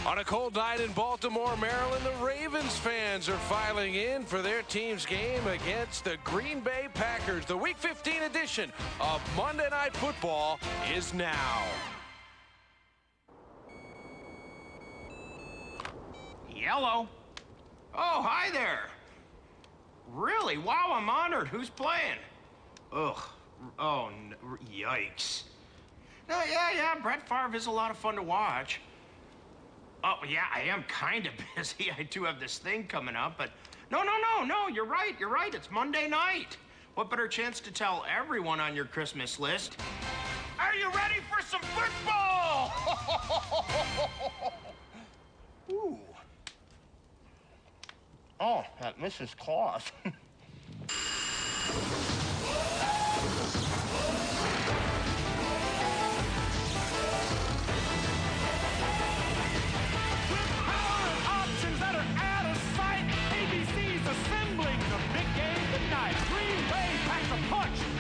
On a cold night in Baltimore, Maryland, the Ravens fans are filing in for their team's game against the Green Bay Packers. The Week 15 edition of Monday Night Football is now. Yellow. Oh, hi there. Really? Wow, I'm honored. Who's playing? Ugh. Oh, yikes. Yeah, Brett Favre is a lot of fun to watch. Oh, yeah, I am kind of busy. I do have this thing coming up, but no, you're right. It's Monday night. What better chance to tell everyone on your Christmas list? Are you ready for some football? Ooh. Oh, that Mrs. Claus.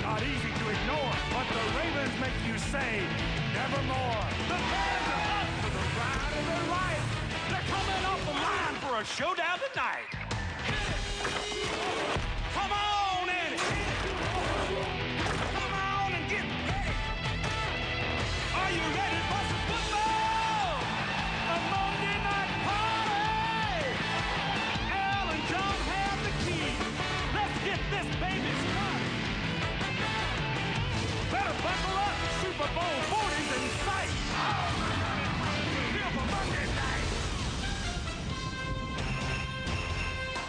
Not easy to ignore, but the Ravens make you say, nevermore. The fans are up for the ride of their life. They're coming off the line for a showdown tonight. Come on in. Come on and get ready. Are you ready for some football? A Monday night party. Al and John have the key. Let's get this baby started. Better buckle up, Super Bowl 40's in sight. Feel for Monday night.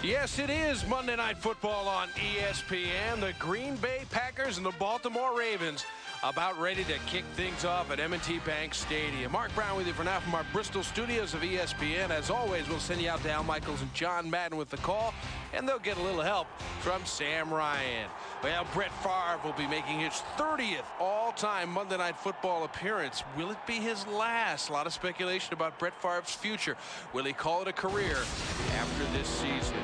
Yes, it is Monday Night Football on ESPN. The Green Bay Packers and the Baltimore Ravens about ready to kick things off at M&T Bank Stadium. Mark Brown with you for now from our Bristol studios of ESPN. As always, we'll send you out to Al Michaels and John Madden with the call, and they'll get a little help from Sam Ryan. Well, Brett Favre will be making his 30th all-time Monday Night Football appearance. Will it be his last? A lot of speculation about Brett Favre's future. Will he call it a career after this season?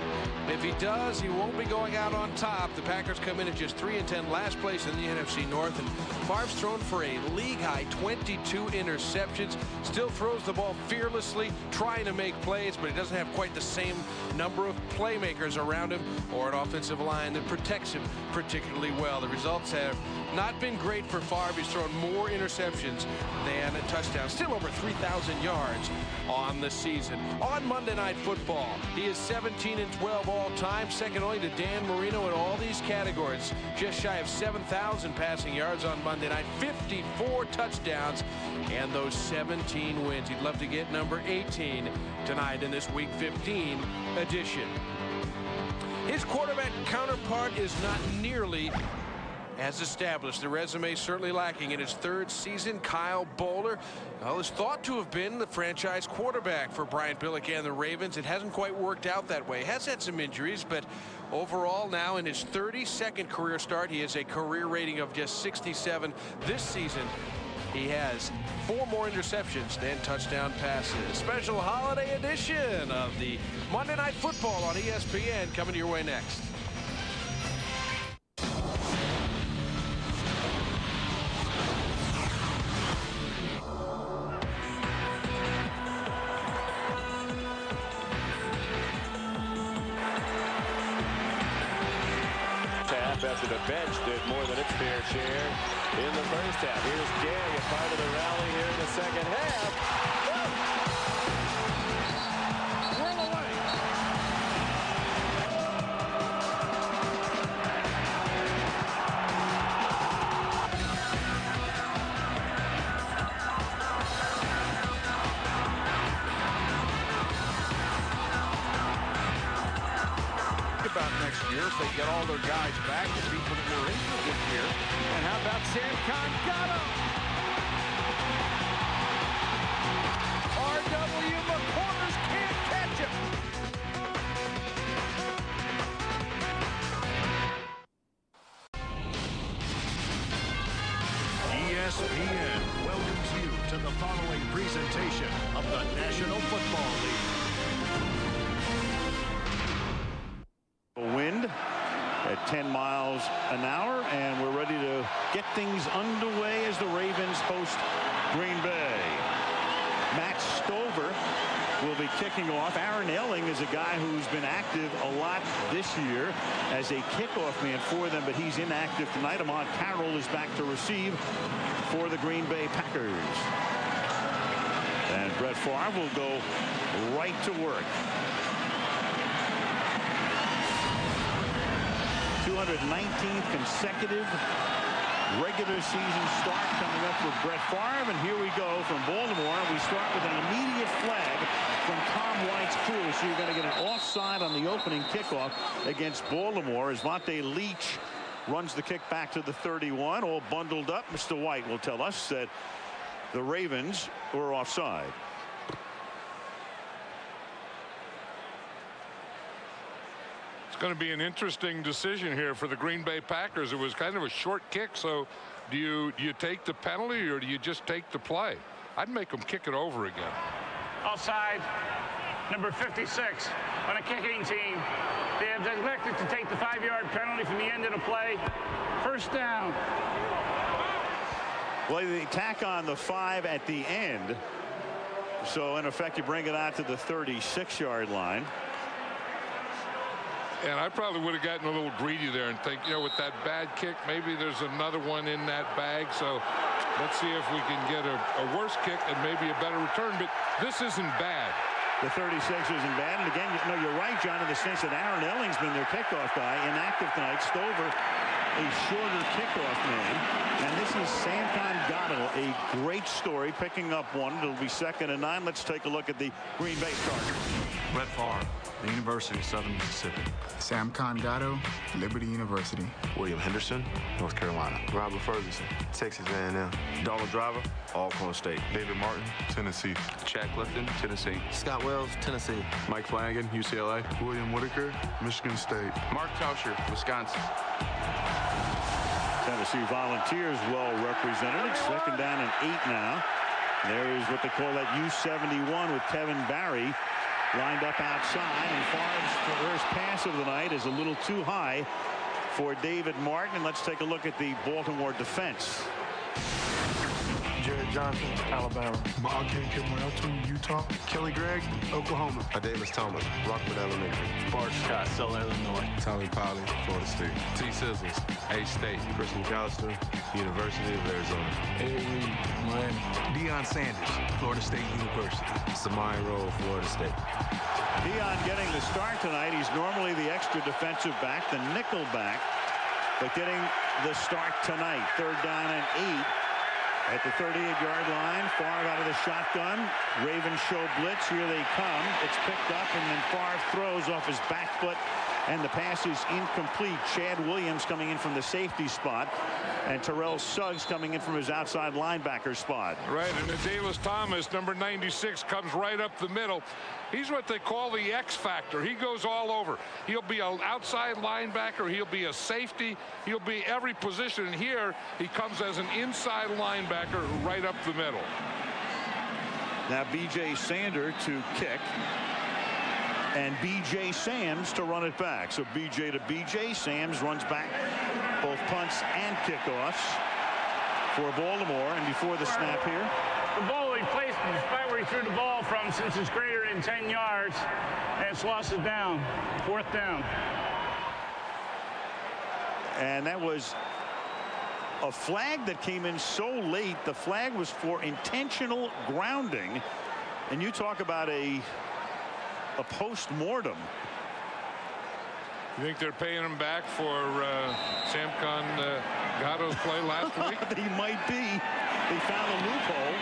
If he does, he won't be going out on top. The Packers come in at just 3-10, last place in the NFC North, and Favre's thrown for a league-high 22 interceptions, still throws the ball fearlessly, trying to make plays, but he doesn't have quite the same number of playmakers around him or an offensive line that protects him particularly well. The results have not been great for Favre. He's thrown more interceptions than touchdowns, still over 3,000 yards on the season. On Monday Night Football, he is 17-12 all-time, second only to Dan Marino in all these categories. Just shy of 7,000 passing yards on Monday night, 54 touchdowns, and those 17 wins. He'd love to get number 18 tonight in this Week 15 edition. His quarterback counterpart is not nearly as established. The resume certainly lacking in his third season. Kyle Bowler, well, is thought to have been the franchise quarterback for Brian Billick and the Ravens. It hasn't quite worked out that way. Has had some injuries, but overall now in his 32nd career start, he has a career rating of just 67 this season. He has 4 more interceptions than touchdown passes. Special holiday edition of the Monday Night Football on ESPN coming to your way next. After the bench did more than its fair share in the first half. Here's Gay, a part of the rally here in the second half. Whirl away. About next year if they get all their guys back, the people that were injured this year. And how about Sam Got him. R.W. McCorders can't catch him. ESPN welcomes you to the following presentation of the National Football League. Wind at 10 miles an hour, and we're ready to get things underway as the Ravens host Green Bay. Matt Stover will be kicking off. Aaron Elling is a guy who's been active a lot this year as a kickoff man for them, but he's inactive tonight. Ahmad Carroll is back to receive for the Green Bay Packers. And Brett Favre will go right to work. 219th consecutive regular season start coming up for Brett Favre, and here we go from Baltimore. We start with an immediate flag from Tom White's crew, so you're going to get an offside on the opening kickoff against Baltimore as Vontae Leach runs the kick back to the 31, all bundled up. Mr. White will tell us that the Ravens were offside. Going to be an interesting decision here for the Green Bay Packers. It was kind of a short kick, so do you take the penalty or do you just take the play? I'd make them kick it over again. Offside, number 56 on a kicking team. They have neglected to take the 5-yard penalty from the end of the play. First down. Well, they tack on the 5 at the end, so in effect you bring it out to the 36-yard line. And I probably would have gotten a little greedy there and think, you know, with that bad kick, maybe there's another one in that bag. So let's see if we can get a worse kick and maybe a better return. But this isn't bad. The 36 isn't bad. And again, you're right, John, in the sense that Aaron Elling's been their kickoff guy, inactive tonight. Stover, a shorter kickoff man. And this is Samcon Gatto, a great story, picking up one. It'll be 2nd and 9. Let's take a look at the Green Bay Chargers. Brett Favre, the University of Southern Mississippi. Sam Gatto, Liberty University. William Henderson, North Carolina. Robert Ferguson, Texas A&M. Donald Driver, Alcorn State. David Martin, Tennessee. Chad Clifton, Tennessee. Scott Wells, Tennessee. Mike Flanagan, UCLA. William Whitaker, Michigan State. Mark Tauscher, Wisconsin. Tennessee Volunteers well represented. It's 2nd down and 8 now. There is what they call that U71 with Kevin Barry lined up outside, and Favre's first pass of the night is a little too high for David Martin. And let's take a look at the Baltimore defense. Jared Johnson, Alabama. Ma'ake Kemoeatu, Utah. Kelly Gregg, Oklahoma. Davis Thomas, Rockford Elementary. Bart Scott, Southern Illinois. Tommy Polly, Florida State. T. Sizzles, A-State. Chris McAllister, University of Arizona. Eddie Reed, Miami. Deion Sanders, Florida State University. Samai Rowe, Florida State. Deion getting the start tonight. He's normally the extra defensive back, the nickel back, but getting the start tonight. 3rd down and 8. At the 38-yard line, Favre out of the shotgun. Ravens show blitz. Here they come. It's picked up, and then Favre throws off his back foot, and the pass is incomplete. Chad Williams coming in from the safety spot, and Terrell Suggs coming in from his outside linebacker spot. Right, and Davis Thomas, number 96, comes right up the middle. He's what they call the X factor. He goes all over. He'll be an outside linebacker. He'll be a safety. He'll be every position. And here he comes as an inside linebacker right up the middle. Now B.J. Sander to kick, and B.J. Sams to run it back. So B.J. to B.J. Sams runs back both punts and kickoffs for Baltimore. And before the snap here, The ball he placed in the spot where he threw the ball from, since it's greater than 10 yards, and it's lost it down. 4th down. And that was a flag that came in so late. The flag was for intentional grounding. And you talk about a post-mortem. You think they're paying him back for Samcon Gatto's play last week? They might be. They found a loophole.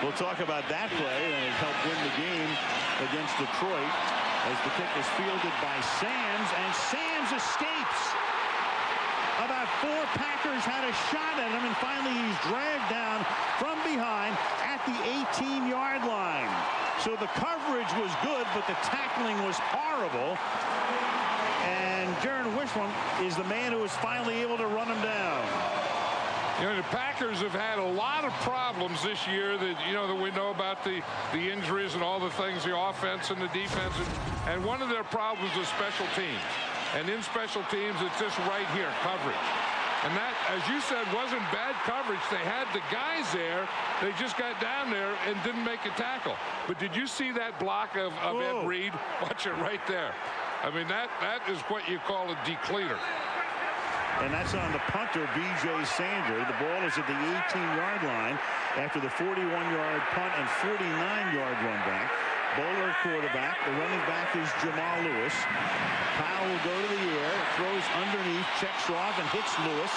We'll talk about that play, and it helped win the game against Detroit as the kick was fielded by Sams, and Sams escapes. About 4 Packers had a shot at him, and finally he's dragged down from behind at the 18-yard line. So the coverage was good, but the tackling was horrible. And Jaron Wishram is the man who was finally able to run him down. You know, the Packers have had a lot of problems this year that, you know, that we know about the injuries and all the things, the offense and the defense. And one of their problems is special teams. And in special teams, it's just right here, coverage. And that, as you said, wasn't bad coverage. They had the guys there. They just got down there and didn't make a tackle. But did you see that block of Ed Reed? Watch it right there. I mean, that is what you call a decleater. And that's on the punter, B.J. Sander. The ball is at the 18-yard line after the 41-yard punt and 49-yard run back. Bowler quarterback. The running back is Jamal Lewis. Kyle will go to the air, throws underneath, checks off, and hits Lewis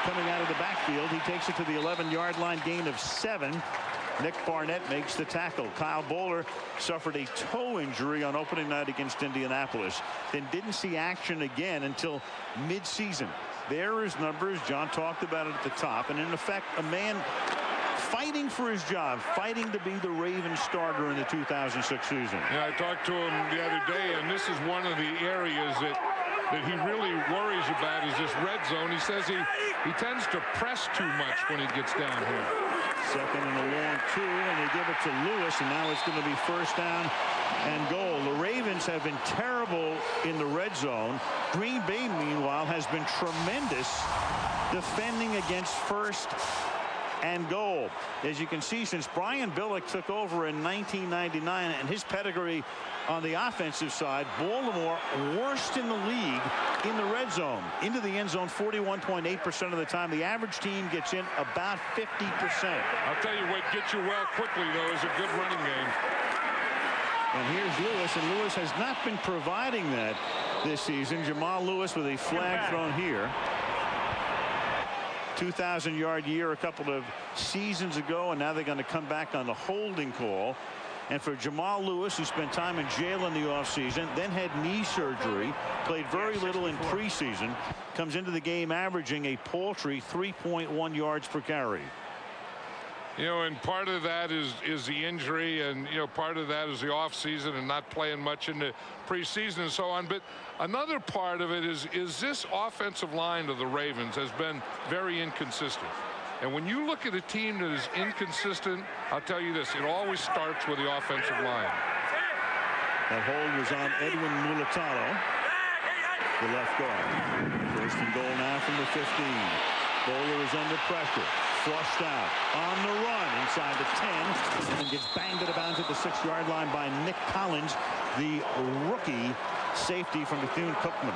coming out of the backfield. He takes it to the 11-yard line, gain of 7. Nick Barnett makes the tackle. Kyle Bowler suffered a toe injury on opening night against Indianapolis, then didn't see action again until midseason. There are his numbers. John talked about it at the top, and in effect, a man fighting for his job, fighting to be the Ravens starter in the 2006 season. Yeah, I talked to him the other day, and this is one of the areas that he really worries about is this red zone. He says he tends to press too much when he gets down here. Second and a long 2, and they give it to Lewis, and now it's going to be first down and goal. The Ravens have been terrible in the red zone. Green Bay, meanwhile, has been tremendous defending against first and goal. As you can see, since Brian Billick took over in 1999 and his pedigree on the offensive side, Baltimore worst in the league in the red zone. Into the end zone 41.8% of the time. The average team gets in about 50%. I'll tell you what gets you well quickly, though, is a good running game. And here's Lewis, and Lewis has not been providing that this season. Jamal Lewis with a flag thrown here. 2,000-yard year a couple of seasons ago, and now they're going to come back on the holding call. And for Jamal Lewis, who spent time in jail in the offseason, then had knee surgery, played very little in preseason, comes into the game averaging a paltry 3.1 yards per carry. You know, and part of that is the injury, and, you know, part of that is the offseason and not playing much in the preseason and so on. But another part of it is this offensive line of the Ravens has been very inconsistent. And when you look at a team that is inconsistent, I'll tell you this, it always starts with the offensive line. That hold was on Edwin Mulitalo, the left guard. First and goal now from the 15. Bowler is under pressure. Flushed out on the run inside the 10, and then gets banged out of bounds at the 6-yard line by Nick Collins, the rookie safety from Bethune-Cookman.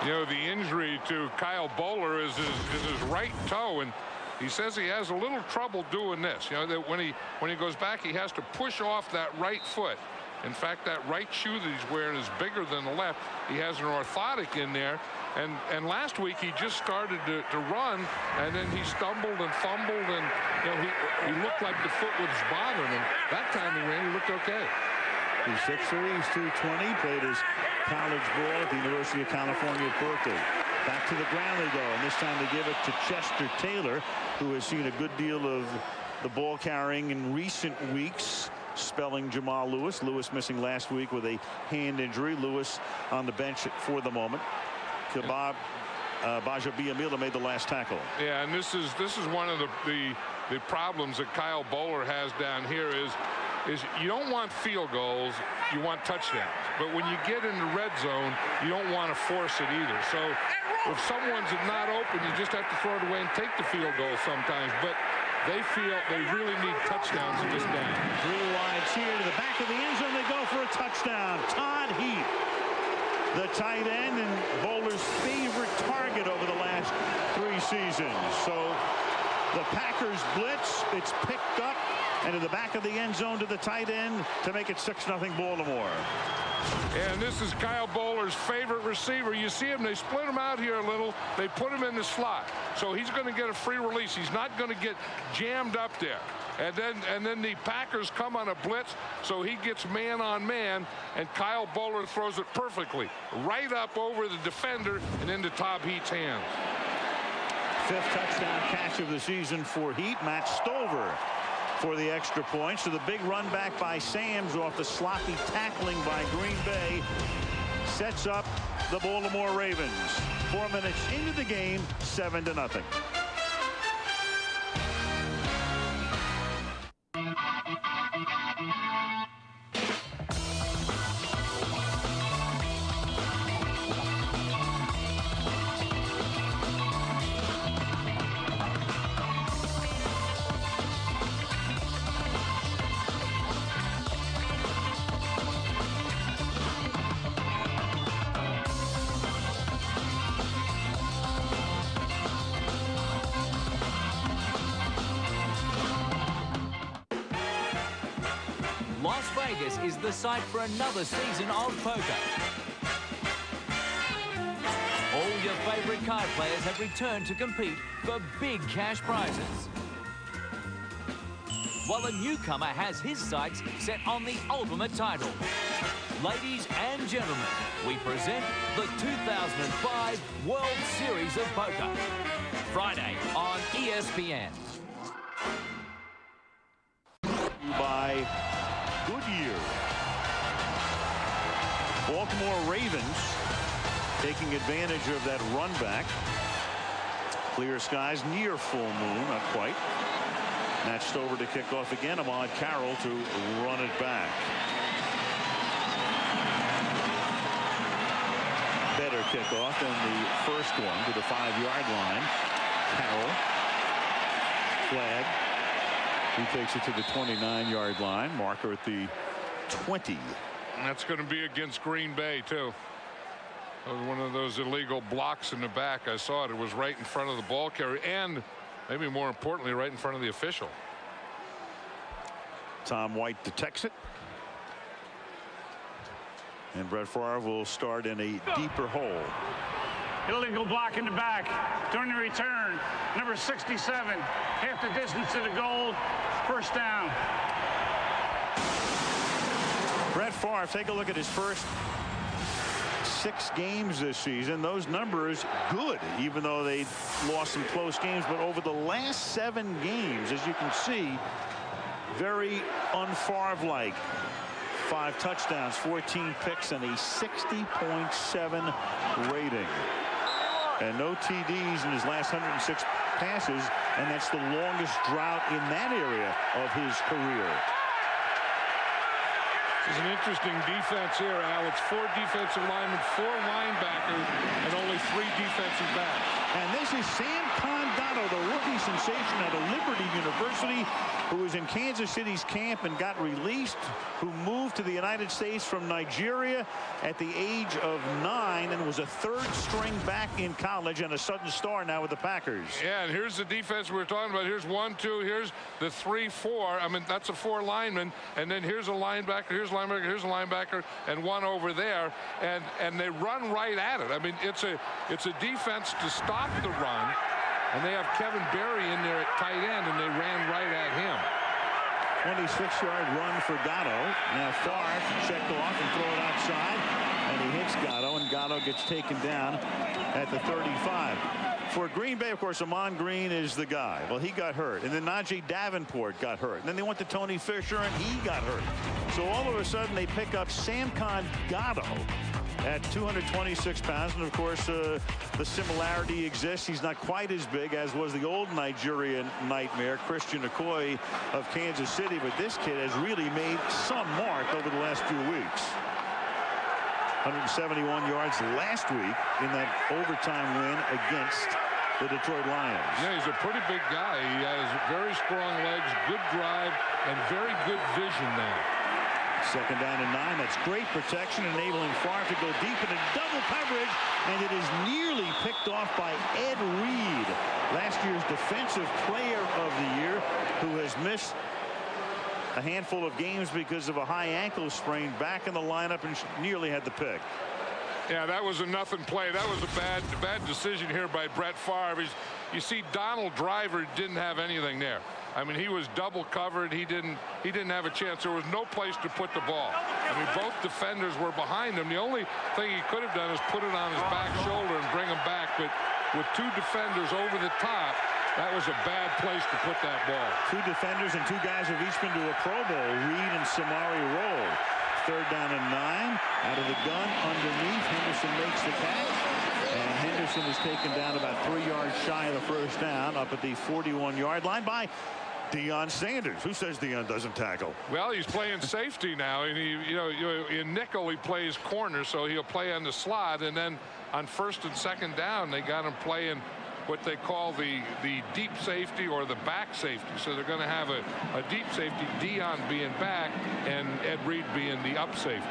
You know, the injury to Kyle Bowler is his right toe, and he says he has a little trouble doing this. You know, that when he goes back, he has to push off that right foot. In fact, that right shoe that he's wearing is bigger than the left. He has an orthotic in there. And last week he just started to run, and then he stumbled and fumbled, and, you know, he looked like the foot was bothering him. That time he ran, he looked okay. He's 6'3", he's 220, played his college ball at the University of California at Berkeley. Back to the ground they go, and this time they give it to Chester Taylor, who has seen a good deal of the ball carrying in recent weeks, spelling Jamal Lewis. Lewis missing last week with a hand injury. Lewis on the bench for the moment. Baja Biamila made the last tackle. Yeah, and this is one of the problems that Kyle Bowler has down here is you don't want field goals, you want touchdowns. But when you get in the red zone, you don't want to force it either. So if someone's not open, you just have to throw it away and take the field goal sometimes. But they feel they really need touchdowns in this game. 3 wides here to the back of the end zone. They go for a touchdown. Todd Heath, the tight end and Bowler's favorite target over the last 3 seasons. So the Packers blitz, it's picked up, and to the back of the end zone to the tight end to make it 6-0 Baltimore. And this is Kyle Bowler's favorite receiver. You see him, they split him out here a little. They put him in the slot. So he's going to get a free release. He's not going to get jammed up there. And then the Packers come on a blitz, so he gets man on man, and Kyle Bowler throws it perfectly right up over the defender and into Todd Heath's hands. 5th touchdown catch of the season for Heath. Matt Stover for the extra point. So the big run back by Sams off the sloppy tackling by Green Bay sets up the Baltimore Ravens. 4 minutes into the game, 7-0. Las Vegas is the site for another season of poker. All your favorite card players have returned to compete for big cash prizes, while a newcomer has his sights set on the ultimate title. Ladies and gentlemen, we present the 2005 World Series of Poker. Friday on ESPN. By Goodyear. Baltimore Ravens taking advantage of that run back. Clear skies, near full moon, not quite. Matched over to kick off again. Ahmad Carroll to run it back. Better kickoff than the first one to the 5-yard line. Carroll. Flag. He takes it to the 29-yard line. Marker at the 20. And that's going to be against Green Bay, too. That was one of those illegal blocks in the back. I saw it. It was right in front of the ball carrier and maybe more importantly, right in front of the official. Tom White detects it. And Brett Favre will start in a deeper hole. Illegal block in the back. During the return, number 67, half the distance to the goal. First down. Brett Favre, take a look at his first 6 games this season. Those numbers good, even though they lost some close games. But over the last 7 games, as you can see, very un-Favre-like. 5 touchdowns, 14 picks, and a 60.7 rating. And no TDs in his last 106 passes, and that's the longest drought in that area of his career. This is an interesting defense here, Al. It's 4 defensive linemen, 4 linebackers, and only 3 defensive backs. And this is Sam Condato, the rookie sensation out of Liberty University, who was in Kansas City's camp and got released, who moved to the United States from Nigeria at the age of 9 and was a 3rd-string back in college and a sudden star now with the Packers. Yeah, and here's the defense we were talking about. Here's 1, 2, here's the 3, 4. I mean, that's a 4 lineman, and then here's a linebacker, here's a linebacker, here's a linebacker, and 1 over there, and they run right at it. I mean, it's a defense to stop the run. And they have Kevin Berry in there at tight end, and they ran right at him. 26-yard run for Gatto. Now Favre checked off and throw it outside, and he hits Gatto, and Gatto gets taken down at the 35. For Green Bay, of course, Amon Green is the guy. Well, he got hurt, and then Najee Davenport got hurt. And then they went to Tony Fisher, and he got hurt. So all of a sudden, they pick up Samcon Gatto at 226 pounds, and of course the similarity exists. He's not quite as big as was the old Nigerian nightmare, Christian Okoye of Kansas City, but this kid has really made some mark over the last few weeks. 171 yards last week in that overtime win against the Detroit Lions. Yeah, he's a pretty big guy. He has very strong legs, good drive, and very good vision now. 2nd down and 9. That's great protection, enabling Favre to go deep into double coverage, and it is nearly picked off by Ed Reed, last year's Defensive Player of the Year, who has missed a handful of games because of a high ankle sprain, back in the lineup and nearly had the pick. Yeah, that was a nothing play. That was a bad decision here by Brett Favre. You see, Donald Driver didn't have anything there. I mean, he was double covered. He didn't have a chance. There was no place to put the ball. I mean, both defenders were behind him. The only thing he could have done is put it on his back shoulder and bring him back. But with 2 defenders over the top, that was a bad place to put that ball. 2 defenders and 2 guys have each been to a Pro Bowl. Reed and Samari roll. 3rd down and 9. Out of the gun, underneath. Henderson makes the catch. And Henderson is taken down about 3 yards shy of the first down, up at the 41-yard line by Deion Sanders. Who says Deion doesn't tackle? Well, he's playing safety now, and in nickel he plays corner, so he'll play on the slot, and then on 1st and 2nd down they got him playing what they call the deep safety or the back safety. So they're going to have a deep safety, Deion being back, and Ed Reed being the up safety.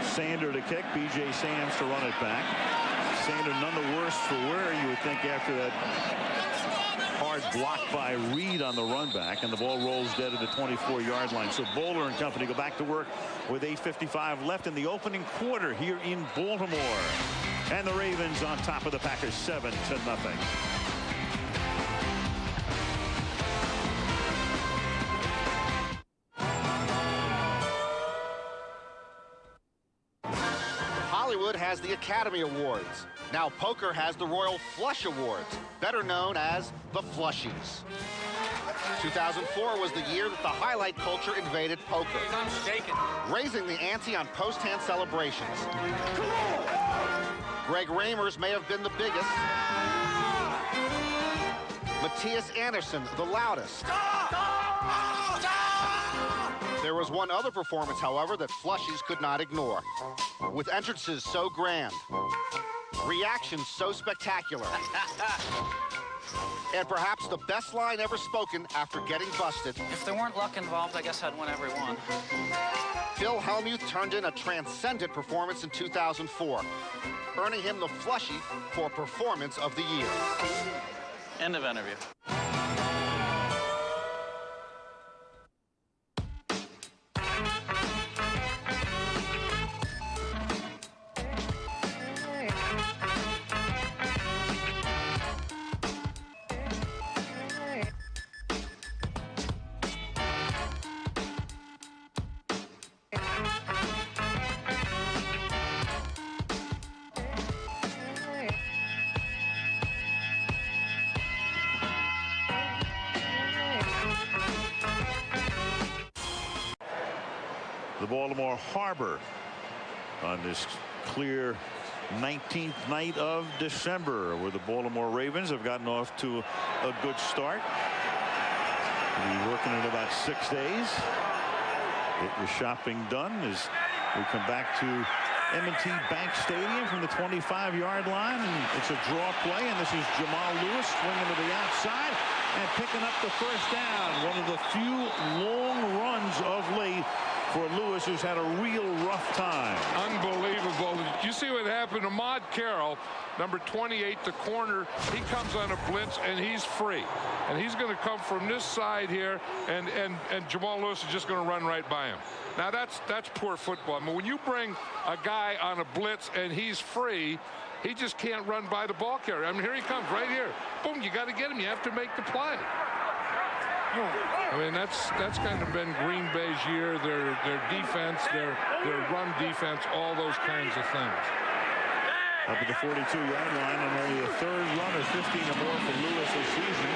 Sander to kick, B.J. Sams to run it back. Sander none the worse for wear, you would think, after that hard hard block by Reed on the run back, and the ball rolls dead at the 24-yard line. So Bowler and company go back to work with 8:55 left in the opening quarter here in Baltimore. And the Ravens on top of the Packers 7-0. Hollywood has the Academy Awards. Now poker has the Royal Flush Awards, better known as the Flushies. 2004 was the year that the highlight culture invaded poker, raising the ante on post-hand celebrations. Greg Ramers may have been the biggest. Matthias Anderson, the loudest. There was one other performance, however, that Flushies could not ignore. With entrances so grand, reactions so spectacular, and perhaps the best line ever spoken after getting busted. If there weren't luck involved, I guess I'd win every one. Phil Hellmuth turned in a transcendent performance in 2004, earning him the Flushie for Performance of the Year. End of interview. The Baltimore Harbor on this clear 19th night of December, where the Baltimore Ravens have gotten off to a good start. We'll be working in about 6 days. Get your shopping done as we come back to M&T Bank Stadium from the 25-yard line, and it's a draw play, and this is Jamal Lewis swinging to the outside and picking up the first down. One of the few long runs of late for Lewis, who's had a real rough time. Unbelievable. You see what happened to Ahmad Carroll, number 28, the corner. He comes on a blitz, and he's free. And he's going to come from this side here, and Jamal Lewis is just going to run right by him. Now, that's poor football. I mean, when you bring a guy on a blitz and he's free, he just can't run by the ball carrier. I mean, here he comes right here. Boom, you got to get him. You have to make the play. I mean, that's kind of been Green Bay's year. Their defense, their run defense, all those kinds of things. Up at the 42-yard line, and only a third run of 15 or more for Lewis this season.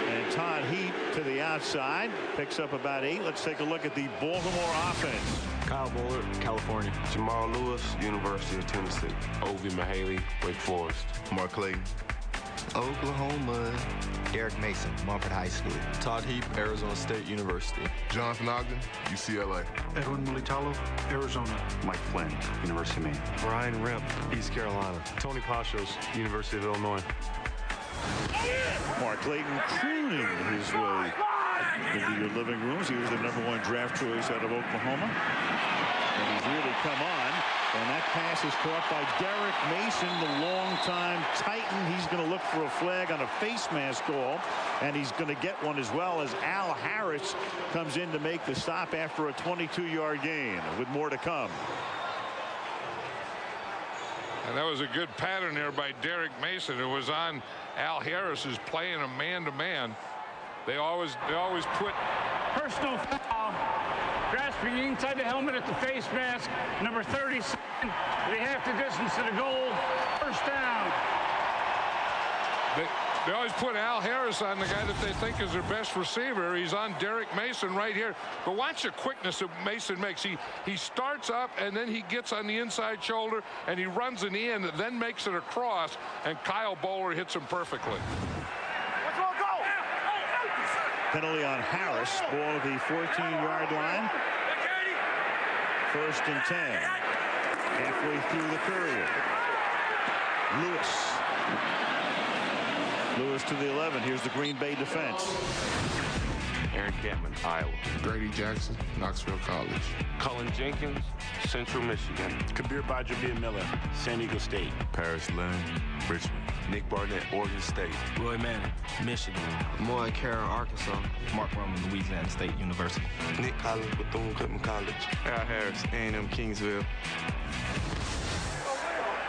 And Todd Heap to the outside, picks up about 8. Let's take a look at the Baltimore offense. Kyle Bullard, California. Jamal Lewis, University of Tennessee. Ovi Mahaley, Wake Forest. Mark Clayton, Oklahoma. Derek Mason, Mumford High School. Todd Heap, Arizona State University. Jonathan Ogden, UCLA. Edwin Militalo, Arizona. Mike Flynn, University of Maine. Brian Rimp, East Carolina. Tony Pashos, University of Illinois. Mark Clayton crooning his way into your living rooms. He was the #1 draft choice out of Oklahoma. And he's really come on. And that pass is caught by Derek Mason, the longtime Titan. He's going to look for a flag on a face mask call, and he's going to get one as well, as Al Harris comes in to make the stop after a 22-yard gain, with more to come. And that was a good pattern there by Derek Mason, who was on Al Harris, who's playing a man-to-man. They always put personal foul. Grasping inside the helmet at the face mask. Number 37. They half the distance to the goal. First down. They always put Al Harris on the guy that they think is their best receiver. He's on Derek Mason right here. But watch the quickness that Mason makes. He starts up, and then he gets on the inside shoulder, and he runs in the end, then makes it across, and Kyle Bowler hits him perfectly. Penalty on Harris. Ball at the 14-yard line. 1st and 10. Halfway through the period. Lewis to the 11. Here's the Green Bay defense. Aaron Campman, Iowa. Grady Jackson, Knoxville College. Cullen Jenkins, Central Michigan. Kabir Badjabir-Miller, San Diego State. Paris Lynn, Richmond. Nick Barnett, Oregon State. Roy Manning, Michigan. Moy Carroll, Arkansas. Mark Roman, Louisiana State University. Nick Collins, Bethune-Cookman College. Al Harris, A&M Kingsville.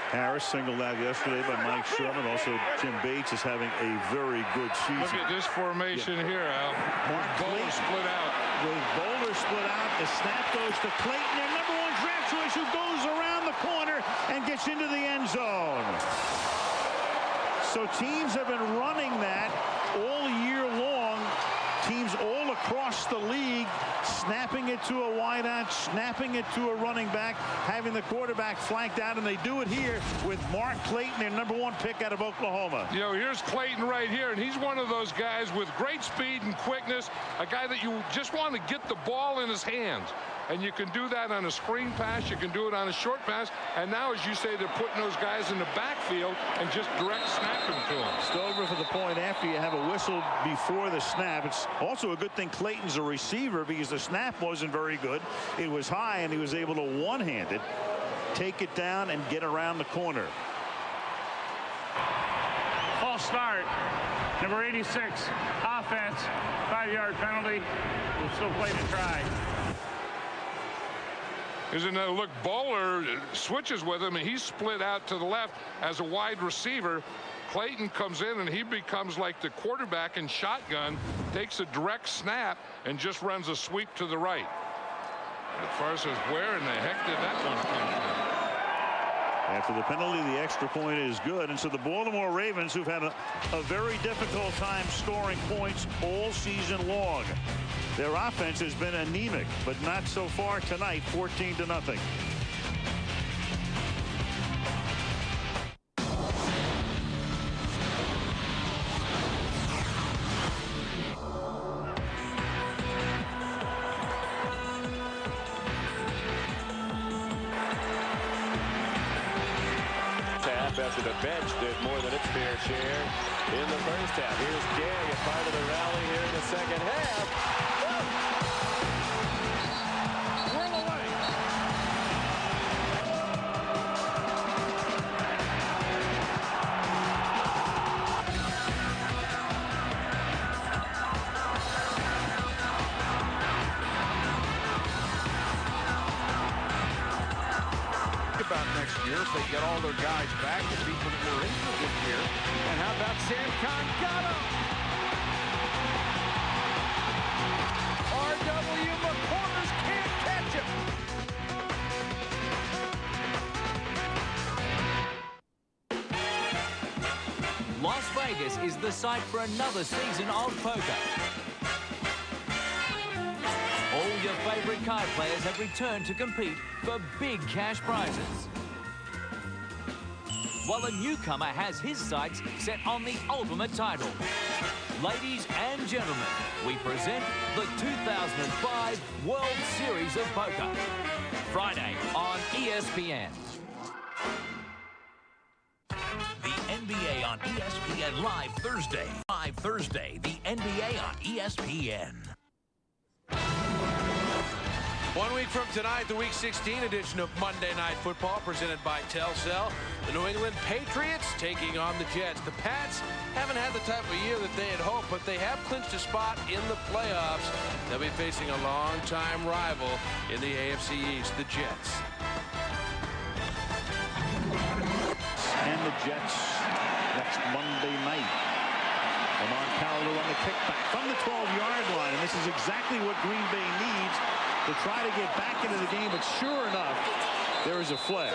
Harris singled out yesterday by Mike Sherman. Also, Jim Bates is having a very good season. Look at this formation here, Al. Bowler split out. With Bowler split out, the snap goes to Clayton, their #1 draft choice, who goes around the corner and gets into the end zone. So teams have been running that all year long. Teams all across the league snapping it to a wideout, snapping it to a running back, having the quarterback flanked out, and they do it here with Mark Clayton, their #1 pick out of Oklahoma. You know, here's Clayton right here, and he's one of those guys with great speed and quickness, a guy that you just want to get the ball in his hands. And you can do that on a screen pass, you can do it on a short pass, and now, as you say, they're putting those guys in the backfield and just direct snapping to them. Stover for the point after you have a whistle before the snap. It's also a good thing Clayton's a receiver because the snap wasn't very good. It was high, and he was able to one-handed take it down and get around the corner. False start. Number 86, offense, 5-yard penalty. We'll still play to try. Here's another look. Bowler switches with him, and he's split out to the left as a wide receiver. Clayton comes in, and he becomes like the quarterback in shotgun, takes a direct snap, and just runs a sweep to the right. As far as where in the heck did that one come from? After the penalty, the extra point is good. And so the Baltimore Ravens, who've had a very difficult time scoring points all season long. Their offense has been anemic, but not so far tonight, 14-0. After the bench did more than its fair share in the first half. Here's Gay, a part of the rally here in the second half. Whirl away. About next year if they get all their guys back, the people that were injured this year. And how about Sam Congato? R.W. McCorders can't catch him. Las Vegas is the site for another season of poker. All your favorite card players have returned to compete for big cash prizes. While a newcomer has his sights set on the ultimate title. Ladies and gentlemen, we present the 2005 World Series of Poker. Friday on ESPN. The NBA on ESPN Live Thursday. Live Thursday, the NBA on ESPN. 1 week from tonight, the Week 16 edition of Monday Night Football presented by Telcel. The New England Patriots taking on the Jets. The Pats haven't had the type of year that they had hoped, but they have clinched a spot in the playoffs. They'll be facing a longtime rival in the AFC East, the Jets. And the Jets next Monday night. Lamar Powell to run the kickback from the 12-yard line, and this is exactly what Green Bay needs to try to get back into the game, but sure enough, there is a flag.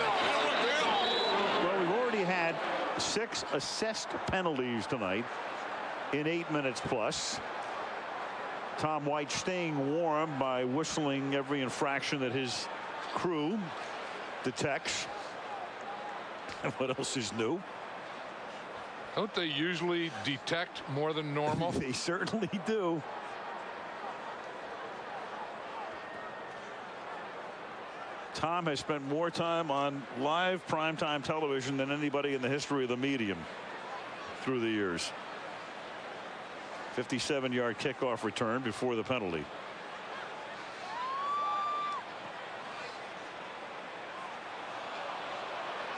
Well, we've already had 6 assessed penalties tonight in 8 minutes plus. Tom White staying warm by whistling every infraction that his crew detects. And what else is new? Don't they usually detect more than normal? They certainly do. Tom has spent more time on live primetime television than anybody in the history of the medium through the years. 57-yard kickoff return before the penalty.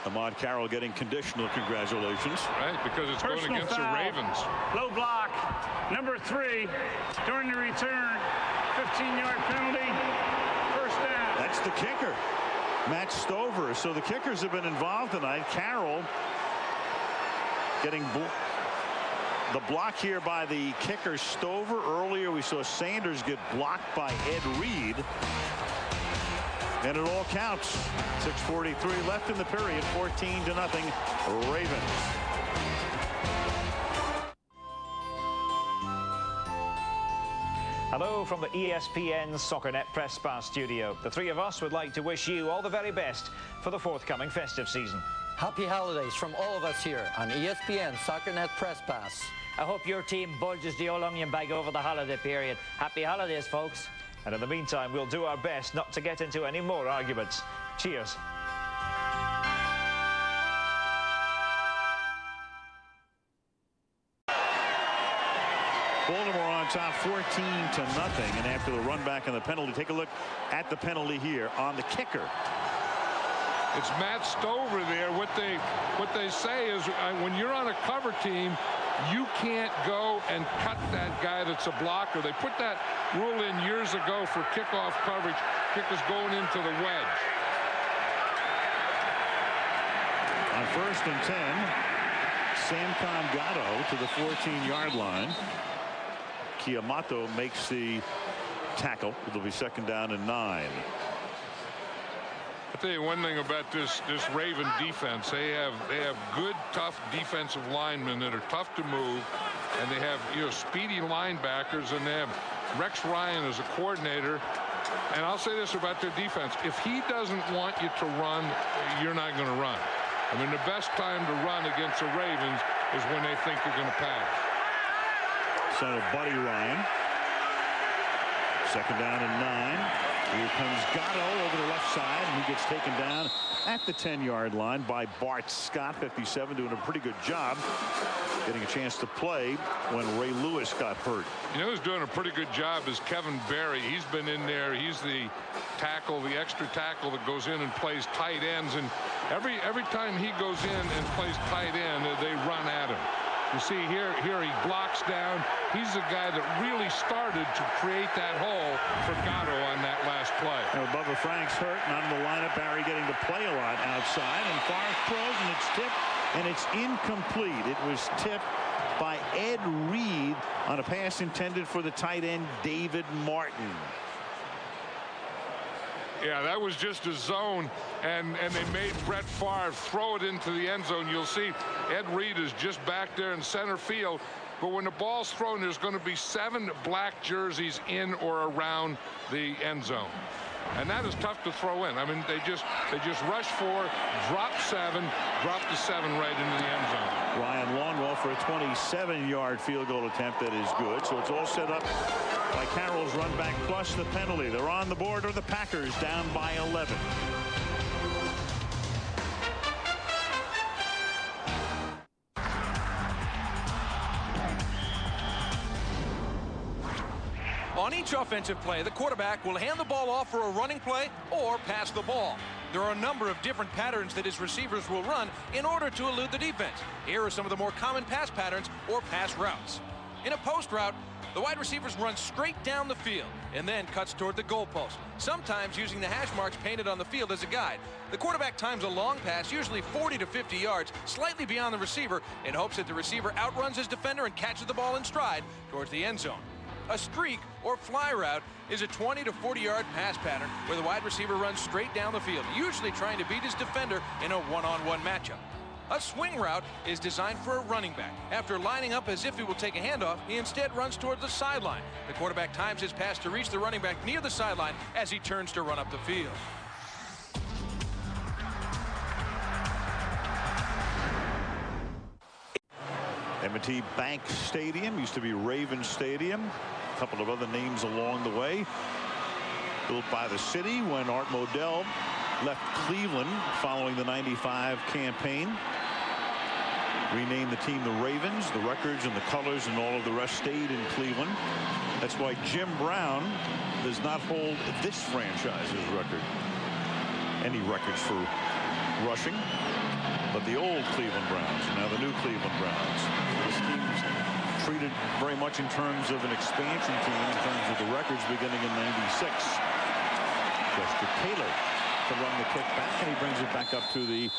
Ahmad Carroll getting conditional congratulations. Right, because it's Personal going against foul. the Ravens. Low block. Number 3 during the return. 15-yard penalty. First down. That's the kicker, Matt Stover. So the kickers have been involved tonight. Carroll getting the block here by the kicker Stover. Earlier we saw Sanders get blocked by Ed Reed. And it all counts. 6:43 left in the period. 14-0 Ravens. Hello from the ESPN SoccerNet Press Pass studio. The three of us would like to wish you all the very best for the forthcoming festive season. Happy holidays from all of us here on ESPN SoccerNet Press Pass. I hope your team bulges the old onion bag over the holiday period. Happy holidays, folks. And in the meantime, we'll do our best not to get into any more arguments. Cheers. Baltimore on top 14-0. And after the run back and the penalty, take a look at the penalty here on the kicker. It's Matt Stover there. What they say is when you're on a cover team, you can't go and cut that guy that's a blocker. They put that rule in years ago for kickoff coverage. Kickers going into the wedge. On 1st and 10, Sam Congatto to the 14-yard line. Kiamato makes the tackle. It'll be 2nd down and 9. I'll tell you one thing about this Raven defense. They have good, tough defensive linemen that are tough to move, and they have speedy linebackers, and they have Rex Ryan as a coordinator. And I'll say this about their defense: if he doesn't want you to run, you're not going to run. I mean, the best time to run against the Ravens is when they think you're going to pass. So Buddy Ryan. 2nd down and 9. Here comes Gatto over the left side, and he gets taken down at the 10-yard line by Bart Scott. 57, doing a pretty good job getting a chance to play when Ray Lewis got hurt. You know who's doing a pretty good job is Kevin Barry. He's been in there. He's the tackle, the extra tackle that goes in and plays tight ends. And every time he goes in and plays tight end, they run at him. You see here he blocks down. He's the guy that really started to create that hole for Gatto on that last play. Bubba Frank's hurt, not in the lineup. Barry getting to play a lot outside, and Favre throws, and it's tipped, and it's incomplete. It was tipped by Ed Reed on a pass intended for the tight end David Martin. Yeah, that was just a zone, and they made Brett Favre throw it into the end zone. You'll see Ed Reed is just back there in center field, but when the ball's thrown, there's going to be 7 black jerseys in or around the end zone. And that is tough to throw in. I mean, they just rush 4, drop 7, drop the 7 right into the end zone. Ryan Longwell for a 27-yard field goal attempt that is good. So it's all set up by Carroll's run back plus the penalty. They're on the board, or the Packers down by 11. On each offensive play, the quarterback will hand the ball off for a running play or pass the ball. There are a number of different patterns that his receivers will run in order to elude the defense. Here are some of the more common pass patterns or pass routes. In a post route, the wide receivers run straight down the field and then cuts toward the goalpost, sometimes using the hash marks painted on the field as a guide. The quarterback times a long pass, usually 40 to 50 yards, slightly beyond the receiver, in hopes that the receiver outruns his defender and catches the ball in stride towards the end zone. A streak or fly route is a 20 to 40-yard pass pattern where the wide receiver runs straight down the field, usually trying to beat his defender in a one-on-one matchup. A swing route is designed for a running back. After lining up as if he will take a handoff, he instead runs towards the sideline. The quarterback times his pass to reach the running back near the sideline as he turns to run up the field. M&T Bank Stadium used to be Raven Stadium. A couple of other names along the way. Built by the city when Art Modell left Cleveland following the '95 campaign. renamed the team the Ravens. The records and the colors and all of the rest stayed in Cleveland. That's why Jim Brown does not hold this franchise's record. Any records for rushing, but the old Cleveland Browns, now the new Cleveland Browns. This team's treated very much in terms of an expansion team in terms of the records beginning in '96. Chester Taylor to run the kick back, and he brings it back up to the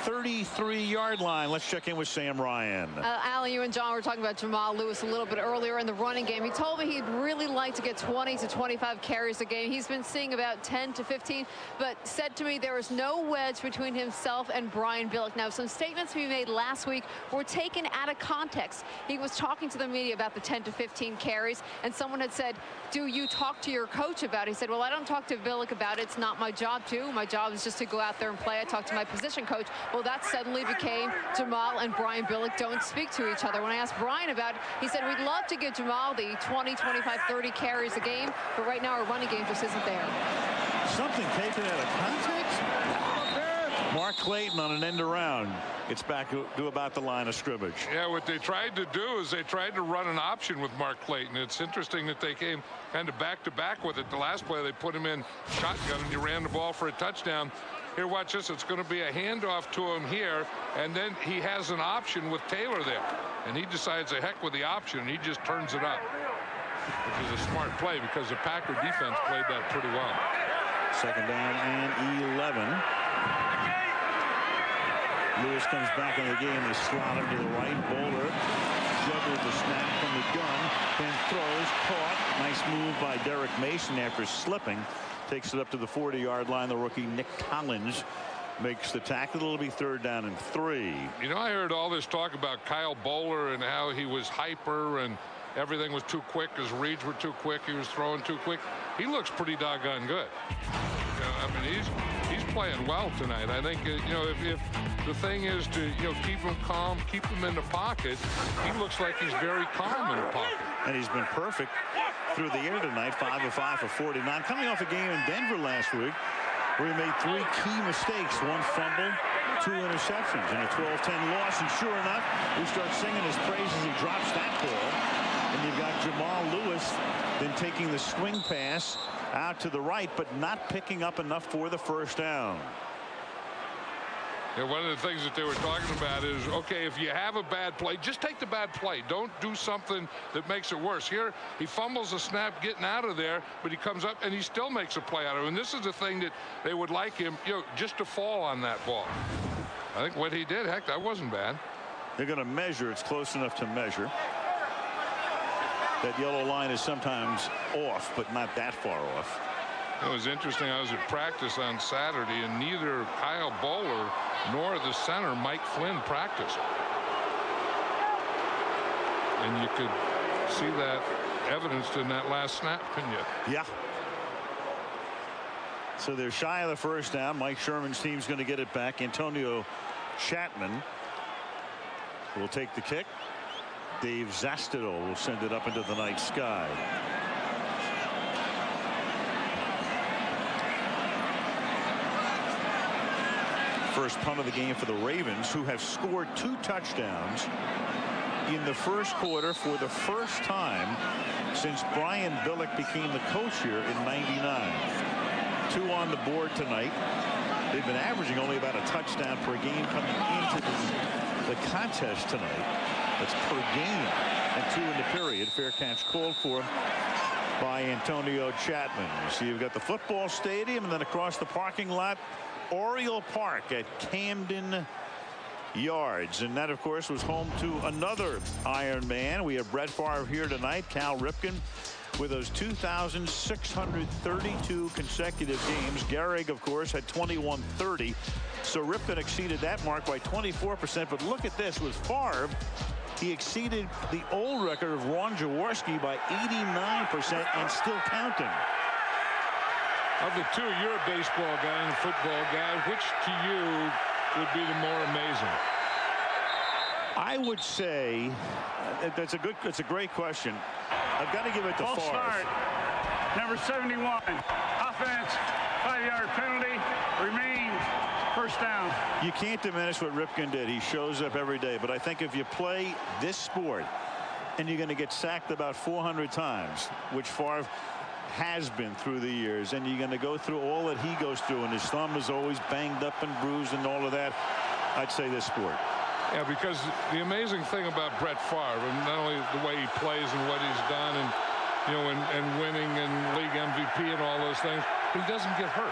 33-yard line. Let's check in with Sam Ryan. Alan, you and John were talking about Jamal Lewis a little bit earlier in the running game. He told me he'd really like to get 20 to 25 carries a game. He's been seeing about 10 to 15, but said to me there was no wedge between himself and Brian Billick. Now, some statements he made last week were taken out of context. He was talking to the media about the 10 to 15 carries, and someone had said, do you talk to your coach about it? He said, well, I don't talk to Billick about it. It's not my job to. My job is just to go out there and play. I talk to my position coach. Well, that suddenly became Jamal and Brian Billick don't speak to each other. When I asked Brian about it, he said, we'd love to give Jamal the 20, 25, 30 carries a game, but right now our running game just isn't there. Something taken out of context? Mark Clayton on an end around. It's back to about the line of scrimmage. Yeah, what they tried to do is they tried to run an option with Mark Clayton. It's interesting that they came kind of back-to-back with it. The last play, they put him in shotgun, and he ran the ball for a touchdown. Here, watch this. It's going to be a handoff to him here, and then he has an option with Taylor there. And he decides to heck with the option, and he just turns it up, which is a smart play because the Packer defense played that pretty well. Second down and 11. Lewis comes back in the game. They slot him to the right. Bowler juggled the snap from the gun, then throws, caught. Nice move by Derek Mason after slipping. Takes it up to the 40-yard line. The rookie Nick Collins makes the tackle. It'll be third down and 3. You know, I heard all this talk about Kyle Bowler and how he was hyper and everything was too quick. His reads were too quick. He was throwing too quick. He looks pretty doggone good. You know, I mean, he's playing well tonight. I think, you know, if the thing is to, you know, keep him calm, keep him in the pocket, he looks like he's very calm in the pocket. And he's been perfect through the air tonight. 5 of 5 for 49. Coming off a game in Denver last week where he made 3 key mistakes. 1 fumble, 2 interceptions, and a 12-10 loss. And sure enough, we start singing his praise as he drops that ball. And you've got Jamal Lewis then taking the swing pass out to the right, but not picking up enough for the first down. Yeah, one of the things that they were talking about is, okay, if you have a bad play, just take the bad play. Don't do something that makes it worse. Here, he fumbles the snap getting out of there, but he comes up and he still makes a play out of it. And this is the thing that they would like him, you know, just to fall on that ball. I think what he did, heck, that wasn't bad. They're going to measure. It's close enough to measure. That yellow line is sometimes off, but not that far off. It was interesting. I was at practice on Saturday, and neither Kyle Bowler nor the center, Mike Flynn, practiced. And you could see that evidenced in that last snap, couldn't you? Yeah. So they're shy of the first down. Mike Sherman's team's going to get it back. Antonio Chapman will take the kick. Dave Zastidal will send it up into the night sky. First punt of the game for the Ravens, who have scored 2 touchdowns in the first quarter for the first time since Brian Billick became the coach here in '99. 2 on the board tonight. They've been averaging only about a touchdown per game coming into the contest tonight. That's per game, and 2 in the period. Fair catch called for by Antonio Chapman. So you've got the football stadium, and then across the parking lot, Oriole Park at Camden Yards. And that, of course, was home to another Iron Man. We have Brett Favre here tonight, Cal Ripken, with those 2,632 consecutive games. Gehrig, of course, had 2,130. So Ripken exceeded that mark by 24%. But look at this with Favre. He exceeded the old record of Ron Jaworski by 89% and still counting. Of the two, you're a baseball guy and a football guy. Which to you would be the more amazing? I would say that's a great question. I've got to give it to Favre. Start. Number 71, offense. 5-yard penalty remains first down. You can't diminish what Ripken did. He shows up every day. But I think if you play this sport and you're going to get sacked about 400 times, which Favre has been through the years, and you're going to go through all that he goes through, and his thumb is always banged up and bruised and all of that, I'd say this sport. Yeah, because the amazing thing about Brett Favre, and not only the way he plays and what he's done, and you know, and winning and league MVP and all those things, but he doesn't get hurt,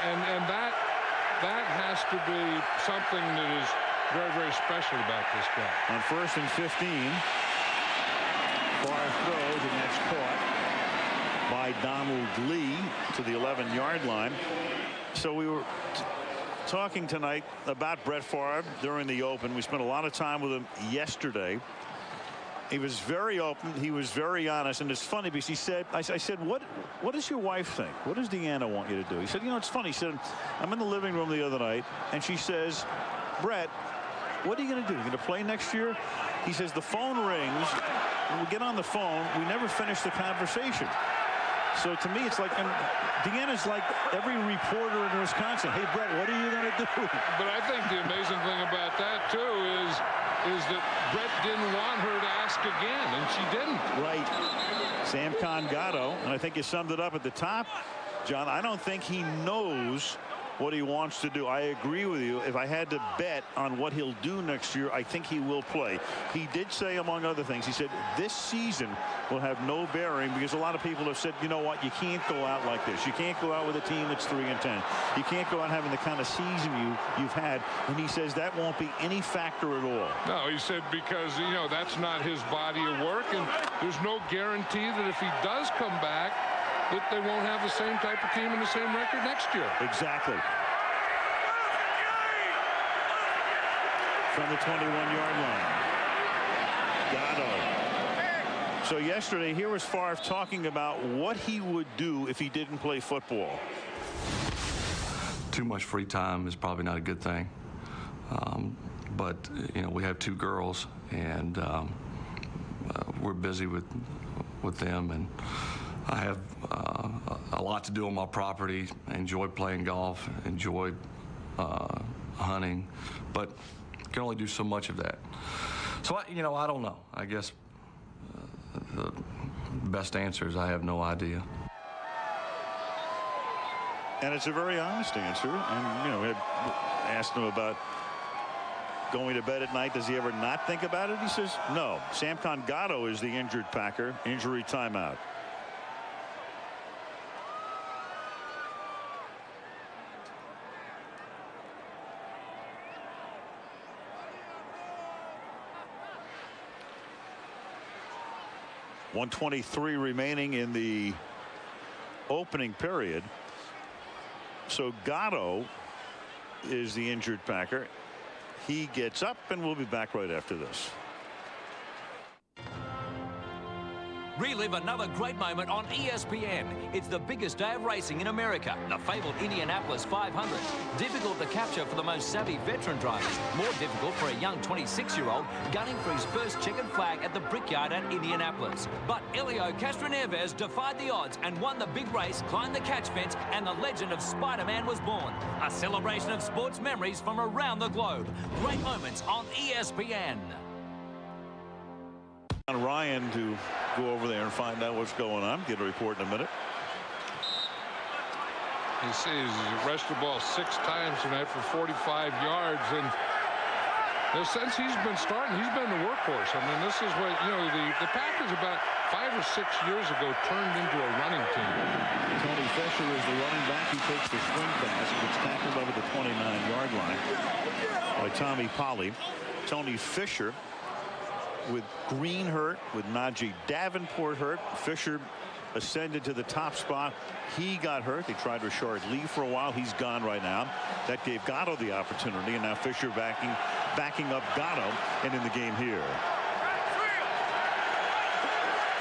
and that has to be something that is very, very special about this guy. On 1st and 15, Favre throws, and that's caught by Donald Lee to the 11-yard line. So we were talking tonight about Brett Favre during the open. We spent a lot of time with him yesterday. He was very open. He was very honest. And it's funny because he said, I said, what does your wife think? What does Deanna want you to do? He said, you know, it's funny. He said, I'm in the living room the other night, and she says, Brett, what are you going to do? You're going to play next year? He says, the phone rings. When we get on the phone, we never finish the conversation. So to me, it's like, and Deanna's like every reporter in Wisconsin. Hey, Brett, what are you going to do? But I think the amazing thing about that, too, is that Brett didn't want her to ask again, and she didn't. Right. Sam Gatto, and I think you summed it up at the top, John. I don't think he knows what he wants to do. I agree with you. If I had to bet on what he'll do next year, I think he will play. He did say, among other things, he said this season will have no bearing because a lot of people have said, you know what, you can't go out like this. You can't go out with a team that's 3-10. You can't go out having the kind of season you've had. And he says that won't be any factor at all. No, he said because, you know, that's not his body of work, and there's no guarantee that if he does come back, that they won't have the same type of team and the same record next year. Exactly. From the 21-yard line. Gatto. So yesterday, here was Favre talking about what he would do if he didn't play football. Too much free time is probably not a good thing. But, you know, we have 2 girls, and we're busy with them, and I have a lot to do on my property. I enjoy playing golf, enjoy hunting, but can only do so much of that. So, you know, I don't know. I guess the best answer is I have no idea. And it's a very honest answer. And, you know, we had asked him about going to bed at night. Does he ever not think about it? He says no. Sam Gatto is the injured Packer. Injury timeout. .123 remaining in the opening period. So Gatto is the injured Packer. He gets up, and we'll be back right after this. Relive another great moment on ESPN. It's the biggest day of racing in America, the fabled Indianapolis 500. Difficult to capture for the most savvy veteran drivers. More difficult for a young 26-year-old gunning for his first checkered flag at the Brickyard at Indianapolis. But Helio Castroneves defied the odds and won the big race, climbed the catch fence, and the legend of Spider-Man was born. A celebration of sports memories from around the globe. Great moments on ESPN. Ryan to go over there and find out what's going on. Get a report in a minute. He sees he's rushed the ball 6 times tonight for 45 yards, and since he's been starting, he's been the workhorse. I mean, this is what, you know, the Packers about 5 or 6 years ago turned into a running team. Tony Fisher is the running back. He takes the swing pass. It's tackled over the 29-yard line by Tommy Polley. Tony Fisher with Green hurt, with Najee Davenport hurt. Fisher ascended to the top spot. He got hurt. They tried Rashard Lee for a while. He's gone right now. That gave Gatto the opportunity, and now Fisher backing up Gatto and in the game here.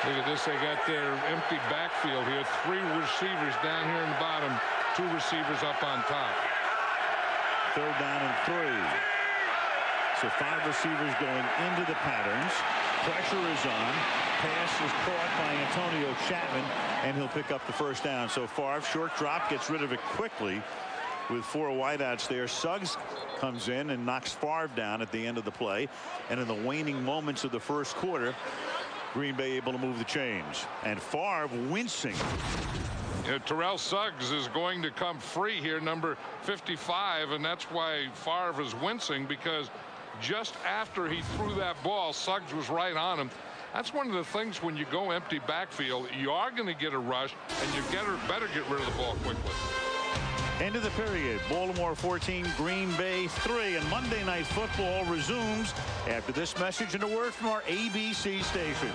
Look at this. They got their empty backfield here. 3 receivers down here in the bottom, 2 receivers up on top. 3rd down and 3. So 5 receivers going into the patterns. Pressure is on. Pass is caught by Antonio Chapman, and he'll pick up the first down. So Favre, short drop, gets rid of it quickly with 4 wideouts there. Suggs comes in and knocks Favre down at the end of the play. And in the waning moments of the first quarter, Green Bay able to move the chains. And Favre wincing. Terrell Suggs is going to come free here, number 55, and that's why Favre is wincing, because just after he threw that ball, Suggs was right on him. That's one of the things when you go empty backfield, you are going to get a rush, and you better get rid of the ball quickly. End of the period. Baltimore 14, Green Bay 3, and Monday Night Football resumes after this message and a word from our ABC stations.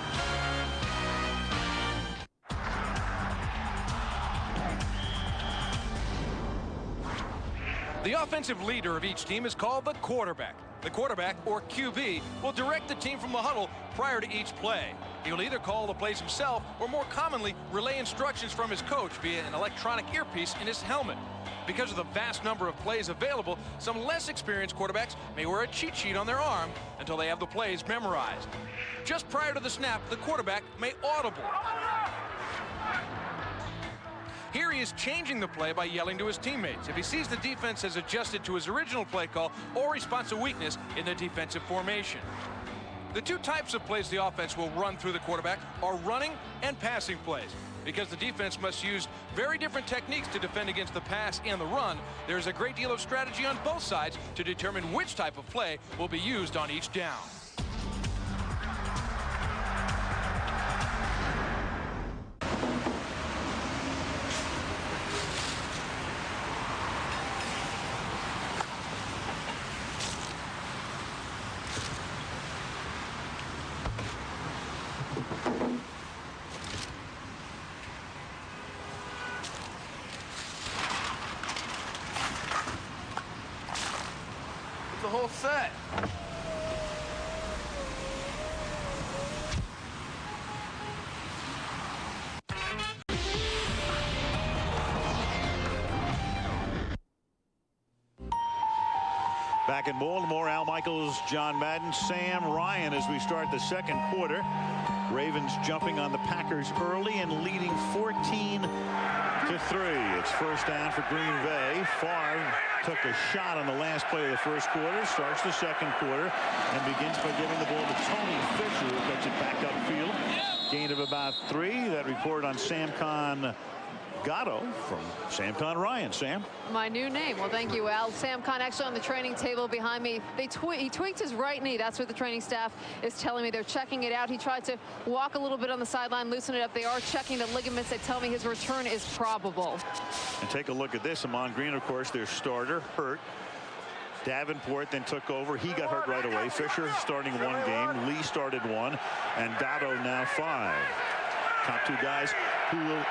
The offensive leader of each team is called the quarterback. The quarterback, or QB, will direct the team from the huddle prior to each play. He will either call the plays himself or more commonly relay instructions from his coach via an electronic earpiece in his helmet. Because of the vast number of plays available, some less experienced quarterbacks may wear a cheat sheet on their arm until they have the plays memorized. Just prior to the snap, the quarterback may audible. Here he is changing the play by yelling to his teammates if he sees the defense has adjusted to his original play call or responds to weakness in the defensive formation. The two types of plays the offense will run through the quarterback are running and passing plays. Because the defense must use very different techniques to defend against the pass and the run, there's a great deal of strategy on both sides to determine which type of play will be used on each down. The whole set. Back in Baltimore, Al Michaels, John Madden, Sam Ryan as we start the second quarter. Ravens jumping on the Packers early and leading 14-3. It's first down for Green Bay. Favre took a shot on the last play of the first quarter, starts the second quarter, and begins by giving the ball to Tony Fisher, who puts it back upfield. Gain of about 3. That report on Samcon Gatto from Samcon Ryan. Sam? My new name. Well, thank you, Al. Samcon actually on the training table behind me. He tweaked his right knee. That's what the training staff is telling me. They're checking it out. He tried to walk a little bit on the sideline, loosen it up. They are checking the ligaments. They tell me his return is probable. And take a look at this. Amon Green, of course, their starter, hurt. Davenport then took over. He got hurt right away. Fisher starting 1 game. Lee started 1. And Gatto now 5. Top 2 guys who will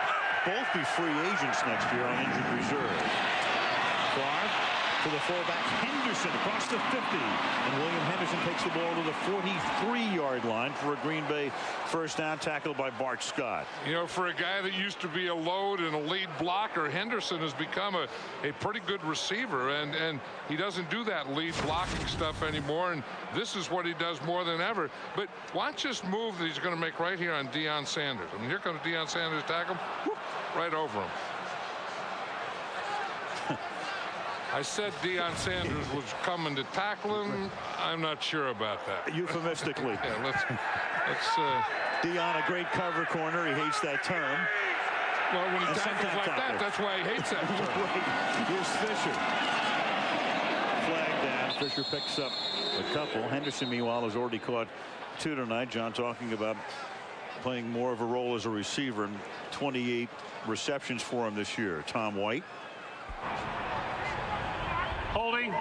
both be free agents next year on injured reserve. Favre to the fullback, Henderson across the 50. And William Henderson takes the ball to the 43-yard line for a Green Bay first down, tackled by Bart Scott. You know, for a guy that used to be a load and a lead blocker, Henderson has become a pretty good receiver, and he doesn't do that lead blocking stuff anymore, and this is what he does more than ever. But watch this move that he's going to make right here on Deion Sanders. I mean, here comes Deion Sanders to tackle him, whoop, right over him. I said Deion Sanders was coming to tackle him. I'm not sure about that. Euphemistically. Yeah, let's Deion, a great cover corner. He hates that term. Well, when he tackles like that, that's why he hates that term. Here's Fisher. Flag down. Fisher picks up a couple. Henderson, meanwhile, has already caught 2 tonight. John talking about playing more of a role as a receiver, and 28 receptions for him this year. Tom White. Holding,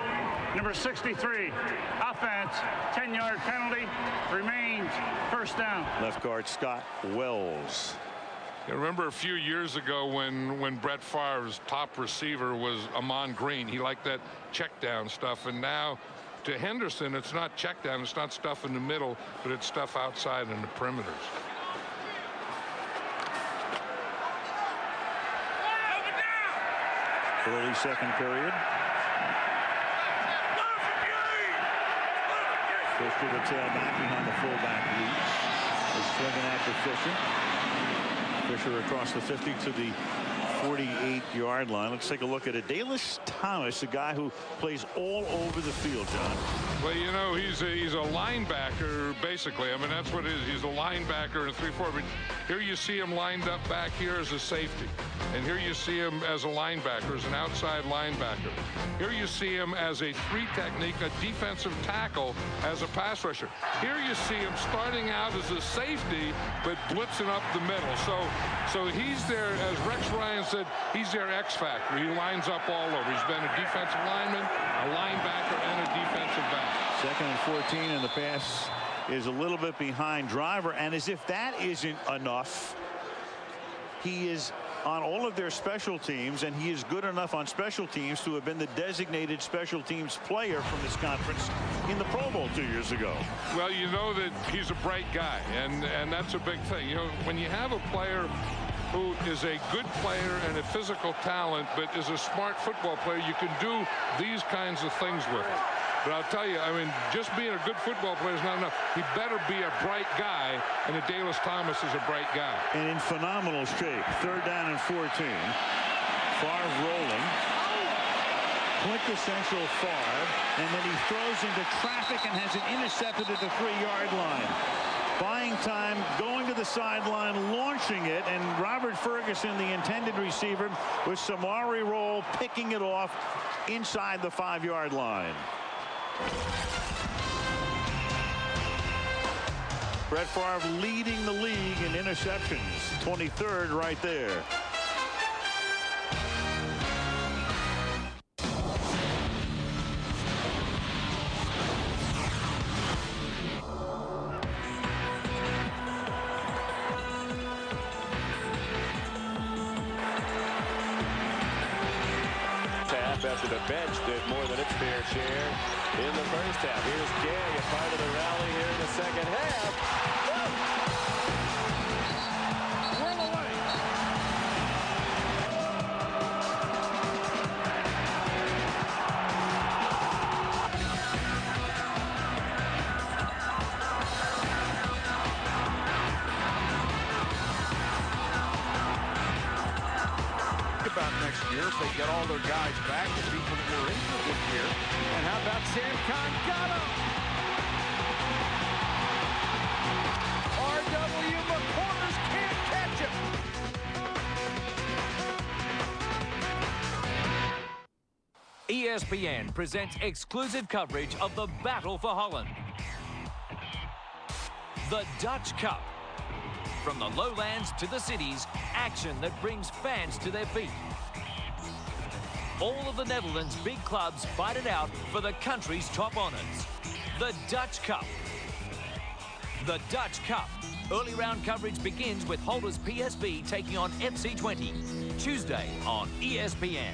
number 63. Offense, 10-yard penalty. Remains first down. Left guard Scott Wells. You remember a few years ago when Brett Favre's top receiver was Amon Green. He liked that check down stuff, and now to Henderson, it's not check down, it's not stuff in the middle, but it's stuff outside in the perimeters. Early second period. Fish to the tailback behind the fullback Leach. Is swinging out to Fisher. Fisher across the 50 to the 48-yard line. Let's take a look at it. Dallas Thomas, a guy who plays all over the field, John. Well, you know, he's a linebacker, basically. I mean, that's what it is. He's a linebacker in a 3-4. But here you see him lined up back here as a safety. And here you see him as a linebacker, as an outside linebacker. Here you see him as a 3 technique, a defensive tackle, as a pass rusher. Here you see him starting out as a safety, but blitzing up the middle. So he's there, as Rex Ryan said, he's their X factor. He lines up all over. He's been a defensive lineman, a linebacker, and a defensive back. 2nd and 14, and the pass is a little bit behind Driver. And as if that isn't enough, he is on all of their special teams, and he is good enough on special teams to have been the designated special teams player from this conference in the Pro Bowl 2 years ago. Well, you know that he's a bright guy, and that's a big thing. You know, when you have a player who is a good player and a physical talent, but is a smart football player, you can do these kinds of things with it. But I'll tell you, I mean, just being a good football player is not enough. He better be a bright guy, and Dallas Thomas is a bright guy. And in phenomenal shape. 3rd down and 14. Favre rolling. Quintessential Favre. And then he throws into traffic and has it intercepted at the 3-yard line. Buying time, going to the sideline, launching it, and Robert Ferguson, the intended receiver, with Samari roll, picking it off inside the 5-yard line. Brett Favre leading the league in interceptions. 23rd right there. After the bench did more than its fair share in the first half. Here's Gay, a part of the rally here in the second half. Whirl away. About next year if they get all their guys back, the people that were injured this year. And how about Sam Congado? R.W. McCorders can't catch him. ESPN presents exclusive coverage of the battle for Holland. The Dutch Cup. From the lowlands to the cities, action that brings fans to their feet. All of the Netherlands' big clubs fight it out for the country's top honours. The Dutch Cup. The Dutch Cup. Early round coverage begins with Holders PSV taking on FC20. Tuesday on ESPN.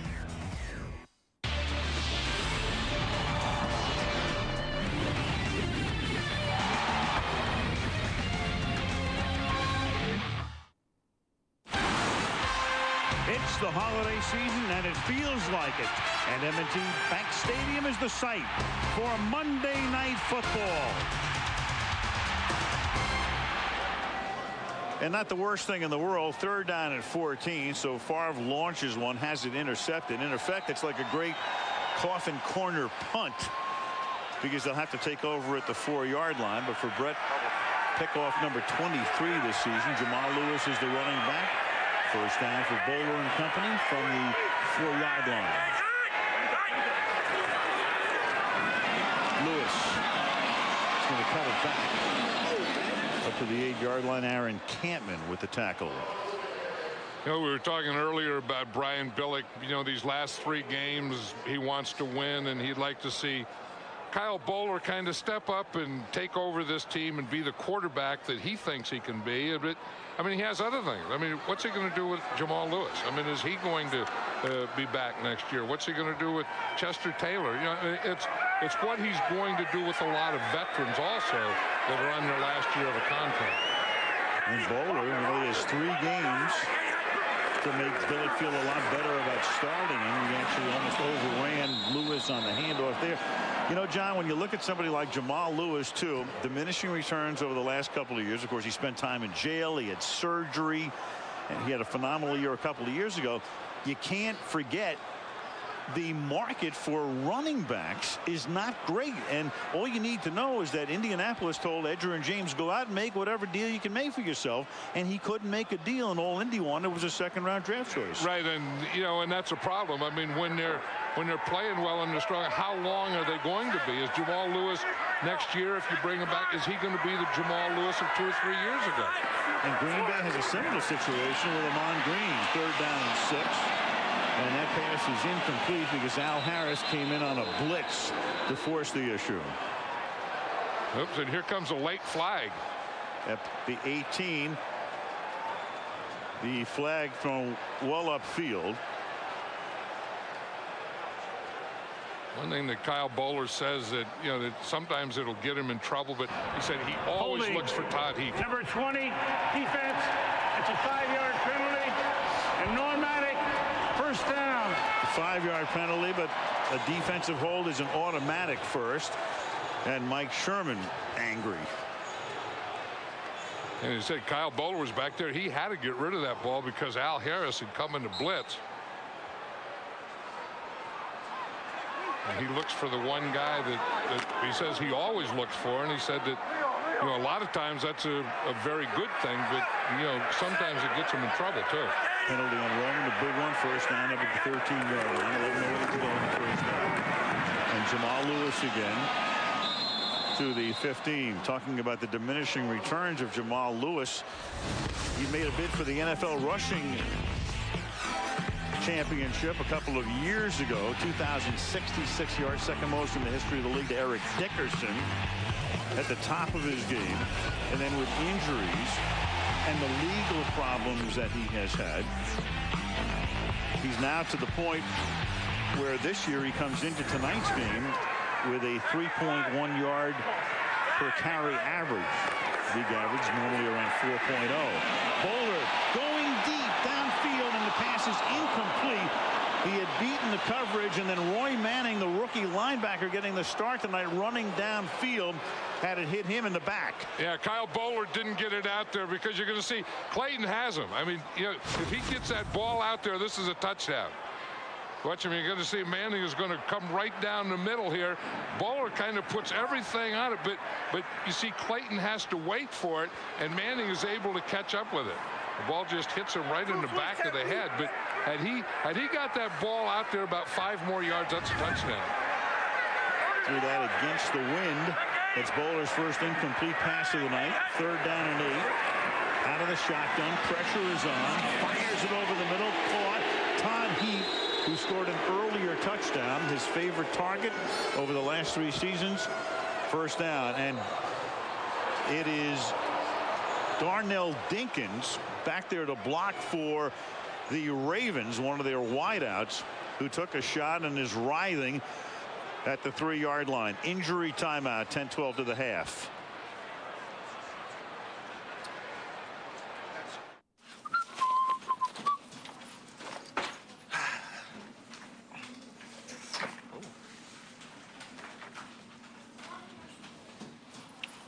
It's the holiday season, and it feels like it. And M&T Bank Stadium is the site for Monday Night Football. And not the worst thing in the world. 3rd down and 14. So Favre launches one, has it intercepted. In effect, it's like a great coffin corner punt, because they'll have to take over at the 4-yard line. But for Brett, pickoff number 23 this season. Jamal Lewis is the running back. First down for Bowler and company from the 4-yard line. Lewis is going to cut it back up to the 8-yard line. Aaron Campman with the tackle. You know, we were talking earlier about Brian Billick. You know, these last 3 games he wants to win, and he'd like to see Kyle Bowler kind of step up and take over this team and be the quarterback that he thinks he can be. But I mean, he has other things. I mean, what's he going to do with Jamal Lewis? I mean, is he going to be back next year? What's he going to do with Chester Taylor? You know, it's what he's going to do with a lot of veterans also that are on their last year of a contract. And Bowler only has 3 games to make Billick feel a lot better about starting him. He actually almost overran Lewis on the handoff there. You know, John, when you look at somebody like Jamal Lewis, too, diminishing returns over the last couple of years. Of course, he spent time in jail. He had surgery. And he had a phenomenal year a couple of years ago. You can't forget the market for running backs is not great. And all you need to know is that Indianapolis told Edger and James, go out and make whatever deal you can make for yourself. And he couldn't make a deal, and all Indy wanted was a second-round draft choice. Right, and you know, and that's a problem. I mean, when they're playing well and they're strong, how long are they going to be? Is Jamal Lewis next year, if you bring him back, is he going to be the Jamal Lewis of 2 or 3 years ago? And Green Bay has a similar situation with Amon Green, 3rd down and 6. And that pass is incomplete because Al Harris came in on a blitz to force the issue. Oops, and here comes a late flag. At the 18, the flag thrown well upfield. One thing that Kyle Bowler says that, you know, that sometimes it'll get him in trouble, but he said he always looks for Todd Heap. Number 20, defense. It's a 5-yard penalty. And Normatic, first down. 5-yard penalty, but a defensive hold is an automatic first. And Mike Sherman angry. And he said Kyle Bowler was back there. He had to get rid of that ball because Al Harris had come into blitz. And he looks for the one guy that he says he always looks for, and he said that, you know, a lot of times that's a very good thing, but, you know, sometimes it gets him in trouble too. Penalty on Roman, a big one, first down up at the 13-yard line, 11 minutes to go in the first down. And Jamal Lewis again to the 15. Talking about the diminishing returns of Jamal Lewis, he made a bid for the NFL rushing championship a couple of years ago. 2,066 yards, second most in the history of the league to Eric Dickerson at the top of his game. And then with injuries and the legal problems that he has had, he's now to the point where this year he comes into tonight's game with a 3.1 yard per carry average. League average normally around 4.0. Bowler going deep downfield, and the pass is incomplete. He had beaten the coverage, and then Roy Manning, the rookie linebacker, getting the start tonight, running downfield, had it hit him in the back. Yeah, Kyle Bowler didn't get it out there because you're going to see Clayton has him. I mean, you know, if he gets that ball out there, this is a touchdown. Watch him. You're going to see Manning is going to come right down the middle here. Bowler kind of puts everything on it, but you see Clayton has to wait for it, and Manning is able to catch up with it. The ball just hits him right in the back of the head. But had he got that ball out there about 5 more yards, that's a touchdown. Threw that against the wind. It's Bowler's first incomplete pass of the night. 3rd down and 8. Out of the shotgun. Pressure is on. Fires it over the middle. Caught. Todd Heap, who scored an earlier touchdown, his favorite target over the last 3 seasons. First down, and it is Darnell Dinkins back there to block for the Ravens, one of their wideouts, who took a shot and is writhing at the 3-yard line. Injury timeout, 10-12 to the half.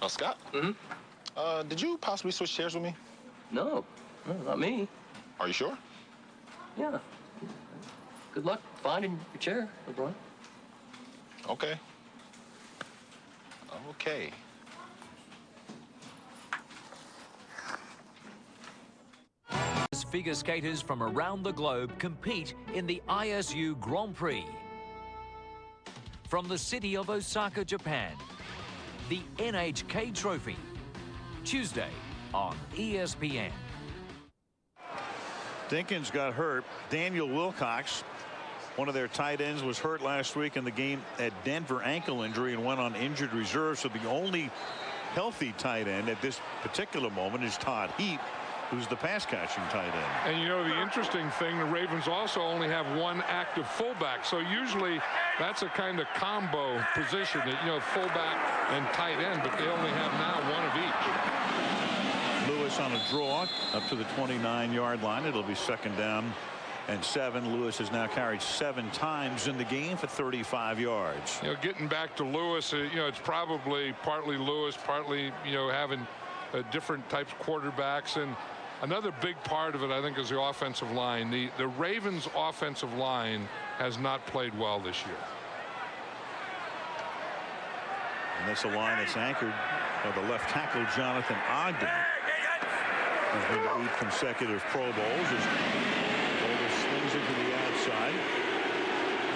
Scott? Mm-hmm. Did you possibly switch chairs with me? No, not me. Are you sure? Yeah. Good luck finding your chair, LeBron. Okay. Okay. Figure skaters from around the globe compete in the ISU Grand Prix. From the city of Osaka, Japan, the NHK Trophy, Tuesday on ESPN. Dinkins got hurt. Daniel Wilcox, one of their tight ends, was hurt last week in the game at Denver, ankle injury, and went on injured reserve. So the only healthy tight end at this particular moment is Todd Heap, who's the pass catching tight end. And you know, the interesting thing, the Ravens also only have 1 active fullback. So usually that's a kind of combo position, that, you know, fullback and tight end, but they only have now 1 of each. Lewis on a draw up to the 29-yard line. It'll be 2nd down and 7. Lewis has now carried 7 times in the game for 35 yards. You know, getting back to Lewis, you know, it's probably partly Lewis, partly, you know, having different types of quarterbacks. And another big part of it, I think, is the offensive line. The Ravens' offensive line has not played well this year. And that's a line that's anchored by the left tackle, Jonathan Ogden. He's been to 8 consecutive Pro Bowls. As swings it to the outside.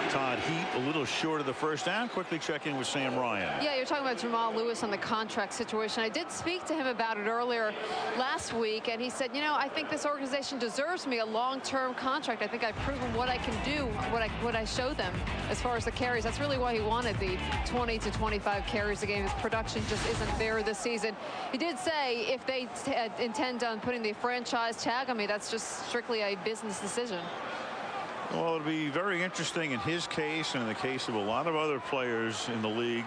Todd Heap a little short of the first down. Quickly check in with Sam Ryan. Yeah, you're talking about Jamal Lewis on the contract situation. I did speak to him about it earlier last week, and he said, you know, I think this organization deserves me a long-term contract. I think I've proven what I can do, what I show them as far as the carries. That's really why he wanted the 20 to 25 carries a game. His production just isn't there this season. He did say if they intend on putting the franchise tag on me, that's just strictly a business decision. Well, it'll be very interesting in his case and in the case of a lot of other players in the league,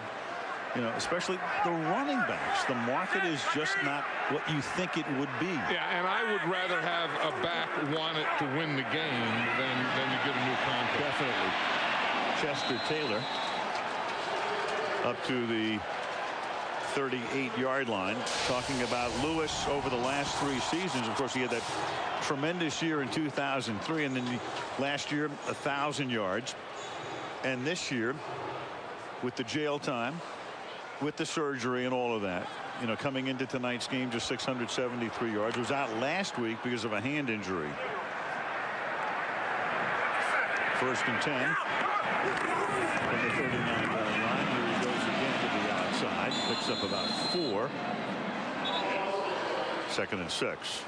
you know, especially the running backs. The market is just not what you think it would be. Yeah, and I would rather have a back want it to win the game than to get a new contract. Definitely. Chester Taylor up to the 38-yard line. Talking about Lewis over the last 3 seasons. Of course, he had that tremendous year in 2003, and then last year 1,000 yards. And this year, with the jail time, with the surgery and all of that, you know, coming into tonight's game, just 673 yards. Was out last week because of a hand injury. 1st and 10 from the 39-yard line. Here he goes again to the outside. Picks up about 4. 2nd and 6.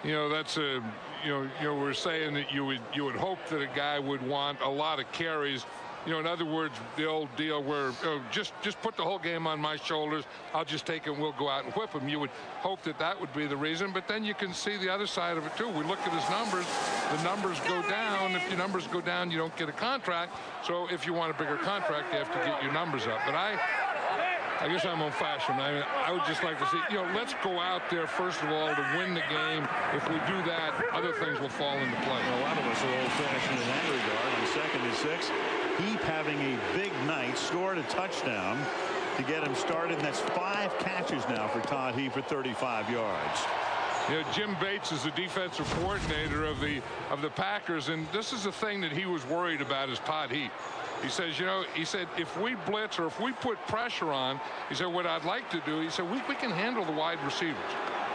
You know, that's a, you know, we're saying that you would hope that a guy would want a lot of carries. You know, in other words, the old deal where just put the whole game on my shoulders. I'll just take it and we'll go out and whip him. You would hope that that would be the reason. But then you can see the other side of it, too. We look at his numbers. The numbers go down. If your numbers go down, you don't get a contract. So if you want a bigger contract, you have to get your numbers up. But I guess I'm old-fashioned. I mean, I would just like to see, you know, let's go out there, first of all, to win the game. If we do that, other things will fall into play. Well, a lot of us are old-fashioned in that regard. On 2nd and 6, Heap having a big night, scored a touchdown to get him started. And that's 5 catches now for Todd Heap for 35 yards. You know, Jim Bates is the defensive coordinator of the Packers, and this is the thing that he was worried about is Todd Heap. He says, you know, he said, if we blitz or if we put pressure on, he said, what I'd like to do, he said, we can handle the wide receivers.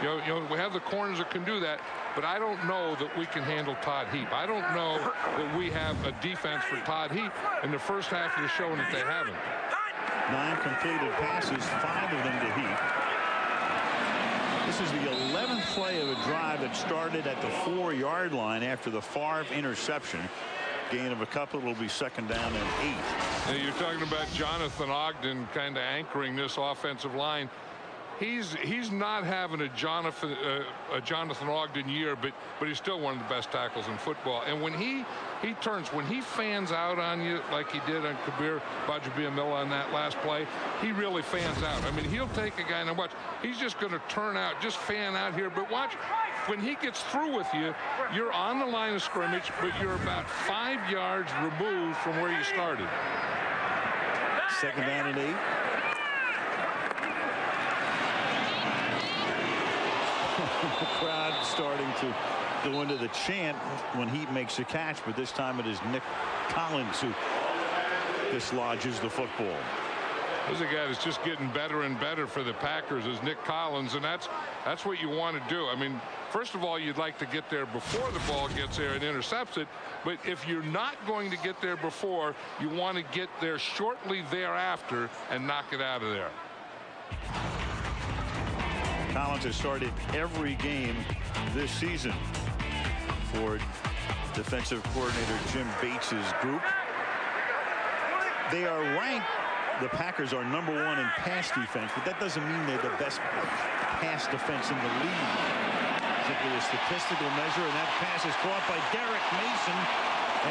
You know, we have the corners that can do that, but I don't know that we can handle Todd Heap. I don't know that we have a defense for Todd Heap, and the first half is showing that they haven't. 9 completed passes, 5 of them to Heap. This is the 11th play of a drive that started at the 4-yard line after the Favre interception. Gain of a couple will be 2nd down and 8. Now, you're talking about Jonathan Ogden kind of anchoring this offensive line. He's not having a Jonathan Ogden year, but he's still one of the best tackles in football. And when he turns, when he fans out on you like he did on Kabir Gbaja-Biamila on that last play, he really fans out. I mean, he'll take a guy and watch. He's just going to turn out, just fan out here. But watch, when he gets through with you, you're on the line of scrimmage, but you're about 5 yards removed from where you started. 2nd down and 8. The crowd starting to go into the chant when Heap makes a catch, but this time it is Nick Collins who dislodges the football. There's a guy that's just getting better and better for the Packers is Nick Collins, and that's what you want to do. I mean, first of all, you'd like to get there before the ball gets there and intercepts it, but if you're not going to get there before, you want to get there shortly thereafter and knock it out of there. Collins has started every game this season for defensive coordinator Jim Bates's group. They are ranked, the Packers are #1 in pass defense, but that doesn't mean they're the best pass defense in the league. Simply a statistical measure, and that pass is caught by Derek Mason,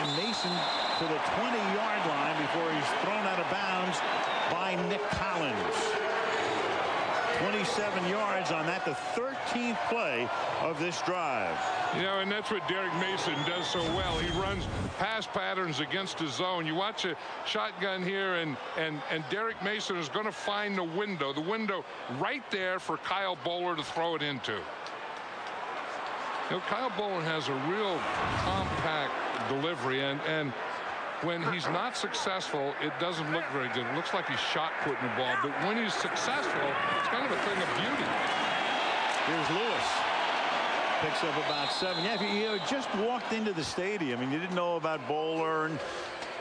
and Mason to the 20-yard line before he's thrown out of bounds by Nick Collins. 27 yards on that, the 13th play of this drive. You know, and that's what Derek Mason does so well. He runs pass patterns against his zone. You watch a shotgun here, and Derek Mason is going to find the window right there for Kyle Bowler to throw it into. You know, Kyle Bowler has a real compact delivery, and when he's not successful, it doesn't look very good. It looks like he's shot putting the ball, but when he's successful, it's kind of a thing of beauty. Here's Lewis. Picks up about 7. Yeah, if you just walked into the stadium and you didn't know about Bowler and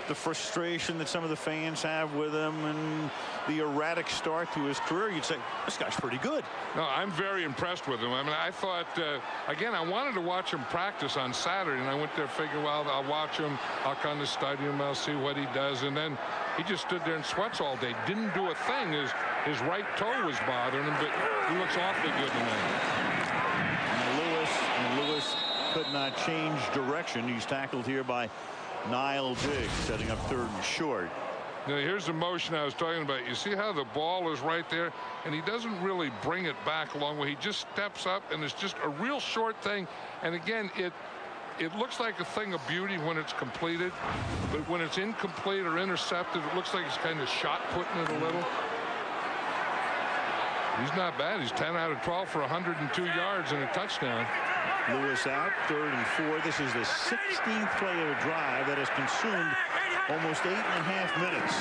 the frustration that some of the fans have with him and the erratic start to his career, you'd say, this guy's pretty good. No, I'm very impressed with him. I mean, I thought, again, I wanted to watch him practice on Saturday, and I went there figuring, well, I'll watch him. I'll come to the stadium. I'll see what he does. And then he just stood there in sweats all day. Didn't do a thing. His right toe was bothering him, but he looks awfully good to me. And Lewis could not change direction. He's tackled here by Niall Diggs, setting up 3rd and short. Now, here's the motion I was talking about. You see how the ball is right there, and he doesn't really bring it back a long way. He just steps up, and it's just a real short thing. And again, it looks like a thing of beauty when it's completed, but when it's incomplete or intercepted, it looks like he's kind of shot putting it a little. He's not bad. He's 10 out of 12 for 102 yards and a touchdown. Lewis out, 3rd and 4. This is the 16th play of a drive that has consumed almost 8.5 minutes.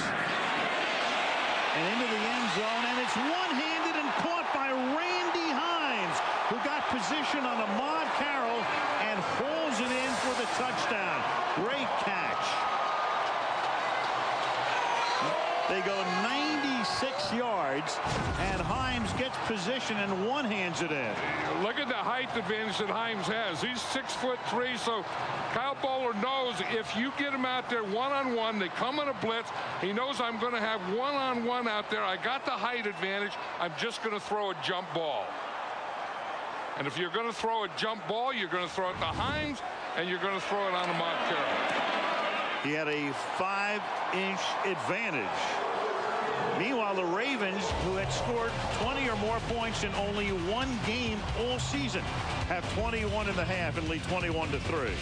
And into the end zone, and it's one-handed and caught by Randy Hines, who got position on Ahmad Carroll and hauls it in for the touchdown. Great catch. They go 96 yards, and Hines gets position and one-hands it in. Look at the height advantage that Hines has. He's 6'3", so Kyle Bowler knows if you get him out there one-on-one, they come on a blitz, he knows I'm going to have one-on-one out there. I got the height advantage. I'm just going to throw a jump ball. And if you're going to throw a jump ball, you're going to throw it to Hines, and you're going to throw it on Ahmad Carroll. He had a 5-inch advantage. Meanwhile, the Ravens, who had scored 20 or more points in only one game all season, have 21.5 and lead 21-3.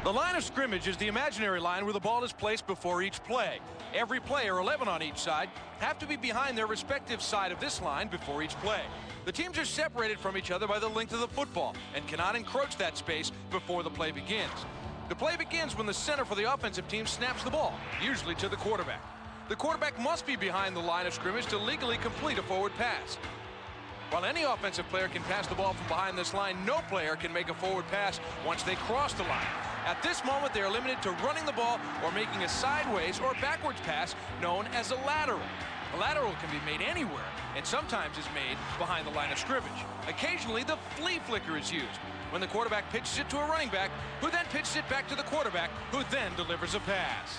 The line of scrimmage is the imaginary line where the ball is placed before each play. Every player, 11 on each side, have to be behind their respective side of this line before each play. The teams are separated from each other by the length of the football and cannot encroach that space before the play begins. The play begins when the center for the offensive team snaps the ball, usually to the quarterback. The quarterback must be behind the line of scrimmage to legally complete a forward pass. While any offensive player can pass the ball from behind this line, no player can make a forward pass once they cross the line. At this moment, they are limited to running the ball or making a sideways or backwards pass known as a lateral. A lateral can be made anywhere and sometimes is made behind the line of scrimmage. Occasionally, the flea flicker is used when the quarterback pitches it to a running back, who then pitches it back to the quarterback, who then delivers a pass.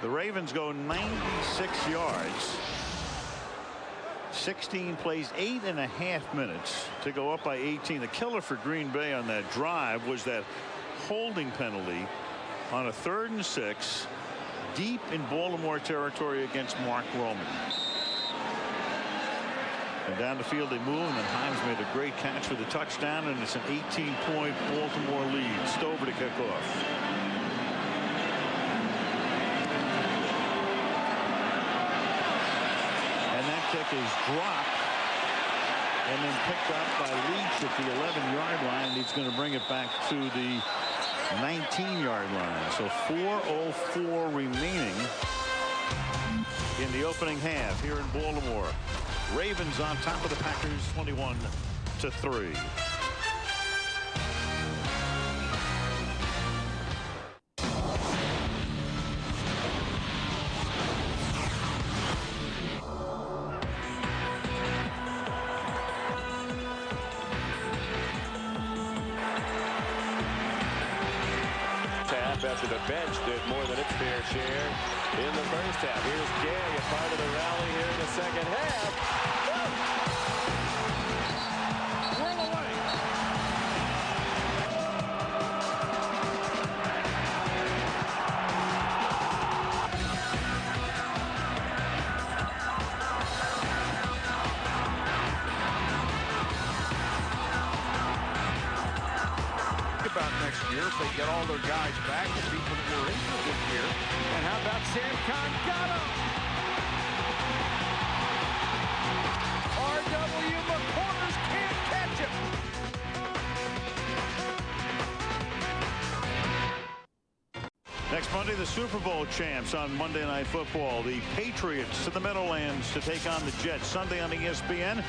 The Ravens go 96 yards. 16 plays, 8.5 minutes to go up by 18. The killer for Green Bay on that drive was that holding penalty on a 3rd and 6 deep in Baltimore territory against Mark Roman. And down the field they move, and then Hines made a great catch for the touchdown, and it's an 18-point Baltimore lead. Stover to kick off. Kick is dropped and then picked up by Leach at the 11-yard line. He's going to bring it back to the 19-yard line. So 4:04 remaining in the opening half here in Baltimore. Ravens on top of the Packers 21-3. After the bench did more than its fair share in the first half. Here's Gay, a part of the rally here in the second half. about next year if they get all their guys back, the people that were injured this year. And how about Sam Gatto? R.W. McCorders can't catch him. Next Monday, the Super Bowl champs on Monday Night Football. The Patriots to the Meadowlands to take on the Jets Sunday on ESPN.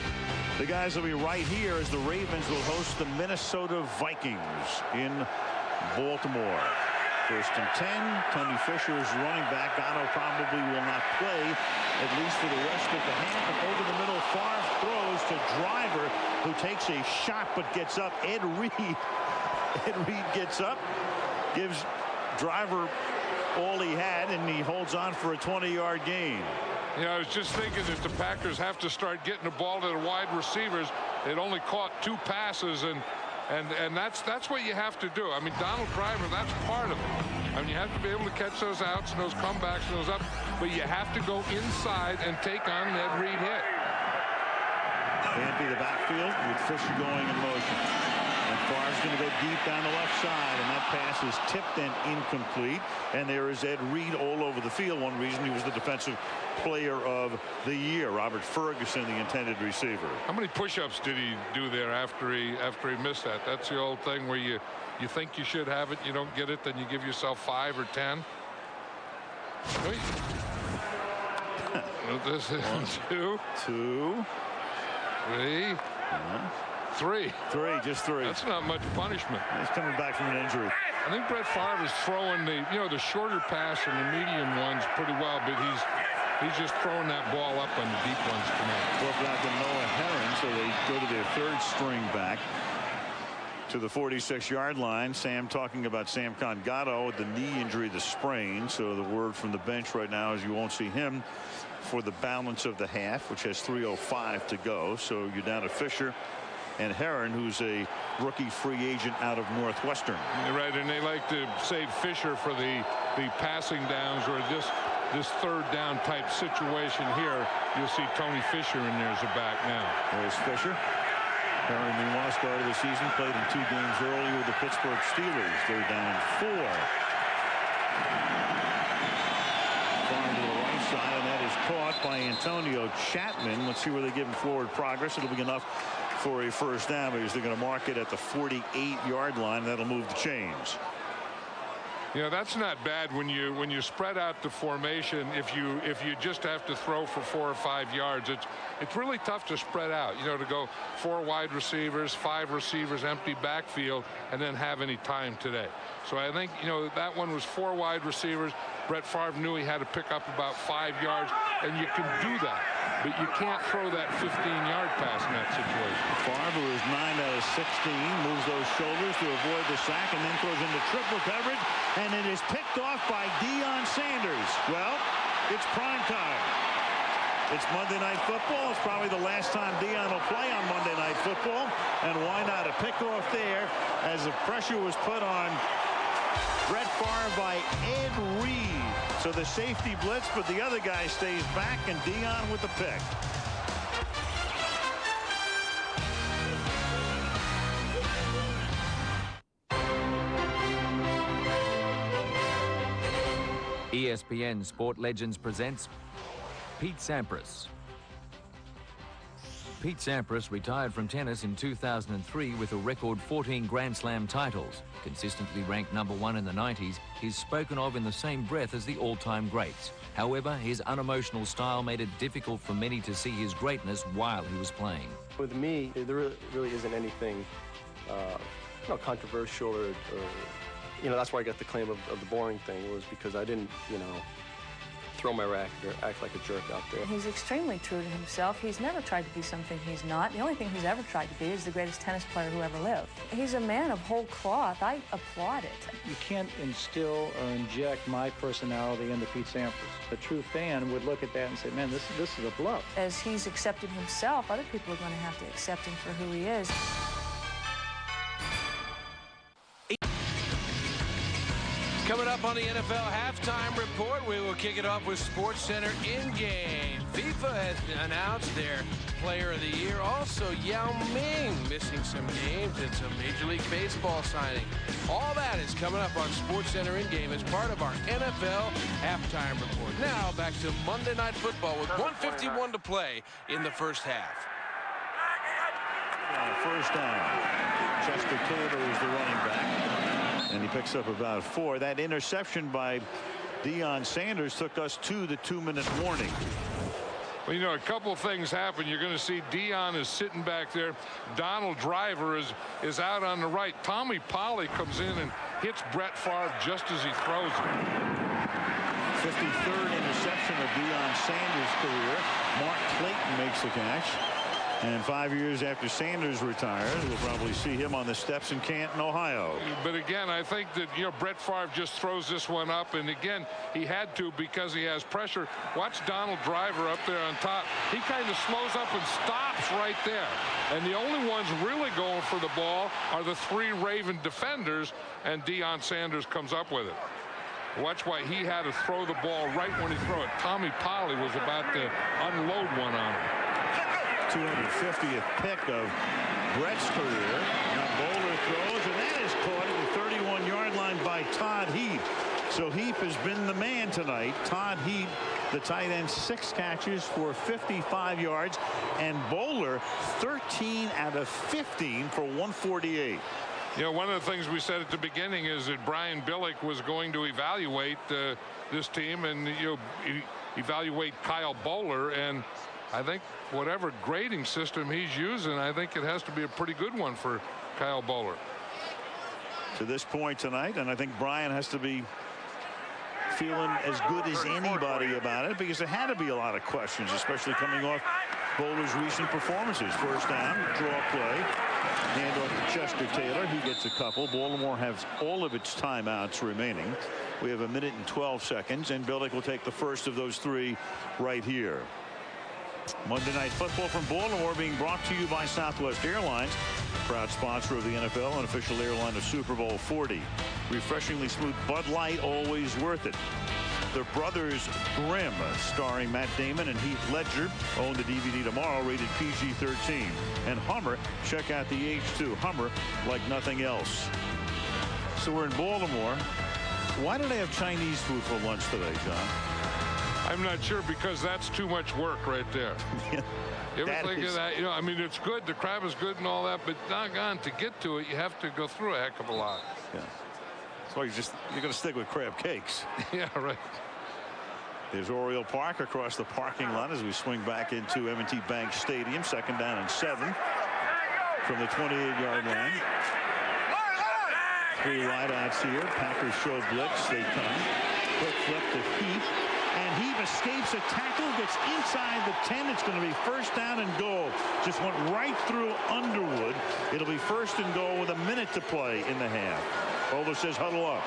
The guys will be right here as the Ravens will host the Minnesota Vikings in Baltimore. First and 10. Tony Fisher is running back. Gatto probably will not play, at least for the rest of the half. And over the middle, Favre throws to Driver, who takes a shot but gets up. Ed Reed gets up, gives Driver all he had, and he holds on for a 20-yard gain. Yeah, I was just thinking that the Packers have to start getting the ball to the wide receivers. They'd only caught 2 passes, and that's what you have to do. I mean, Donald Driver, that's part of it. I mean, you have to be able to catch those outs and those comebacks and those up, but you have to go inside and take on an Ed Reed hit. Empty the backfield with Fisher going in motion. And Favre's going to go deep down the left side, and that pass is tipped and incomplete. And there is Ed Reed all over the field. One reason he was the defensive player of the year. Robert Ferguson, the intended receiver. How many push-ups did he do there after he missed that? That's the old thing where you think you should have it, you don't get it, then you give yourself 5 or 10. This is 2, 3. 3. Just 3. That's not much punishment. He's coming back from an injury. I think Brett Favre is throwing the shorter pass and the medium ones pretty well, but he's just throwing that ball up on the deep ones tonight. Fourth back to Noah Herron, so they go to their 3rd string back to the 46-yard line. Sam talking about Sam Gatto with the knee injury, the sprain. So the word from the bench right now is you won't see him for the balance of the half, which has 3:05 to go. So you're down to Fisher and Herron, who's a rookie free agent out of Northwestern. Right, and they like to save Fisher for the passing downs or this 3rd down type situation here. You'll see Tony Fisher in there as a back now. There's Fisher. Herron, meanwhile, started the season, played in 2 games earlier with the Pittsburgh Steelers. They're down 4. Far to the right side, and that is caught by Antonio Chapman. Let's see where they give him forward progress. It'll be enough for a first down, because they're going to mark it at the 48-yard line. That'll move the chains. Yeah, that's not bad when you spread out the formation. If you just have to throw for 4 or 5 yards, it's really tough to spread out. To go 4 wide receivers, 5 receivers, empty backfield, and then have any time today. So I think that one was 4 wide receivers. Brett Favre knew he had to pick up about 5 yards, and you can do that, but you can't throw that 15-yard pass in that situation. Favre, who is 9 out of 16, moves those shoulders to avoid the sack, and then throws into triple coverage, and it is picked off by Deion Sanders. Well, it's prime time. It's Monday Night Football. It's probably the last time Deion will play on Monday Night Football, and why not a pickoff there as the pressure was put on Brett Favre by Ed Reed. So the safety blitz, but the other guy stays back, and Deion with the pick. ESPN Sport Legends presents Pete Sampras. Pete Sampras retired from tennis in 2003 with a record 14 Grand Slam titles. Consistently ranked #1 in the 90s, he's spoken of in the same breath as the all-time greats. However, his unemotional style made it difficult for many to see his greatness while he was playing. With me, there really isn't anything controversial or that's where I got the claim of the boring thing, was because I didn't, throw my racket or act like a jerk out there. He's extremely true to himself. He's never tried to be something he's not. The only thing he's ever tried to be is the greatest tennis player who ever lived. He's a man of whole cloth. I applaud it. You can't instill or inject my personality into Pete Sampras. A true fan would look at that and say, man, this is a bluff. As he's accepted himself, other people are going to have to accept him for who he is. Coming up on the NFL Halftime Report, we will kick it off with SportsCenter in-game. FIFA has announced their Player of the Year. Also, Yao Ming missing some games and some Major League Baseball signing. All that is coming up on SportsCenter in-game as part of our NFL Halftime Report. Now, back to Monday Night Football with 1:51 to play in the first half. First down. Chester Taylor is the running back, and he picks up about 4. That interception by Deion Sanders took us to the 2-minute warning. Well, you know, a couple of things happen. You're going to see Deion is sitting back there. Donald Driver is out on the right. Tommy Polley comes in and hits Brett Favre just as he throws it. 53rd interception of Deion Sanders' career. Mark Clayton makes the catch. And 5 years after Sanders retires, we'll probably see him on the steps in Canton, Ohio. But again, I think that, you know, Brett Favre just throws this one up. And again, he had to because he has pressure. Watch Donald Driver up there on top. He kind of slows up and stops right there. And the only ones really going for the ball are the 3 Raven defenders. And Deion Sanders comes up with it. Watch why he had to throw the ball right when he threw it. Tommy Polley was about to unload one on him. 250th pick of Brett's career. Now Bowler throws, and that is caught at the 31-yard line by Todd Heap. So Heap has been the man tonight. Todd Heap, the tight end, 6 catches for 55 yards, and Bowler 13 out of 15 for 148. You know, one of the things we said at the beginning is that Brian Billick was going to evaluate this team and, you know, evaluate Kyle Bowler, and I think whatever grading system he's using, I think it has to be a pretty good one for Kyle Bowler. To this point tonight, and I think Brian has to be feeling as good as anybody about it, because there had to be a lot of questions, especially coming off Bowler's recent performances. First down, draw play, hand off to Chester Taylor. He gets a couple. Baltimore has all of its timeouts remaining. We have 1 minute and 12 seconds, and Billick will take the first of those 3 right here. Monday Night Football from Baltimore being brought to you by Southwest Airlines, proud sponsor of the NFL and official airline of Super Bowl 40. Refreshingly smooth Bud Light, always worth it. The Brothers Grimm, starring Matt Damon and Heath Ledger, own the DVD tomorrow, rated PG-13. And Hummer, check out the H2 Hummer like nothing else. So we're in Baltimore. Why did they have Chinese food for lunch today, John? I'm not sure, because that's too much work right there. You ever think of that? You know, I mean, it's good. The crab is good and all that, but doggone, to get to it, you have to go through a heck of a lot. Yeah. So you're going to stick with crab cakes. Yeah, right. There's Oriole Park across the parking lot as we swing back into M&T Bank Stadium. 2nd down and 7 from the 28-yard line. 3 wideouts here. Packers show blitz. They come. Quick flip to Heath. And Heath escapes a tackle, gets inside the 10. It's going to be first down and goal. Just went right through Underwood. It'll be first and goal with 1 minute to play in the half. Bowler says huddle up.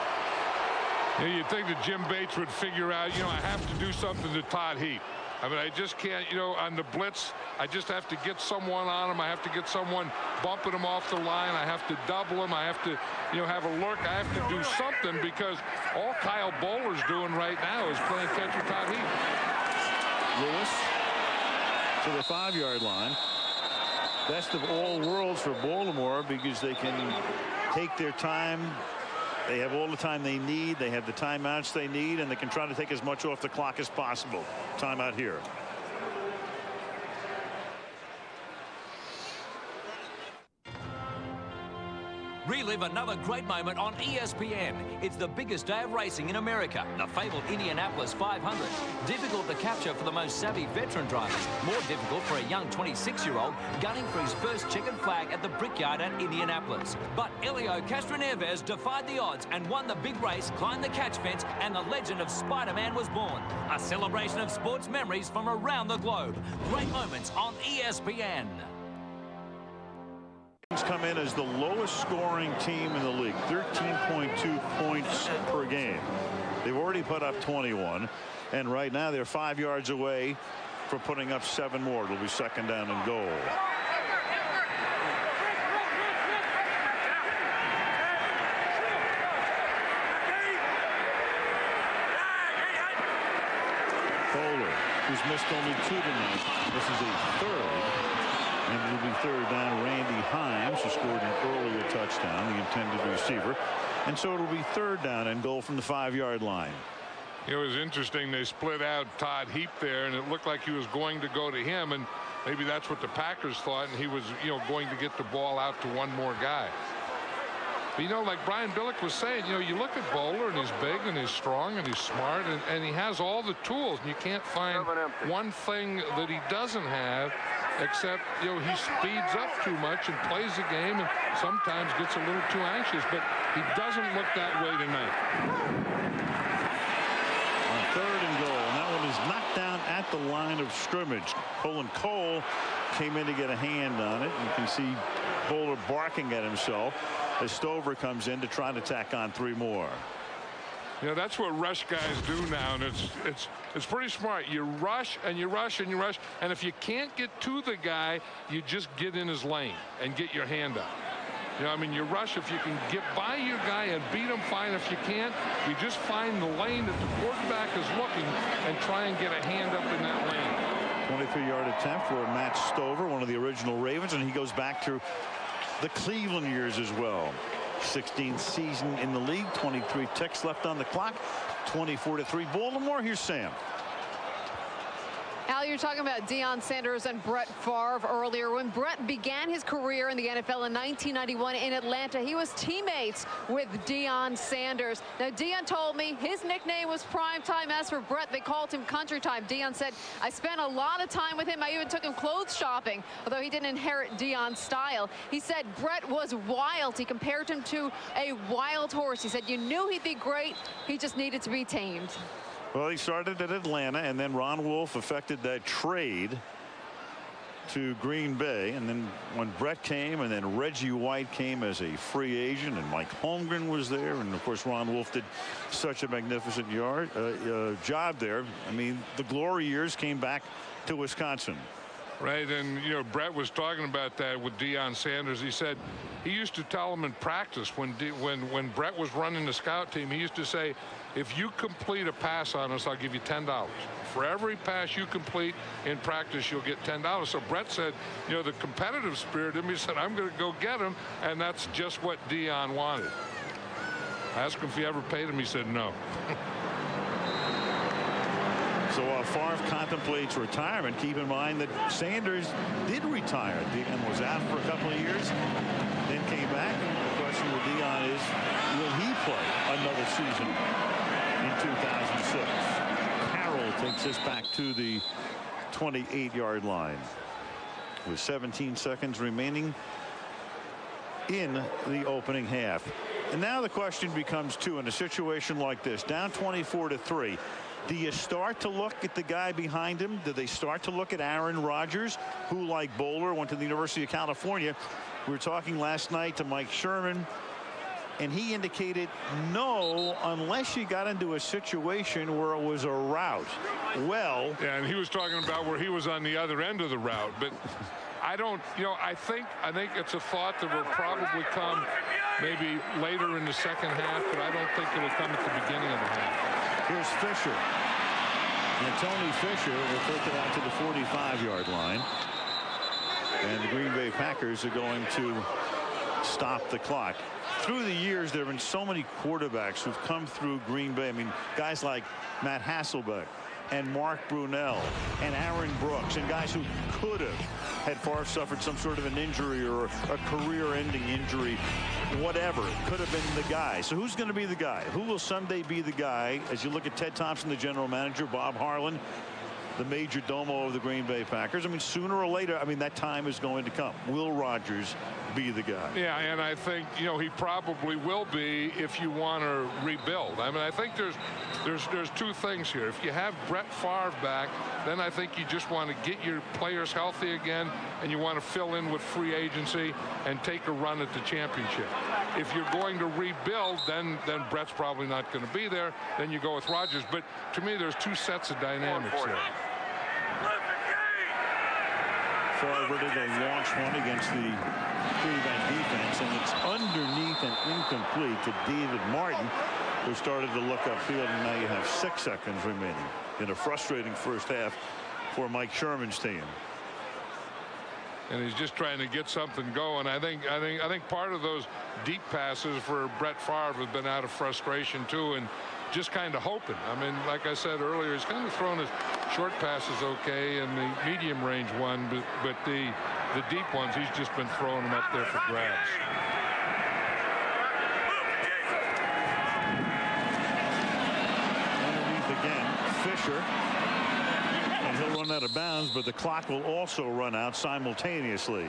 You know, you'd think that Jim Bates would figure out, you know, I have to do something to Todd Heap. I mean, I just can't, you know, on the blitz, I just have to get someone on him. I have to get someone bumping him off the line. I have to double him. I have to, you know, have a lurk. I have to do something, because all Kyle Bowler's doing right now is playing catch with Todd Heap. Lewis to the 5-yard line. Best of all worlds for Baltimore, because they can take their time. They have all the time they need. They have the timeouts they need, and they can try to take as much off the clock as possible. Timeout here. Relive another great moment on ESPN. It's the biggest day of racing in America, the fabled Indianapolis 500. Difficult to capture for the most savvy veteran drivers. More difficult for a young 26-year-old gunning for his first checkered flag at the Brickyard at Indianapolis. But Helio Castroneves defied the odds and won the big race, climbed the catch fence, and the legend of Spider-Man was born. A celebration of sports memories from around the globe. Great moments on ESPN. Come in as the lowest scoring team in the league, 13.2 points per game. They've already put up 21, and right now they're 5 yards away from putting up 7 more. It'll be 2nd down and goal. who's missed only 2 tonight. This is a third. And it'll be third down. Randy Himes, who scored an earlier touchdown, the intended receiver. And so it'll be third down and goal from the 5-yard line. It was interesting. They split out Todd Heap there, and it looked like he was going to go to him, and maybe that's what the Packers thought, and he was, going to get the ball out to one more guy. But, like Brian Billick was saying, you look at Bowler, and he's big, and he's strong, and he's smart, and he has all the tools, and you can't find one thing that he doesn't have, except, he speeds up too much and plays the game and sometimes gets a little too anxious, but he doesn't look that way tonight. On third and goal, and that one is knocked down at the line of scrimmage. Colin Cole came in to get a hand on it. You can see Bowler barking at himself as Stover comes in to try to tack on 3 more. That's what rush guys do now, and it's pretty smart. You rush and you rush and you rush, and if you can't get to the guy, you just get in his lane and get your hand up. You rush if you can get by your guy and beat him, fine. If you can't, you just find the lane that the quarterback is looking and try and get a hand up in that lane. 23-yard attempt for Matt Stover, one of the original Ravens, and he goes back to the Cleveland years as well. 16th season in the league, 23 ticks left on the clock, 24-3 Baltimore. Here's Sam. Al, you're talking about Deion Sanders and Brett Favre earlier. When Brett began his career in the NFL in 1991 in Atlanta, he was teammates with Deion Sanders. Now, Deion told me his nickname was Prime Time. As for Brett, they called him Country Time. Deion said, I spent a lot of time with him. I even took him clothes shopping, although he didn't inherit Deion's style. He said Brett was wild. He compared him to a wild horse. He said, you knew he'd be great. He just needed to be tamed. Well, he started at Atlanta, and then Ron Wolf effected that trade to Green Bay. And then when Brett came, and then Reggie White came as a free agent, and Mike Holmgren was there. And, of course, Ron Wolf did such a magnificent job there. I mean, the glory years came back to Wisconsin. Right, and, Brett was talking about that with Deion Sanders. He said he used to tell him in practice when Brett was running the scout team, he used to say, if you complete a pass on us, I'll give you $10. For every pass you complete in practice, you'll get $10. So Brett said, the competitive spirit in me said, I'm going to go get him, and that's just what Deion wanted. I asked him if he ever paid him. He said no. So while Favre contemplates retirement, keep in mind that Sanders did retire. Deion was out for a couple of years, then came back. The question with Deion is, will he play another season in 2006? Carroll takes this back to the 28-yard line with 17 seconds remaining in the opening half. And now the question becomes, in a situation like this, down 24-3. Do you start to look at the guy behind him? Do they start to look at Aaron Rodgers, who, like Bowler, went to the University of California? We were talking last night to Mike Sherman, and he indicated no, unless you got into a situation where it was a route. Well, yeah, and he was talking about where he was on the other end of the route, but I don't, I think it's a thought that will probably come maybe later in the second half, but I don't think it'll come at the beginning of the half. Here's Fisher. And Tony Fisher will take it out to the 45-yard line. And the Green Bay Packers are going to stop the clock. Through the years, there have been so many quarterbacks who've come through Green Bay. I mean, guys like Matt Hasselbeck and Mark Brunell and Aaron Brooks, and guys who could have had Favre suffered some sort of an injury or a career-ending injury, whatever, could have been the guy. So who's going to be the guy? Who will someday be the guy? As you look at Ted Thompson, the general manager, Bob Harlan, the major domo of the Green Bay Packers. I mean, sooner or later, that time is going to come. Will Rodgers be the guy? Yeah, and I think, he probably will be if you want to rebuild. I think there's two things here. If you have Brett Favre back, then I think you just want to get your players healthy again, and you want to fill in with free agency and take a run at the championship. If you're going to rebuild, then Brett's probably not going to be there. Then you go with Rodgers. But to me, there's two sets of dynamics there. Favre did a launch one against the Cleveland defense, and it's underneath and incomplete to David Martin, who started to look upfield, and now you have 6 seconds remaining. in a frustrating first half for Mike Sherman's team. And he's just trying to get something going. I think part of those deep passes for Brett Favre have been out of frustration too, and just kind of hoping. I mean, like I said earlier, he's kind of thrown his short passes okay and the medium range one, but the deep ones, he's just been throwing them up there for grabs. Underneath again, Fisher. And he'll run out of bounds, but the clock will also run out simultaneously.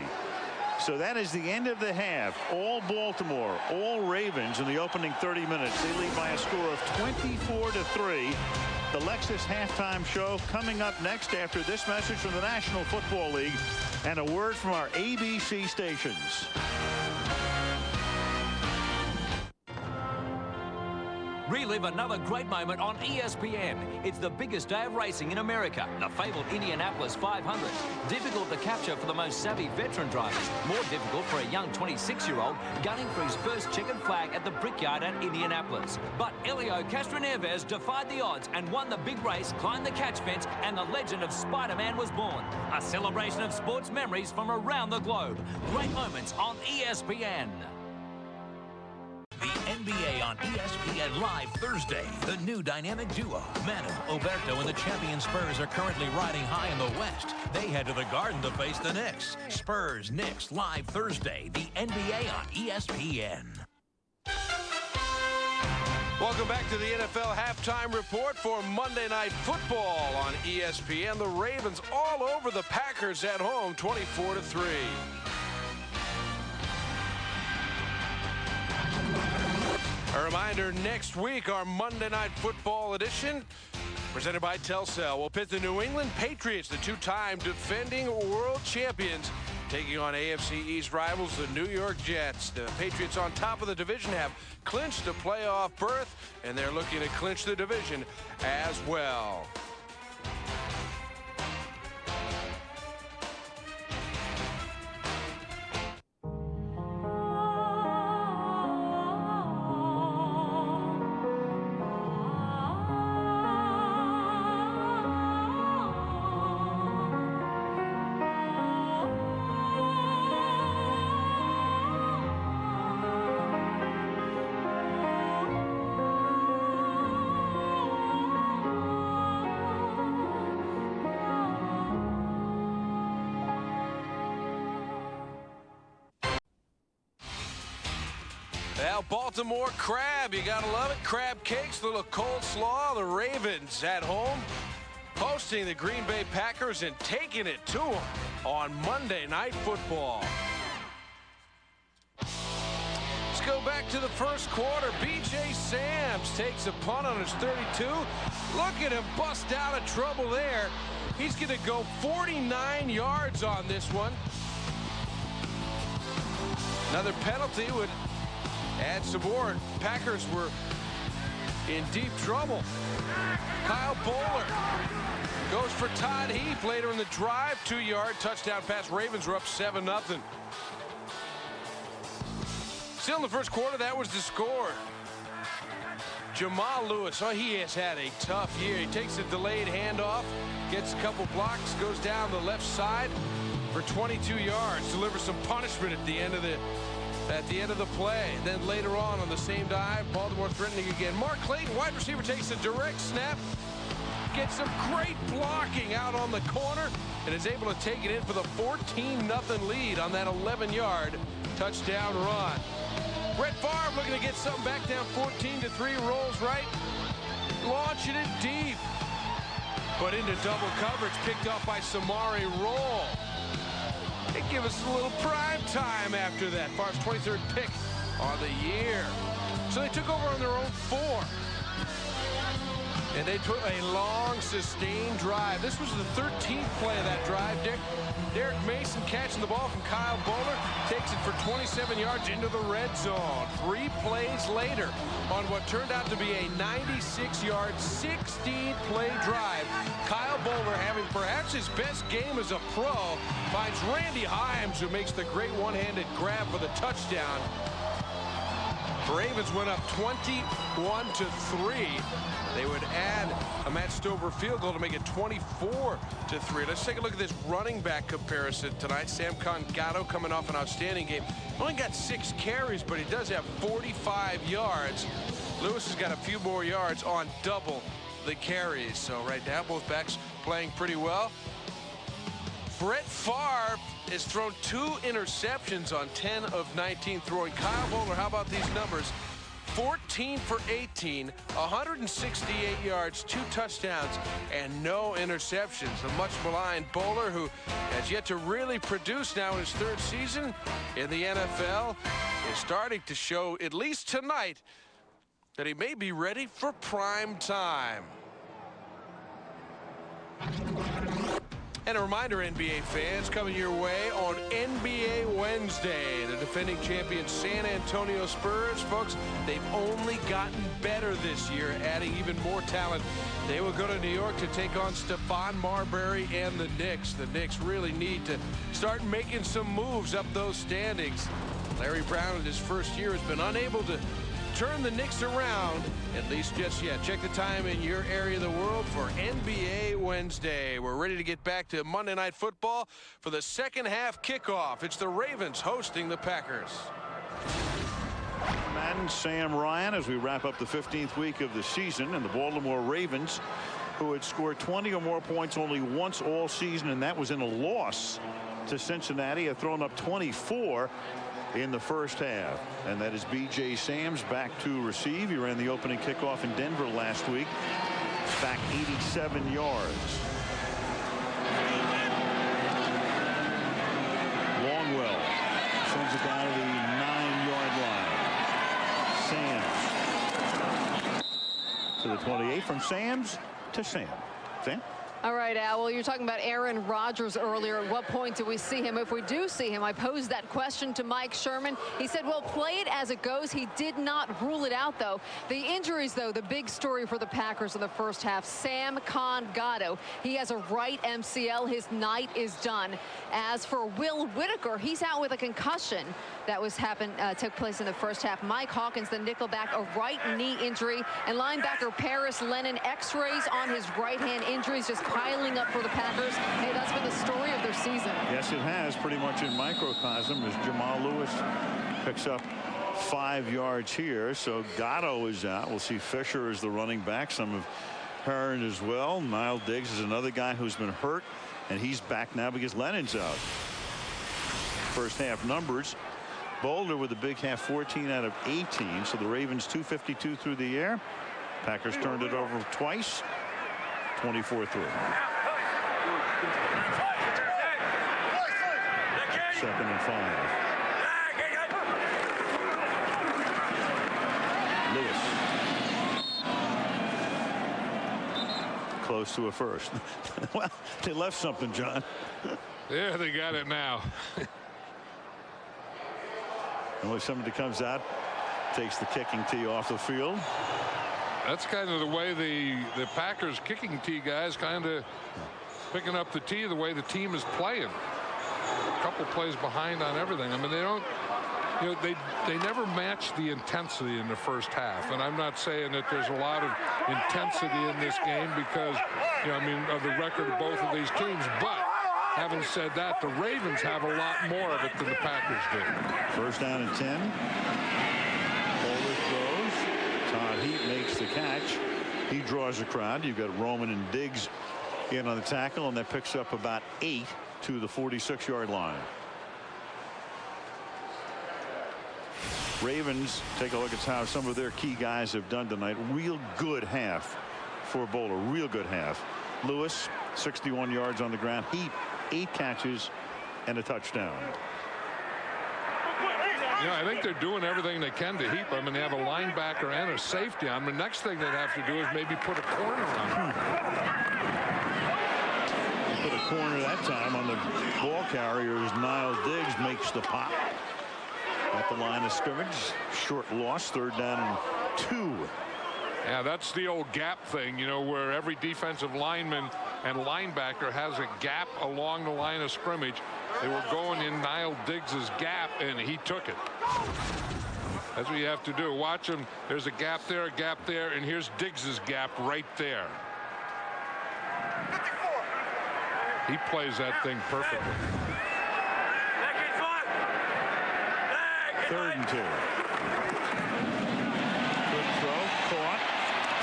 So that is the end of the half. All Baltimore, all Ravens in the opening 30 minutes. They lead by a score of 24-3. The Lexus halftime show coming up next after this message from the National Football League and a word from our ABC stations. Relive another great moment on ESPN. It's the biggest day of racing in America, the fabled Indianapolis 500. Difficult to capture for the most savvy veteran drivers, more difficult for a young 26-year-old gunning for his first checkered flag at the Brickyard at Indianapolis. But Helio Castroneves defied the odds and won the big race, climbed the catch fence, and the legend of Spider-Man was born. A celebration of sports memories from around the globe. Great moments on ESPN. The NBA on ESPN Live Thursday. The new dynamic duo, Manu, Oberto, and the champion Spurs are currently riding high in the West. They head to the Garden to face the Knicks. Spurs, Knicks, live Thursday. The NBA on ESPN. Welcome back to the NFL Halftime Report for Monday Night Football on ESPN. The Ravens all over the Packers at home, 24-3. A reminder, next week, our Monday Night Football edition, presented by Telcel, will pit the New England Patriots, the two-time defending world champions, taking on AFC East rivals, the New York Jets. The Patriots on top of the division have clinched a playoff berth, and they're looking to clinch the division as well. Well, Baltimore crab, you gotta love it. Crab cakes, little coleslaw. The Ravens at home hosting the Green Bay Packers and taking it to them on Monday Night Football. Let's go back to the first quarter. B.J. Sams takes a punt on his 32. Look at him bust out of trouble there. He's going to go 49 yards on this one. Another penalty would add some more. Packers were in deep trouble. Kyle Bowler goes for Todd Heap later in the drive. 2-yard touchdown pass. Ravens were up 7-0. Still in the first quarter, that was the score. Jamal Lewis, oh, he has had a tough year. He takes a delayed handoff, gets a couple blocks, goes down the left side for 22 yards, delivers some punishment at the end of the play. Then later on the same dive, Baltimore threatening again. Mark Clayton, wide receiver, takes a direct snap, gets some great blocking out on the corner, and is able to take it in for the 14-0 lead on that 11-yard touchdown run. Brett Favre looking to get something back down 14-3, rolls right, launching it deep, but into double coverage, picked off by Samari Roll. They give us a little prime time after that. Favre's 23rd pick on the year. So they took over on their own 4. And they took a long, sustained drive. This was the 13th play of that drive. Derek Mason catching the ball from Kyle Bowler, takes it for 27 yards into the red zone. 3 plays later on what turned out to be a 96-yard, 16-play drive. Kyle Bowler, having perhaps his best game as a pro, finds Randy Himes, who makes the great one-handed grab for the touchdown. Ravens went up 21-3. They would add a Matt Stover field goal to make it 24-3. Let's take a look at this running back comparison tonight. Sam Gatto coming off an outstanding game. Only got 6 carries, but he does have 45 yards. Lewis has got a few more yards on double the carries. So right now, both backs playing pretty well. Brett Favre has thrown 2 interceptions on 10 of 19 throwing. Kyle Bowler, how about these numbers? 14 for 18, 168 yards, 2 touchdowns, and no interceptions. The much maligned Bowler, who has yet to really produce now in his 3rd season in the NFL, is starting to show, at least tonight, that he may be ready for prime time. And a reminder, NBA fans, coming your way on NBA Wednesday. The defending champion San Antonio Spurs, folks, they've only gotten better this year, adding even more talent. They will go to New York to take on Stephon Marbury and the Knicks. The Knicks really need to start making some moves up those standings. Larry Brown in his first year has been unable to turn the Knicks around, at least just yet. Check the time in your area of the world for NBA Wednesday. We're ready to get back to Monday Night Football for the second half kickoff. It's the Ravens hosting the Packers. Madden, Sam Ryan, as we wrap up the 15th week of the season, and the Baltimore Ravens, who had scored 20 or more points only once all season, and that was in a loss to Cincinnati, have thrown up 24 in the first half. And that is B.J. Sams back to receive. He ran the opening kickoff in Denver last week. Back 87 yards. Longwell sends it down to the 9-yard line. Sams to the 28. From Sams to Sam. Sam? All right, Al, well, you're talking about Aaron Rodgers earlier. At what point do we see him? If we do see him, I posed that question to Mike Sherman. He said, well, play it as it goes. He did not rule it out, though. The injuries, though, the big story for the Packers in the first half. Sam Gatto, he has a right MCL. His night is done. As for Will Whitaker, he's out with a concussion that took place in the first half. Mike Hawkins, the nickelback, a right knee injury. And linebacker Paris Lennon, x-rays on his right hand, injuries just piling up for the Packers. Hey, that's been the story of their season. Yes, it has, pretty much in microcosm, as Jamal Lewis picks up 5 yards here. So Gatto is out. We'll see Fisher as the running back, some of Hearn as well. Niall Diggs is another guy who's been hurt, and he's back now because Lennon's out. First half numbers. Boulder with a big half, 14 out of 18. So the Ravens 252 through the air. Packers turned it over twice. 24-3. Second and 5. Lewis. Close to a first. Well, they left something, John. Yeah, they got it now. And when somebody comes out, takes the kicking tee off the field. That's kind of the way the Packers kicking tee guys kind of picking up the tee the way the team is playing. A couple plays behind on everything. I mean, they don't, they never match the intensity in the first half. And I'm not saying that there's a lot of intensity in this game because, I mean, of the record of both of these teams. But having said that, the Ravens have a lot more of it than the Packers do. First down and 10. Bowler throws. Todd Heap makes the catch. He draws a crowd. You've got Roman and Diggs in on the tackle, and that picks up about 8 to the 46-yard line. Ravens, take a look at how some of their key guys have done tonight. Real good half for Bowler. Real good half. Lewis, 61 yards on the ground. Heap, 8 catches and a touchdown. I think they're doing everything they can to Heap. I mean, they have a linebacker and a safety on. The next thing they'd have to do is maybe put a corner on him. Put a corner that time on the ball carriers. Niall Diggs makes the pop at the line of scrimmage. Short loss, 3rd down and 2. Yeah, that's the old gap thing, where every defensive lineman and linebacker has a gap along the line of scrimmage. They were going in Niall Diggs's gap, and he took it. That's what you have to do. Watch him. There's a gap there, and here's Diggs's gap right there. He plays that thing perfectly. 3rd and 2. Good throw, caught.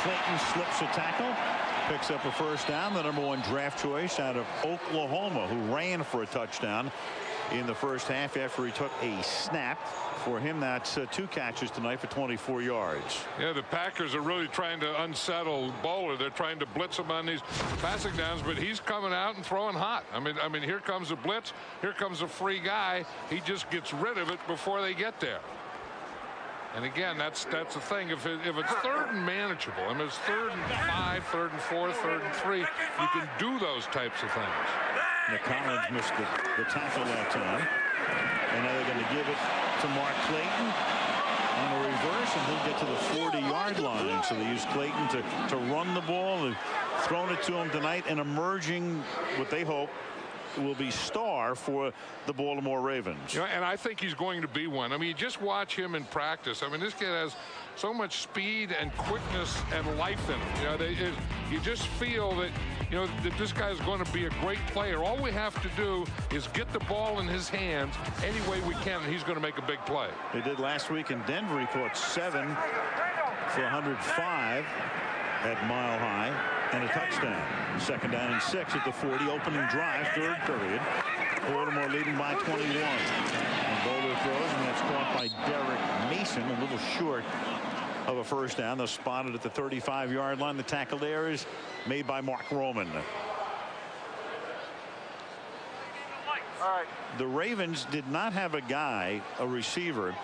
Clayton slips a tackle, picks up a first down. The #1 draft choice out of Oklahoma, who ran for a touchdown in the first half after he took a snap. For him, that's 2 catches tonight for 24 yards. Yeah, the Packers are really trying to unsettle Bowler. They're trying to blitz him on these passing downs, but he's coming out and throwing hot. I mean, here comes a blitz. Here comes a free guy. He just gets rid of it before they get there. And again, that's the thing. If it's 3rd and manageable, I mean, it's 3rd and 5, 3rd and 4, 3rd and 3, you can do those types of things. The Collins missed the tackle that time. And now they're going to give it to Mark Clayton on a reverse, and he'll get to the 40-yard line. So they use Clayton to run the ball. They've thrown it to him tonight, and emerging what they hope will be star for the Baltimore Ravens. You know, and I think he's going to be one. I mean, you just watch him in practice. I mean, this kid has so much speed and quickness and life in him. You know, you just feel that, you know, that this guy's going to be a great player. All we have to do is get the ball in his hands any way we can, and he's going to make a big play. They did last week in Denver. He caught 7 for 105 at Mile High and a touchdown. 2nd down and 6 at the 40. Opening drive, 3rd period. Baltimore leading by 21. And Bowler throws, and that's caught by Derek Mason, a little short of a first down. They're spotted at the 35-yard line. The tackle there is made by Mark Roman. The Ravens did not have a guy, a receiver,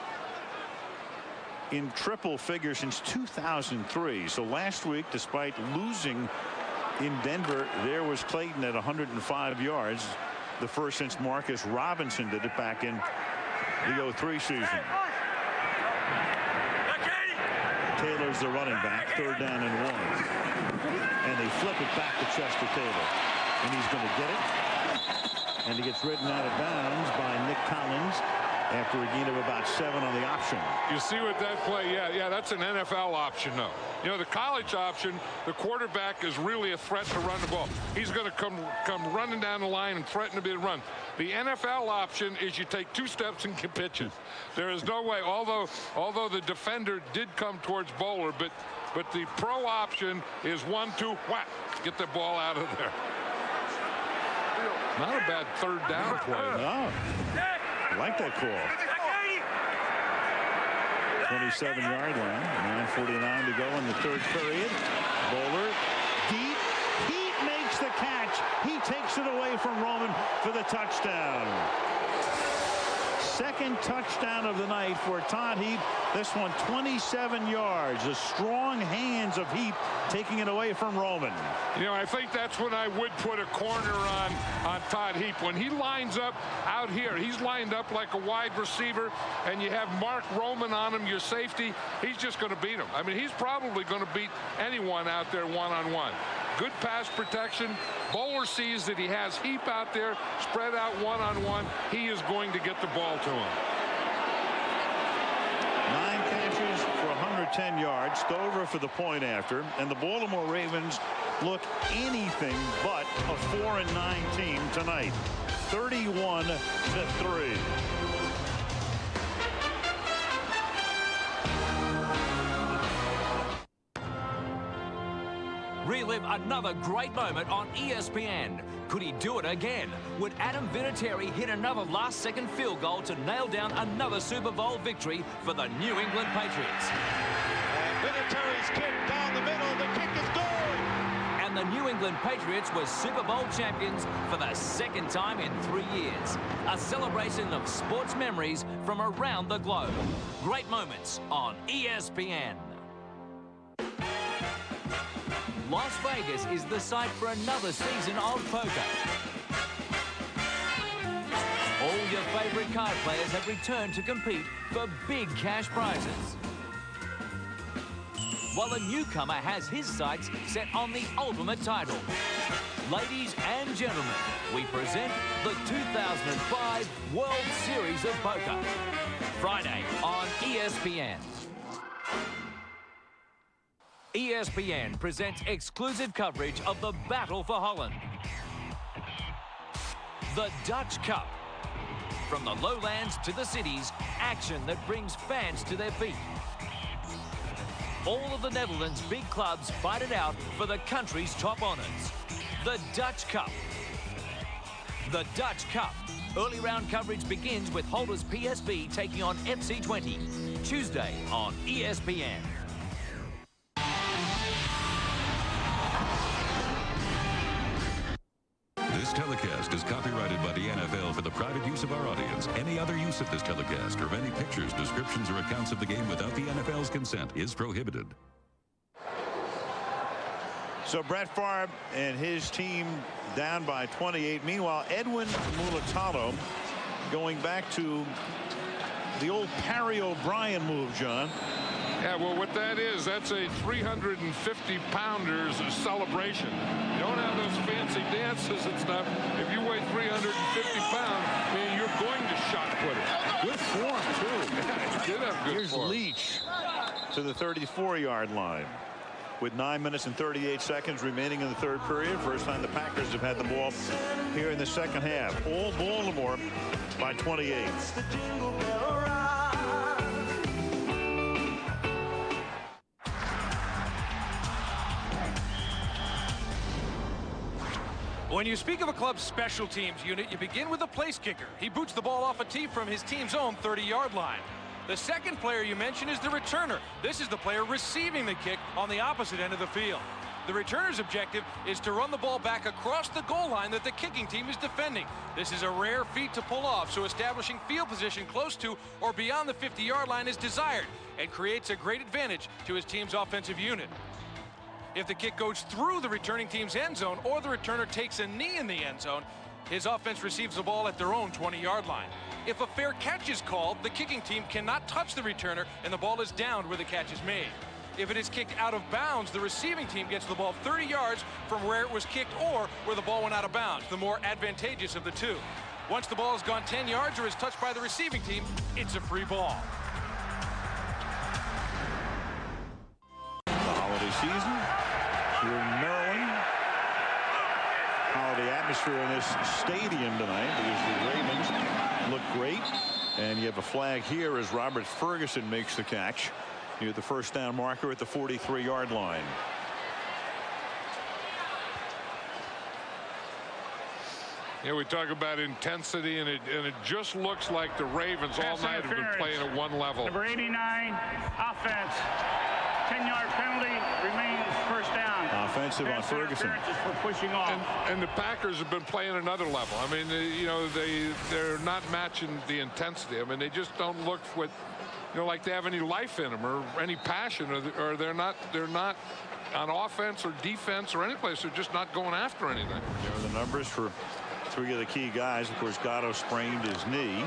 in triple figures since 2003. So last week, despite losing in Denver, there was Clayton at 105 yards, the first since Marcus Robinson did it back in the 03 season. Taylor's the running back, 3rd down and 1. And they flip it back to Chester Taylor. And he's going to get it. And he gets ridden out of bounds by Nick Collins after a gain of about 7 on the option. You see what that play? Yeah, that's an NFL option, though. You know, the college option, the quarterback is really a threat to run the ball. He's going to come running down the line and threaten to be the run. The NFL option is you take 2 steps and get pitches. There is no way, although the defender did come towards Bowler, but the pro option is 1, 2, whack, get the ball out of there. Not a bad 3rd down play. No. I like that call. 27-yard line. 9:49 to go in the 3rd period. Bowler deep. Heat makes the catch. He takes it away from Roman for the touchdown. 2nd touchdown of the night for Todd Heap. This one 27 yards. The strong hands of Heap taking it away from Roman. You know, I think that's when I would put a corner on Todd Heap. When he lines up out here, he's lined up like a wide receiver, and you have Mark Roman on him, your safety, he's just going to beat him. I mean, he's probably going to beat anyone out there one-on-one. Good pass protection. Bowler sees that he has Heap out there, spread out one-on-one. He is going to get the ball to him. 9 catches for 110 yards. Stover for the point after. And the Baltimore Ravens look anything but a 4-9 team tonight. 31-3. Relive another great moment on ESPN. Could he do it again? Would Adam Vinatieri hit another last-second field goal to nail down another Super Bowl victory for the New England Patriots? And Vinatieri's kick down the middle. The kick is good. And the New England Patriots were Super Bowl champions for the 2nd time in 3 years. A celebration of sports memories from around the globe. Great moments on ESPN. Las Vegas is the site for another season of poker. All your favorite card players have returned to compete for big cash prizes. While a newcomer has his sights set on the ultimate title. Ladies and gentlemen, we present the 2005 World Series of Poker. Friday on ESPN. ESPN presents exclusive coverage of the battle for Holland. The Dutch Cup. From the lowlands to the cities, action that brings fans to their feet. All of the Netherlands' big clubs fight it out for the country's top honours. The Dutch Cup. The Dutch Cup. Early round coverage begins with holders PSV taking on FC20. Tuesday on ESPN. This telecast is copyrighted by the NFL for the private use of our audience. Any other use of this telecast or of any pictures, descriptions, or accounts of the game without the NFL's consent is prohibited. So Brett Favre and his team down by 28. Meanwhile, Edwin Mulatalo going back to the old Perry O'Brien move, John. Yeah, well, what that is, that's a 350-pounders celebration. You don't have those fancy dances and stuff. If you weigh 350 pounds, man, you're going to shot put it. Good form, too. Yeah, he did have good Here's form. Leach to the 34-yard line with 9 minutes and 38 seconds remaining in the third period. First time the Packers have had the ball here in the second half. All Baltimore by 28. When you speak of a club's special teams unit, you begin with a place kicker. He boots the ball off a tee from his team's own 30-yard line. The second player you mention is the returner. This is the player receiving the kick on the opposite end of the field. The returner's objective is to run the ball back across the goal line that the kicking team is defending. This is a rare feat to pull off, so establishing field position close to or beyond the 50-yard line is desired and creates a great advantage to his team's offensive unit. If the kick goes through the returning team's end zone or the returner takes a knee in the end zone, his offense receives the ball at their own 20-yard line. If a fair catch is called, the kicking team cannot touch the returner and the ball is downed where the catch is made. If it is kicked out of bounds, the receiving team gets the ball 30 yards from where it was kicked or where the ball went out of bounds, the more advantageous of the two. Once the ball has gone 10 yards or is touched by the receiving team, it's a free ball. The holiday season here in Maryland. Holiday atmosphere in this stadium tonight because the Ravens look great. And you have a flag here as Robert Ferguson makes the catch near the first down marker at the 43-yard line. Yeah, we talk about intensity, and it just looks like the Ravens all night have been playing at one level. Number 89, offense. 10-yard penalty, remains first down. Offensive on Ferguson. For pushing off. And the Packers have been playing another level. I mean, they're not matching the intensity. I mean, they just don't look with, like they have any life in them or any passion, or they're not on offense or defense or any place. They're just not going after anything. There are the numbers for three of the key guys. Of course, Gatto sprained his knee.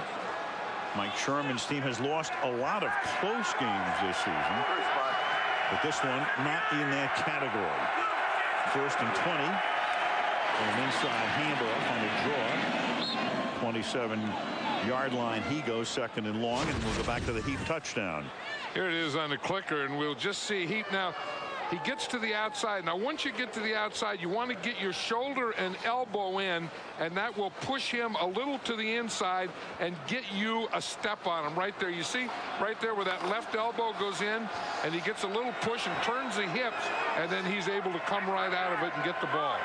Mike Sherman's team has lost a lot of close games this season. But this one not in that category. First and 20. An inside handoff on a draw. 27-yard line. He goes second and long, and we'll go back to the Heap touchdown. Here it is on the clicker, and we'll just see Heap now. He gets to the outside. Now, once you get to the outside, you want to get your shoulder and elbow in, and that will push him a little to the inside and get you a step on him right there. You see right there where that left elbow goes in, and he gets a little push and turns the hips, and then he's able to come right out of it and get the ball.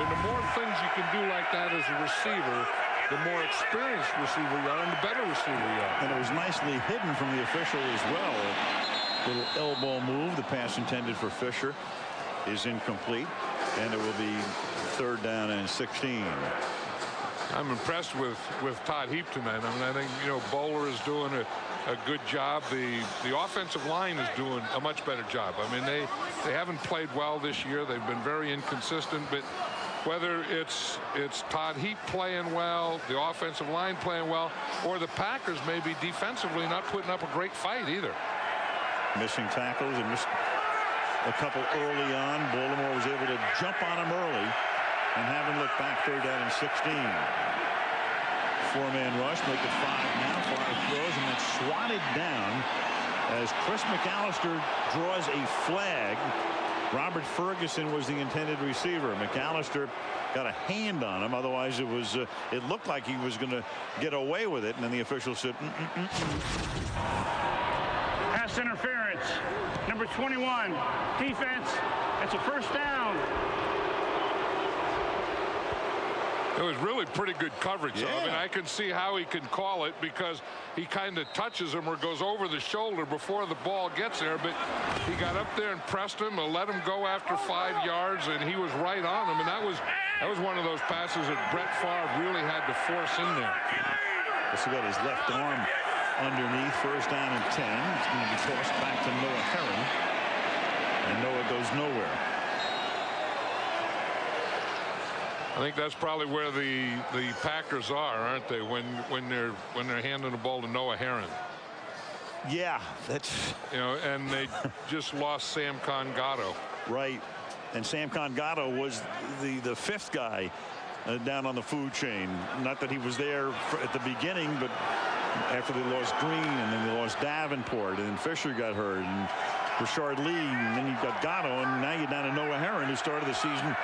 And the more things you can do like that as a receiver, the more experienced receiver you are and the better receiver you are. And it was nicely hidden from the official as well. Little elbow move. The pass intended for Fisher is incomplete, and it will be third down and 16. I'm impressed with Todd Heap tonight. I mean, I think Bowler is doing a good job. The offensive line is doing a much better job. I mean, they haven't played well this year. They've been very inconsistent, but whether it's Todd Heap playing well, the offensive line playing well, or the Packers maybe defensively not putting up a great fight either. Missing tackles and missed a couple early on. Baltimore was able to jump on him early and have him look back. Third down and 16. four-man rush, make it 5 now. Favre throws and then swatted down as Chris McAllister draws a flag. Robert Ferguson was the intended receiver. McAllister got a hand on him. Otherwise, it looked like he was going to get away with it. And then the official said, Pass interference. Number 21. Defense. It's a first down. It was really pretty good coverage. Yeah. I mean, I can see how he can call it because he kind of touches him or goes over the shoulder before the ball gets there. But he got up there and pressed him and let him go after 5 yards, and he was right on him. And that was one of those passes that Brett Favre really had to force in there. He got his left arm underneath. First down and 10. It's going to be tossed back to Noah Herron, and Noah goes nowhere. I think that's probably where the Packers are, aren't they? When they're handing the ball to Noah Herron. Yeah, that's and they just lost Sam Congatto. Right, and Sam Congatto was the fifth guy down on the food chain. Not that he was there at the beginning, but after they lost Green and then they lost Davenport and then Fisher got hurt and Rashard Lee, and then you got Gatto, and now you're down to Noah Herron, who started the season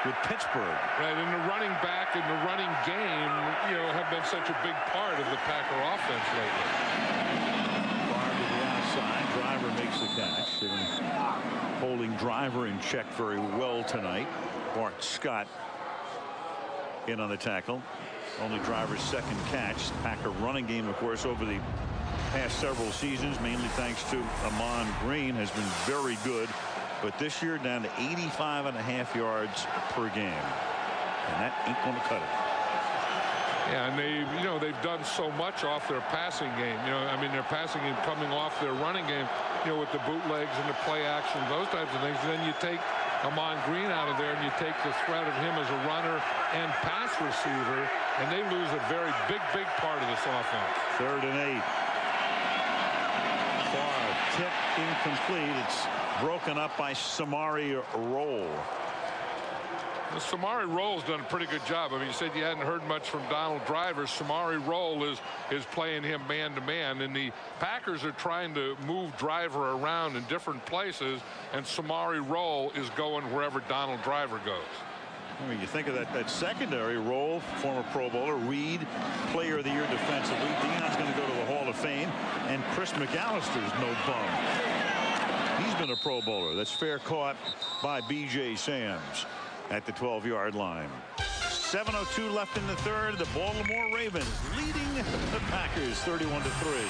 with Pittsburgh. Right, and the running back and the running game, have been such a big part of the Packer offense lately. Favre to the outside. Driver makes the catch. Holding Driver in check very well tonight. Bart Scott in on the tackle. Only Driver's second catch. Packer running game, of course, over the past several seasons, mainly thanks to Amon Green, has been very good. But this year down to 85.5 yards per game, and that ain't going to cut it. Yeah, and they've done so much off their passing game. I mean, their passing game coming off their running game, with the bootlegs and the play action, those types of things. And then you take Amon Green out of there, and you take the threat of him as a runner and pass receiver, and they lose a very big part of this offense. 3rd and 8. Favre tip incomplete. It's broken up by Samari Rolle. Samari Rolle's done a pretty good job. I mean, you said you hadn't heard much from Donald Driver. Samari Rolle is playing him man-to-man, and the Packers are trying to move Driver around in different places, and Samari Rolle is going wherever Donald Driver goes. I mean, you think of that secondary role, former Pro Bowler, Reed, Player of the Year defensively. Deion's going to go to the Hall of Fame, and Chris McAllister's no bum. He's been a Pro Bowler. That's fair caught by B.J. Sams at the 12-yard line. 7:02 left in the third. The Baltimore Ravens leading the Packers 31-3.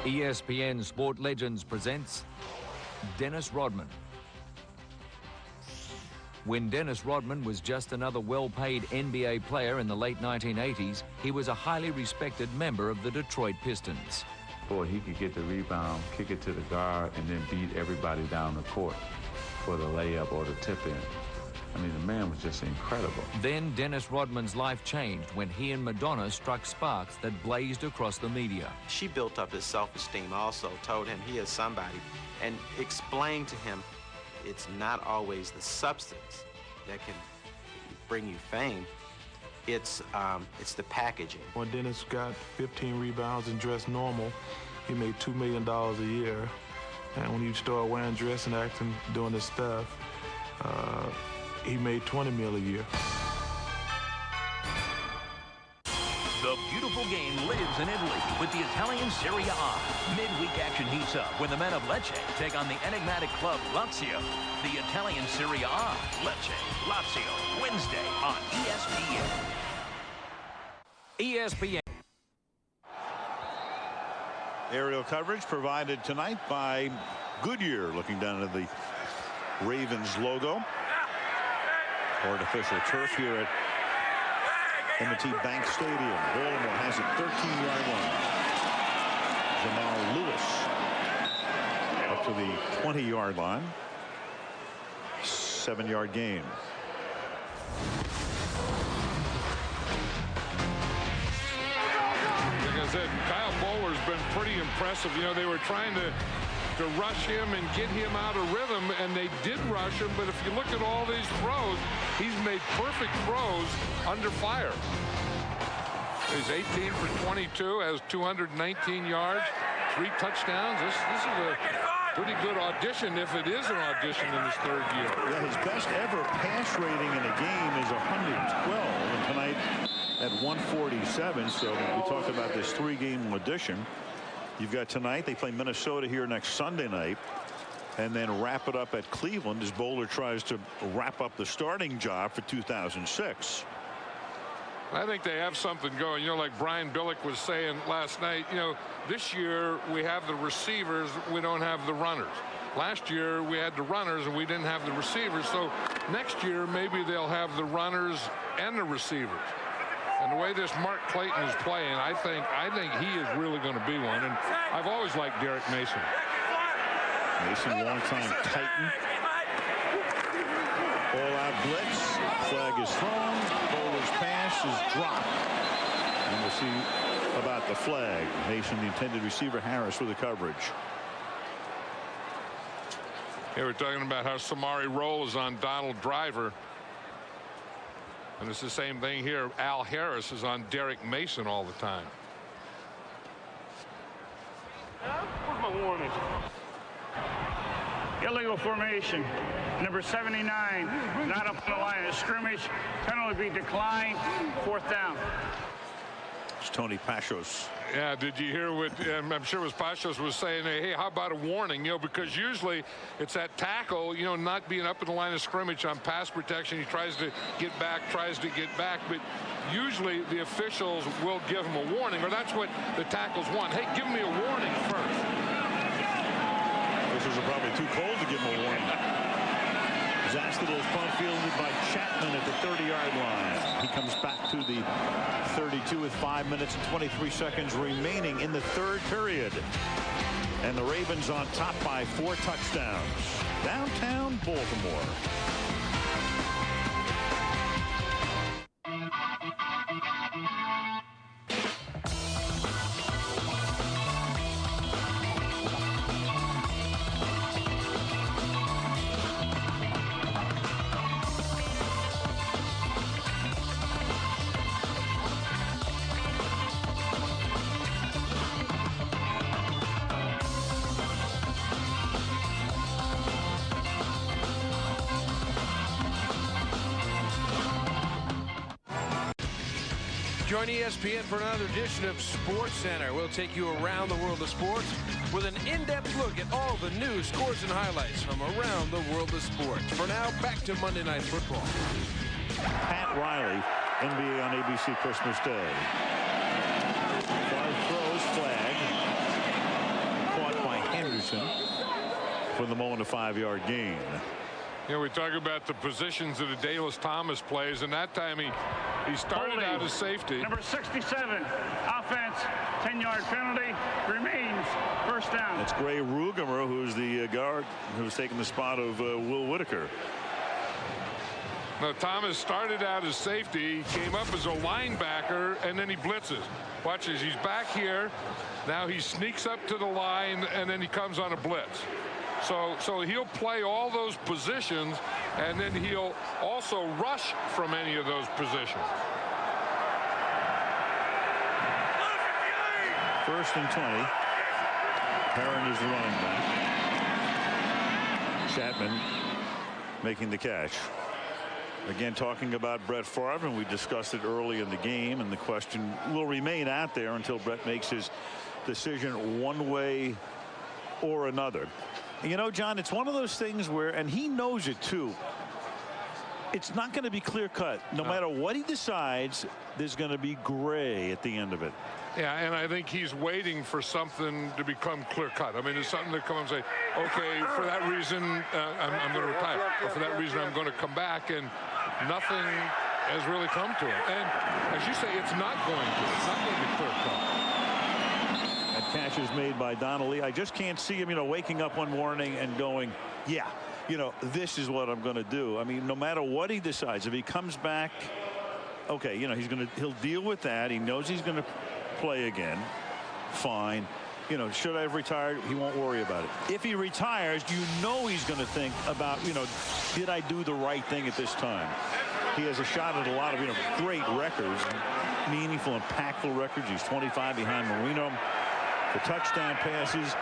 ESPN Sport Legends presents Dennis Rodman. When Dennis Rodman was just another well-paid NBA player in the late 1980s, he was a highly respected member of the Detroit Pistons. Boy, he could get the rebound, kick it to the guard, and then beat everybody down the court for the layup or the tip-in. I mean, the man was just incredible. Then Dennis Rodman's life changed when he and Madonna struck sparks that blazed across the media. She built up his self-esteem also, told him he is somebody, and explained to him it's not always the substance that can bring you fame. It's the packaging. When Dennis got 15 rebounds and dressed normal, he made $2 million a year. And when you start wearing dress and acting, doing this stuff, he made $20 million a year. The beautiful game lives in Italy with the Italian Serie A. Midweek action heats up when the men of Lecce take on the enigmatic club Lazio. The Italian Serie A, Lecce, Lazio, Wednesday on ESPN. ESPN. Aerial coverage provided tonight by Goodyear, looking down at the Ravens logo. Artificial turf here at M&T Bank Stadium. Baltimore has a 13-yard line. Jamal Lewis up to the 20-yard line. 7-yard gain. Like I said, Kyle Bowler's been pretty impressive. You know, they were trying to rush him and get him out of rhythm, and they did rush him, but if you look at all these throws, he's made perfect throws under fire. He's 18 for 22, has 219 yards, 3 touchdowns. This is a pretty good audition, if it is an audition in his third year. Yeah, his best ever pass rating in a game is 112, and tonight at 147. So we talked about this 3-game audition. You've got tonight, they play Minnesota here next Sunday night, and then wrap it up at Cleveland as Bowler tries to wrap up the starting job for 2006. I think they have something going. You know, like Brian Billick was saying last night, you know, this year we have the receivers, we don't have the runners. Last year we had the runners and we didn't have the receivers. So next year maybe they'll have the runners and the receivers. And the way this Mark Clayton is playing, I think he is really going to be one. And I've always liked Derek Mason. Mason, longtime Titan. All-out blitz. Flag is thrown. Bowler's pass is dropped. And we'll see about the flag. Mason, the intended receiver, Harris with the coverage. Here we're talking about how Samari Roll is on Donald Driver. And it's the same thing here. Al Harris is on Derek Mason all the time. Where's my warning? Illegal formation. Number 79, not up on the line of scrimmage. Penalty be declined. 4th down. It's Tony Pashos. Yeah, did you hear what I'm sure it was Pashos was saying? Hey, how about a warning? You know, because usually it's that tackle, you know, not being up in the line of scrimmage on pass protection. He tries to get back, but usually the officials will give him a warning, or that's what the tackles want. Hey, give me a warning first. Officials are probably too cold to give him a warning. Zasted is punt fielded by Chapman at the 30-yard line. He comes back to the 32 with 5 minutes and 23 seconds remaining in the third period. And the Ravens on top by 4 touchdowns. Downtown Baltimore. Join ESPN for another edition of Sports Center. We'll take you around the world of sports with an in-depth look at all the news, scores, and highlights from around the world of sports. For now, back to Monday Night Football. Pat Riley, NBA on ABC Christmas Day. 5 throws, flag. Caught by Henderson for the moment, a 5-yard gain. You know, we talk about the positions that Adalys Thomas plays, and that time he started out as safety. Number 67, offense, 10-yard penalty, remains 1st down. That's Gray Rugemer, who's the guard who's taking the spot of Will Whitaker. Now, Thomas started out as safety, came up as a linebacker, and then he blitzes. Watch as he's back here. Now he sneaks up to the line, and then he comes on a blitz. So he'll play all those positions, and then he'll also rush from any of those positions. 1st and 20. Perrin is the running back. Chapman making the catch. Again, talking about Brett Favre, and we discussed it early in the game, and the question will remain out there until Brett makes his decision one way or another. You know, John, it's one of those things where, and he knows it too, it's not going to be clear cut. No matter what he decides, there's going to be gray at the end of it. Yeah, and I think he's waiting for something to become clear cut. I mean, it's something to come and say, okay, for that reason, I'm going to retire. Or for that reason, I'm going to come back. And nothing has really come to it. And as you say, it's not going to. It's not going to be clear cut. That catch is made by Donnelly. I just can't see him, you know, waking up one morning and going, yeah, you know, this is what I'm going to do. I mean, no matter what he decides, if he comes back, okay, you know, he'll deal with that. He knows he's going to play again. Fine. you know, should I have retired? He won't worry about it. If he retires, you know he's going to think about, you know, did I do the right thing at this time? He has a shot at a lot of, you know, great records, meaningful, impactful records. He's 25 behind Marino for touchdown passes.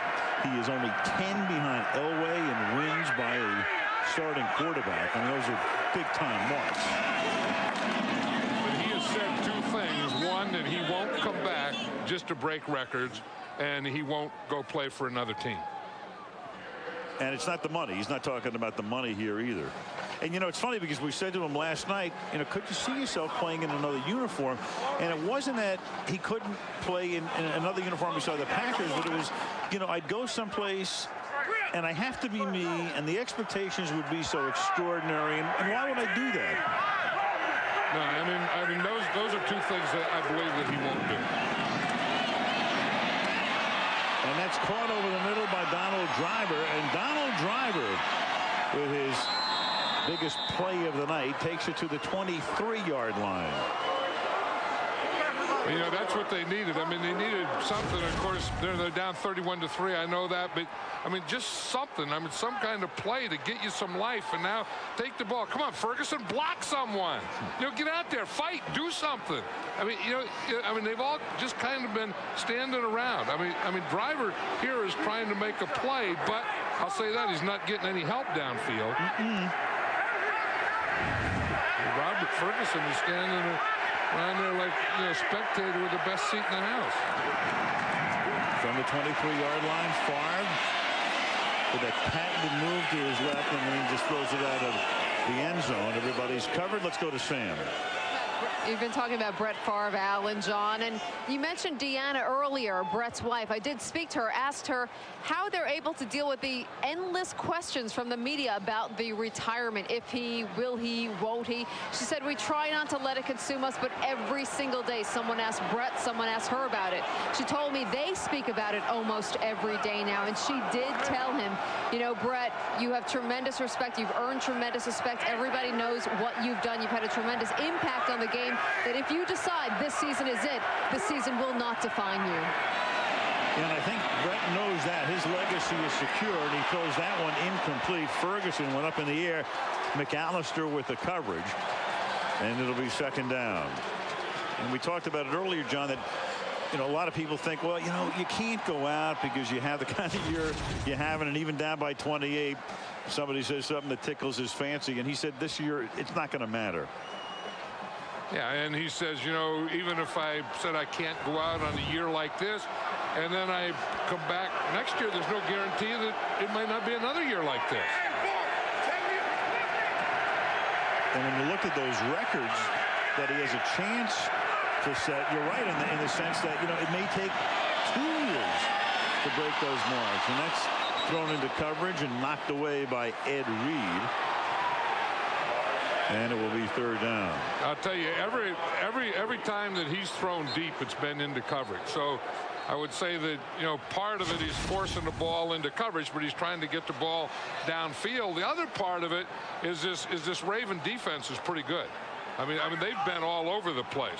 He is only 10 behind Elway in wins by a starting quarterback. I mean, those are big-time marks. But he has said two things. One, that he won't come back just to break records, and he won't go play for another team. And it's not the money. He's not talking about the money here either. And, you know, it's funny because we said to him last night, you know, could you see yourself playing in another uniform? And it wasn't that he couldn't play in another uniform beside the Packers, but it was, you know, I'd go someplace and I have to be me, and the expectations would be so extraordinary. And why would I do that? No, I mean, those are two things that I believe that he won't do. And that's caught over the middle by Donald Driver. And Donald Driver, with his biggest play of the night, takes it to the 23-yard line. You know, that's what they needed. I mean, they needed something. Of course, they're down 31-3. I know that, but I mean, just something. I mean, some kind of play to get you some life. And now take the ball. Come on, Ferguson, block someone. You know, get out there, fight, do something. I mean, you know, I mean, they've all just kind of been standing around. I mean, Driver here is trying to make a play, but I'll say that he's not getting any help downfield. Robert Ferguson is standing around there like, you know, spectator with the best seat in the house. From the 23-yard line, Favre with a patented move to his left, and then he just throws it out of the end zone. Everybody's covered. Let's go to Sam. You've been talking about Brett Favre, Alan, John, and you mentioned Deanna earlier, Brett's wife. I did speak to her, asked her how they're able to deal with the endless questions from the media about the retirement. If he, will he, won't he? She said, we try not to let it consume us, but every single day someone asks Brett, someone asks her about it. She told me they speak about it almost every day now, and she did tell him, you know, Brett, you have tremendous respect. You've earned tremendous respect. Everybody knows what you've done. You've had a tremendous impact on the game, that if you decide this season is it, this season will not define you. And I think Brett knows that. His legacy is secure, and he throws that one incomplete. Ferguson went up in the air. McAllister with the coverage, and it'll be second down. And we talked about it earlier, John, that, you know, a lot of people think, well, you know, you can't go out because you have the kind of year you have, and even down by 28, somebody says something that tickles his fancy, and he said this year it's not going to matter. Yeah, and he says, you know, even if I said I can't go out on a year like this, and then I come back next year, there's no guarantee that it might not be another year like this. And when you look at those records that he has a chance to set, you're right in the sense that, you know, it may take 2 years to break those marks. And that's thrown into coverage and knocked away by Ed Reed. And it will be third down. I'll tell you, every time that he's thrown deep, it's been into coverage. So I would say that, you know, part of it he's forcing the ball into coverage, but he's trying to get the ball downfield. The other part of it is this Raven defense is pretty good. I mean they've been all over the place.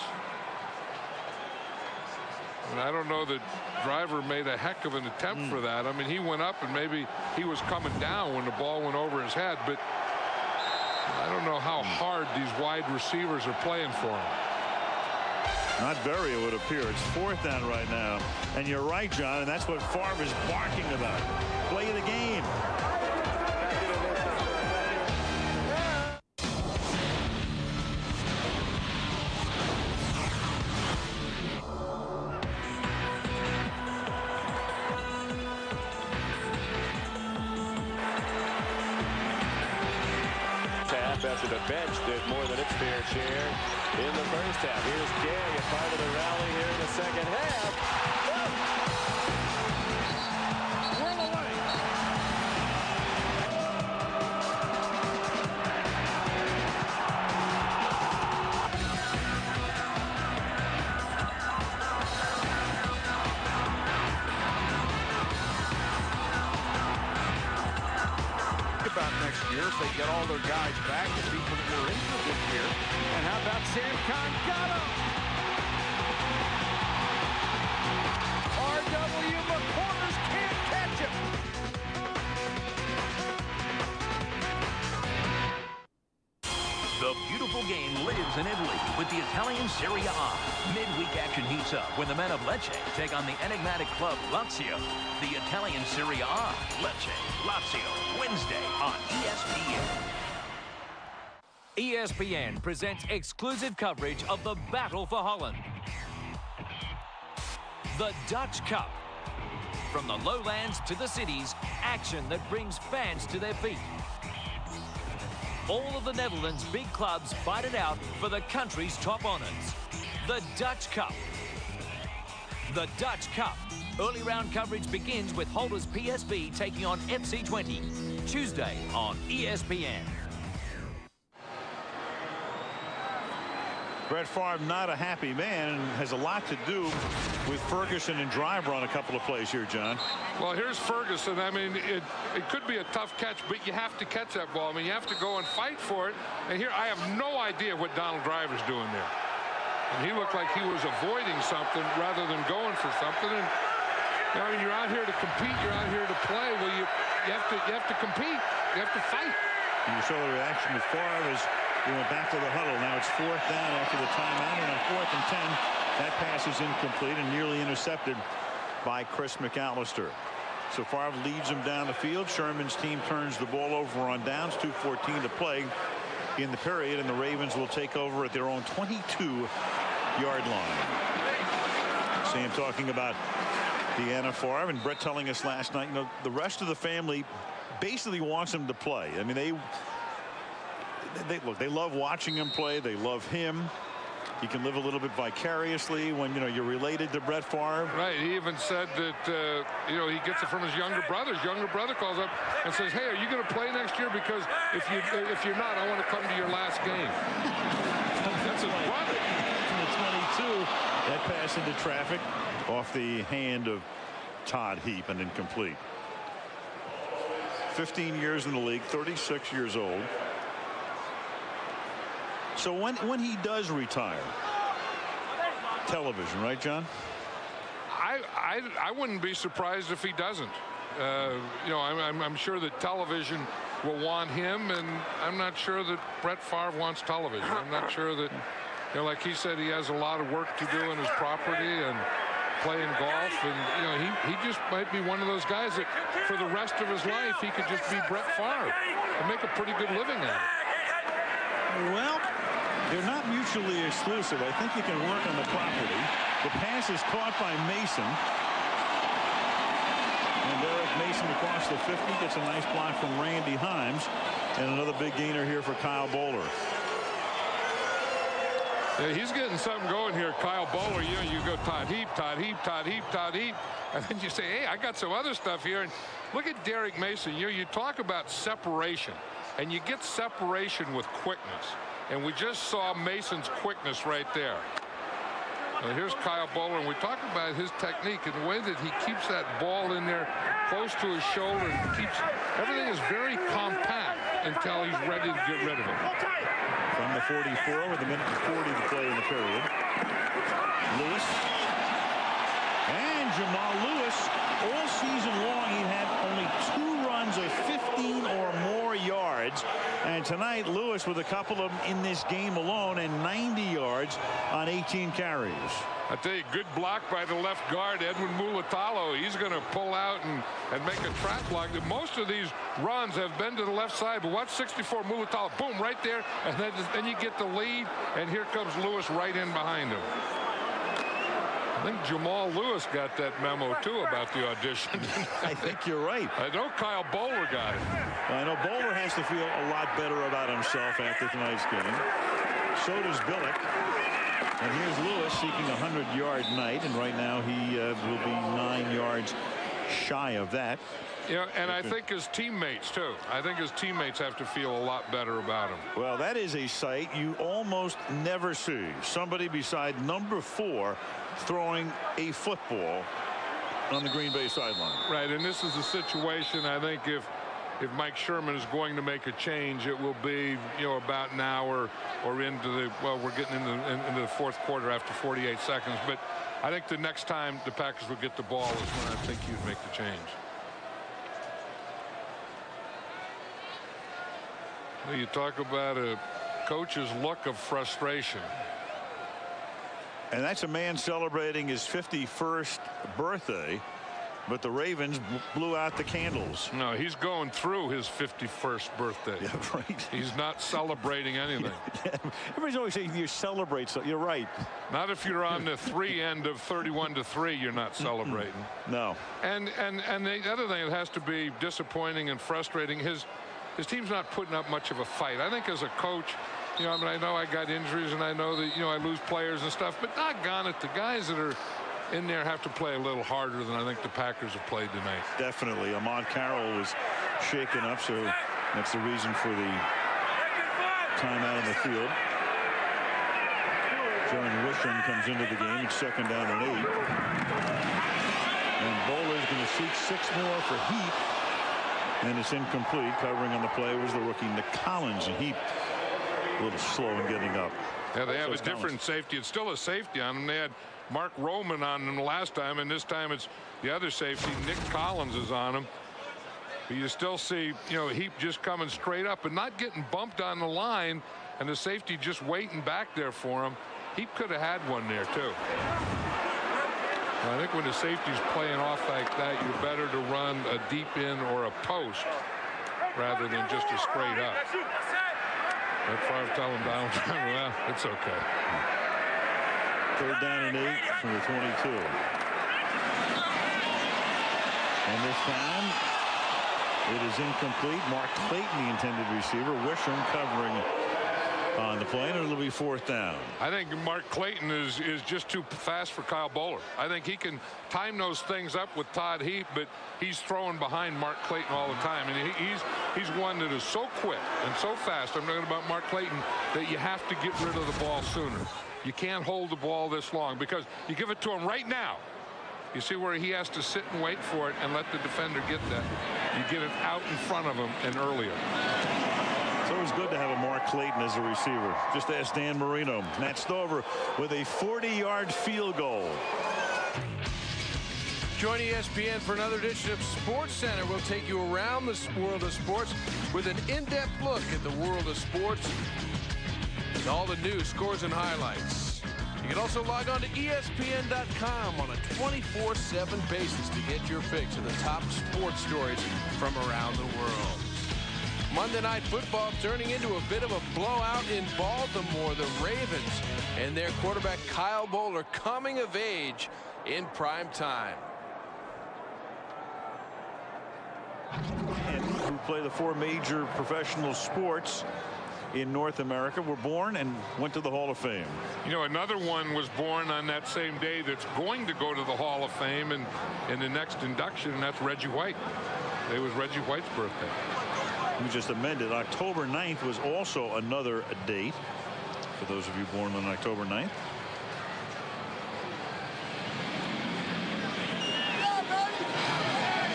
And I don't know that Driver made a heck of an attempt for that. I mean, he went up and maybe he was coming down when the ball went over his head, but I don't know how hard these wide receivers are playing for him. Not very, it would appear. It's fourth down right now. And you're right, John, and that's what Favre is barking about. Play the game. After the bench did more than its fair share in the first half. Here's Gay, a part of the rally here in the second half. Whirl away. About next year if they get all their guys back, the people that were injured this year. And how about Sam Congado? R.W. McCoy. The beautiful game lives in Italy with the Italian Serie A. Midweek action heats up when the men of Lecce take on the enigmatic club Lazio. The Italian Serie A, Lecce, Lazio, Wednesday on ESPN. ESPN presents exclusive coverage of the battle for Holland. The Dutch Cup. From the lowlands to the cities, action that brings fans to their feet. All of the Netherlands' big clubs fight it out for the country's top honours. The Dutch Cup. The Dutch Cup. Early round coverage begins with Holders PSV taking on FC20. Tuesday on ESPN. Brett Favre not a happy man and has a lot to do with Ferguson and Driver on a couple of plays here, John. Well, here's Ferguson. I mean, it could be a tough catch, but you have to catch that ball. I mean, you have to go and fight for it. And here, I have no idea what Donald Driver's doing there. And he looked like he was avoiding something rather than going for something. And I mean, you're out here to compete. You're out here to play. Well, you have to compete. You have to fight. And you saw the reaction with Favre as he went back to the huddle. Now it's 4th down after the timeout, and on 4th and 10, that pass is incomplete and nearly intercepted by Chris McAllister. So Favre leads him down the field. Sherman's team turns the ball over on downs. 2:14 to play in the period, and the Ravens will take over at their own 22-yard line. Sam talking about Deanna Favre, and Brett telling us last night, you know, the rest of the family basically wants him to play. I mean, they love watching him play. They love him. He can live a little bit vicariously when, you know, you're related to Brett Favre. Right. He even said that, you know, he gets it from his younger brother. His younger brother calls up and says, hey, are you going to play next year? Because if you're not, I want to come to your last game. That's his brother. The 22. That pass into traffic off the hand of Todd Heap and incomplete. 15 years in the league, 36 years old. So when he does retire, television, right, John? I wouldn't be surprised if he doesn't. You know, I'm sure that television will want him, and I'm not sure that Brett Favre wants television. I'm not sure that, you know, like he said, he has a lot of work to do in his property and playing golf, and you know, he just might be one of those guys that for the rest of his life he could just be Brett Favre and make a pretty good living at it. Well, they're not mutually exclusive. I think you can work on the property. The pass is caught by Mason. And Derek Mason across the 50 gets a nice block from Randy Himes. And another big gainer here for Kyle Bowler. Yeah, he's getting something going here, Kyle Bowler. You know, you go Todd Heap, Todd Heap, Todd Heap, Todd Heap, and then you say, hey, I got some other stuff here. And look at Derek Mason. You know, you talk about separation, and you get separation with quickness. And we just saw Mason's quickness right there. Now here's Kyle Bowler, and we talk about his technique and the way that he keeps that ball in there close to his shoulder and keeps everything is very compact until he's ready to get rid of it. From the 44 with a minute and 40 to play in the period. Lewis. And Jamal Lewis, all season long, he had only 2 runs of 15 or more yards. And tonight, Lewis with a couple of them in this game alone and 90 yards on 18 carries. I tell you, good block by the left guard, Edwin Mulatalo. He's going to pull out and make a trap block. Most of these runs have been to the left side, but watch 64 Mulatalo. Boom, right there. And then you get the lead, and here comes Lewis right in behind him. I think Jamal Lewis got that memo, too, about the audition. I think you're right. I know Kyle Bowler got it. I know Bowler has to feel a lot better about himself after tonight's game. So does Billick. And here's Lewis seeking a 100-yard night, and right now he will be 9 yards shy of that. Yeah, and I think his teammates, too. I think his teammates have to feel a lot better about him. Well, that is a sight you almost never see. Somebody beside number 4 throwing a football on the Green Bay sideline. Right, and this is a situation, I think, if Mike Sherman is going to make a change, it will be, you know, about now or into the, well, we're getting into the fourth quarter after 48 seconds. But I think the next time the Packers will get the ball is when I think you'd make the change. Well, you talk about a coach's look of frustration. And that's a man celebrating his 51st birthday, but the Ravens blew out the candles. No, he's going through his 51st birthday. Yeah, right. He's not celebrating anything. Yeah. Everybody's always saying you celebrate, so you're right. Not if you're on the 3 end of 31-3, you're not celebrating. No. And the other thing, it has to be disappointing and frustrating. His team's not putting up much of a fight. I think as a coach, you know, I mean, I know I got injuries and I know that, you know, I lose players and stuff, but doggone it, the guys that are in there have to play a little harder than I think the Packers have played tonight. Definitely. Ahmad Carroll was shaken up, so that's the reason for the timeout on the field. John Wisham comes into the game. It's 2nd down and 8. And Bowler's going to seek 6 more for Heap. And it's incomplete. Covering on the play was the rookie Nick Collins. And Heap a little slow in getting up. Yeah, they have a different safety. It's still a safety on them. They had Mark Roman on them last time, and this time it's the other safety. Nick Collins is on him. But you still see, you know, Heap just coming straight up and not getting bumped on the line, and the safety just waiting back there for him. Heap could have had one there, too. I think when the safety's playing off like that, you're better to run a deep in or a post rather than just a straight up. That Favre telling Donald Trump, well, it's okay. 3rd down and 8 from the 22. And this time it is incomplete. Mark Clayton, the intended receiver. Wisham covering on the play, and it'll be 4th down. I think Mark Clayton is just too fast for Kyle Bowler. I think he can time those things up with Todd Heap, but he's throwing behind Mark Clayton all the time, and he's one that is so quick and so fast. I'm talking about Mark Clayton, that you have to get rid of the ball sooner. You can't hold the ball this long, because you give it to him right now. You see where he has to sit and wait for it and let the defender get that. You get it out in front of him and earlier. It's always good to have a Mark Clayton as a receiver. Just ask Dan Marino. Matt Stover with a 40-yard field goal. Join ESPN for another edition of Sports Center. We'll take you around the world of sports with an in-depth look at the world of sports with all the news, scores, and highlights. You can also log on to ESPN.com on a 24/7 basis to get your fix of the top sports stories from around the world. Monday Night Football turning into a bit of a blowout in Baltimore. The Ravens and their quarterback Kyle Bowler coming of age in prime time. And who play the 4 major professional sports in North America were born and went to the Hall of Fame. You know, another one was born on that same day that's going to go to the Hall of Fame and in the next induction, and that's Reggie White. It was Reggie White's birthday. We just amended. October 9th was also another date for those of you born on October 9th.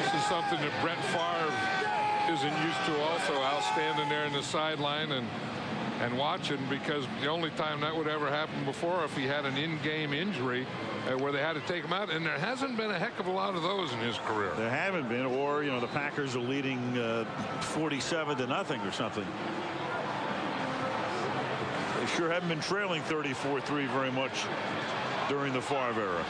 This is something that Brett Favre isn't used to also. Al standing there in the sideline and watching, because the only time that would ever happen before if he had an in-game injury where they had to take him out, and there hasn't been a heck of a lot of those in his career. There haven't been, or, you know, the Packers are leading 47-0 or something. They sure haven't been trailing 34-3 very much during the Favre era.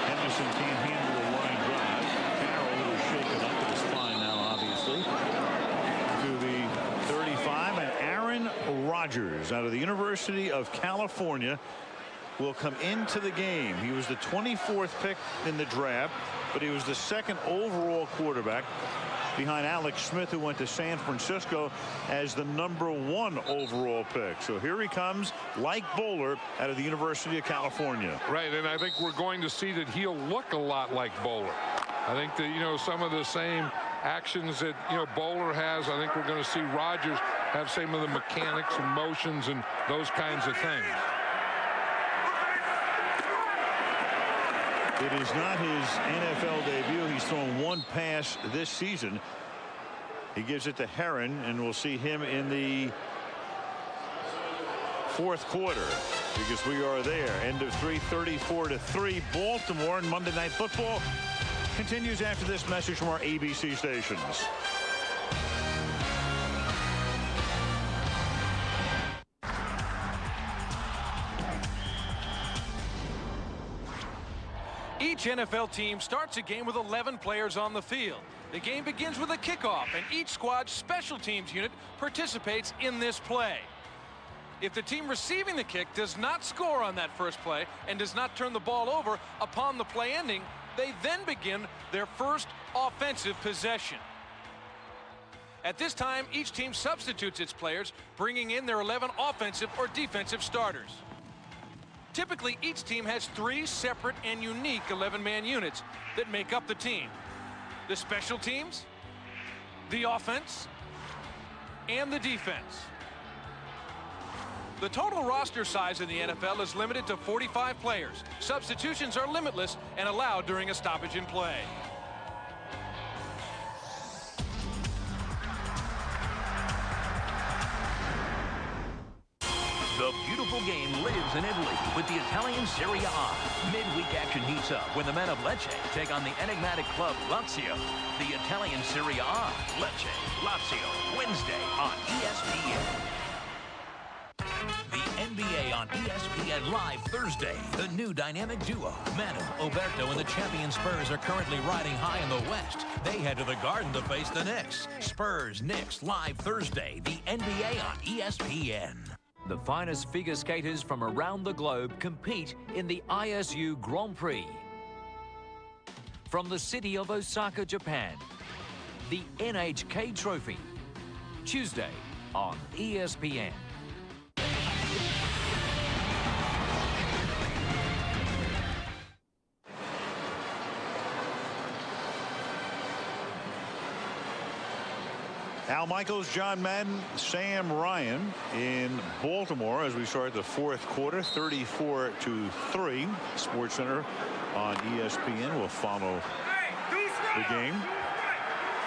Henderson can't handle a line drive. Carroll is shaken up, but it's fine now, obviously. To the 35, and Aaron Rodgers out of the University of California will come into the game. He was the 24th pick in the draft, but he was the 2nd overall quarterback behind Alex Smith, who went to San Francisco as the #1 overall pick. So here he comes, like Bowler, out of the University of California. Right, and I think we're going to see that he'll look a lot like Bowler. I think that, you know, some of the same actions that, you know, Bowler has, I think we're going to see Rodgers have some of the mechanics and motions and those kinds of things. It is not his NFL debut. He's thrown 1 pass this season. He gives it to Herron, and we'll see him in the 4th quarter. because we are there. End of 3, 34-3 Baltimore, and Monday Night Football continues after this message from our ABC stations. Each NFL team starts a game with 11 players on the field. The game begins with a kickoff, and each squad's special teams unit participates in this play. If the team receiving the kick does not score on that first play and does not turn the ball over upon the play ending, they then begin their first offensive possession. At this time, each team substitutes its players, bringing in their 11 offensive or defensive starters. Typically, each team has 3 separate and unique 11-man units that make up the team. The special teams, the offense, and the defense. The total roster size in the NFL is limited to 45 players. Substitutions are limitless and allowed during a stoppage in play. The beautiful game lives in Italy with the Italian Serie A. Midweek action heats up when the men of Lecce take on the enigmatic club Lazio. The Italian Serie A, Lecce, Lazio, Wednesday on ESPN. The NBA on ESPN Live Thursday. The new dynamic duo, Manu, Oberto, and the champion Spurs are currently riding high in the West. They head to the Garden to face the Knicks. Spurs, Knicks, Live Thursday. The NBA on ESPN. The finest figure skaters from around the globe compete in the ISU Grand Prix. From the city of Osaka, Japan, the NHK Trophy. Tuesday on ESPN. Al Michaels, John Madden, Sam Ryan in Baltimore as we start the fourth quarter, 34-3. SportsCenter on ESPN will follow the game.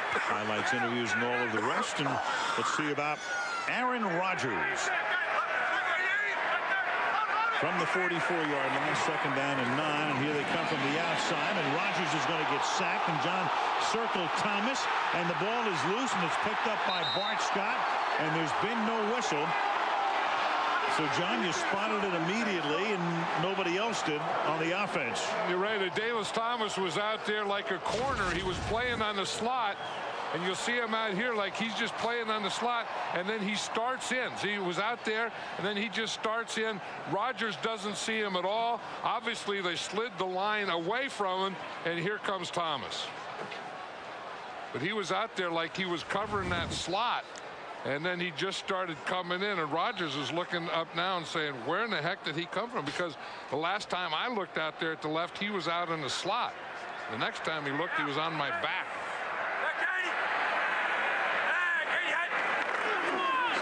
Highlights, interviews, and all of the rest. And let's see about Aaron Rodgers. From the 44-yard line, 2nd down and 9, and here they come from the outside, and Rodgers is going to get sacked, and John circled Thomas, and the ball is loose, and it's picked up by Bart Scott, and there's been no whistle. So, John, you spotted it immediately, and nobody else did on the offense. You're right. Adalys Thomas was out there like a corner. He was playing on the slot. And you'll see him out here like he's just playing on the slot, and then he starts in. See, he was out there, and then he just starts in. Rodgers doesn't see him at all. Obviously, they slid the line away from him, and here comes Thomas. But he was out there like he was covering that slot, and then he just started coming in, and Rodgers is looking up now and saying, where in the heck did he come from? Because the last time I looked out there at the left, he was out in the slot. The next time he looked, he was on my back.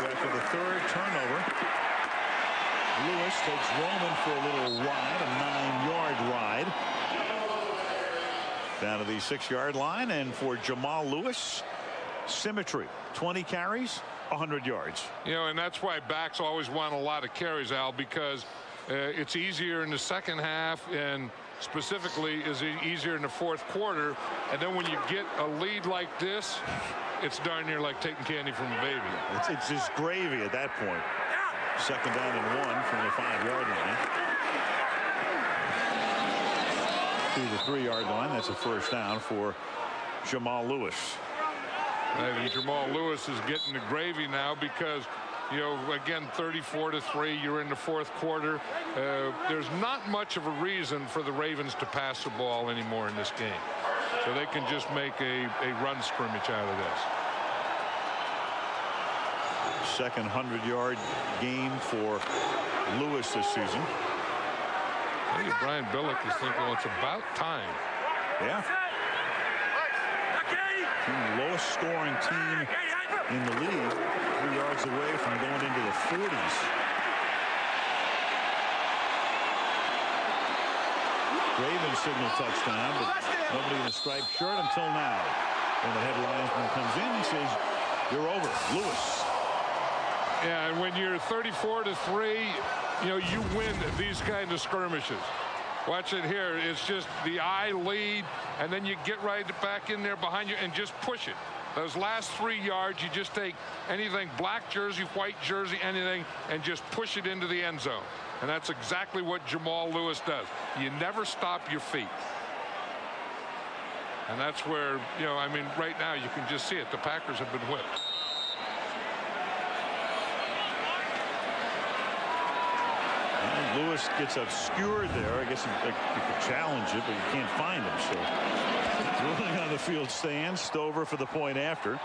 After the 3rd turnover, Lewis takes Roman for a little ride, a 9-yard ride. Down to the 6-yard line, and for Jamal Lewis, symmetry. 20 carries, 100 yards. You know, and that's why backs always want a lot of carries, Al, because it's easier in the second half, and specifically is easier in the fourth quarter. And then when you get a lead like this, it's darn near like taking candy from a baby. It's just gravy at that point. 2nd down and 1 from the 5-yard line. To the 3-yard line. That's a first down for Jamal Lewis. And Jamal Lewis is getting the gravy now because, you know, again, 34-3, you're in the fourth quarter. There's not much of a reason for the Ravens to pass the ball anymore in this game. So they can just make a run scrimmage out of this. Second 100-yard game for Lewis this season. I think Brian Billick is thinking, well, it's about time. Yeah. The lowest scoring team in the league, 3 yards away from going into the 40s. Ravens signal touchdown, but nobody in a striped shirt until now. When the head linesman comes in and says, "You're over, Lewis." Yeah, and when you're 34-3, you know, you win these kind of skirmishes. Watch it here. It's just the eye lead, and then you get right back in there behind you and just push it. Those last 3 yards, you just take anything, black jersey, white jersey, anything, and just push it into the end zone. And that's exactly what Jamal Lewis does. You never stop your feet. And that's where, you know, I mean, right now you can just see it. The Packers have been whipped. Lewis gets obscured there. I guess you could challenge it, but you can't find him. So rolling on the field stands. Stover for the point after.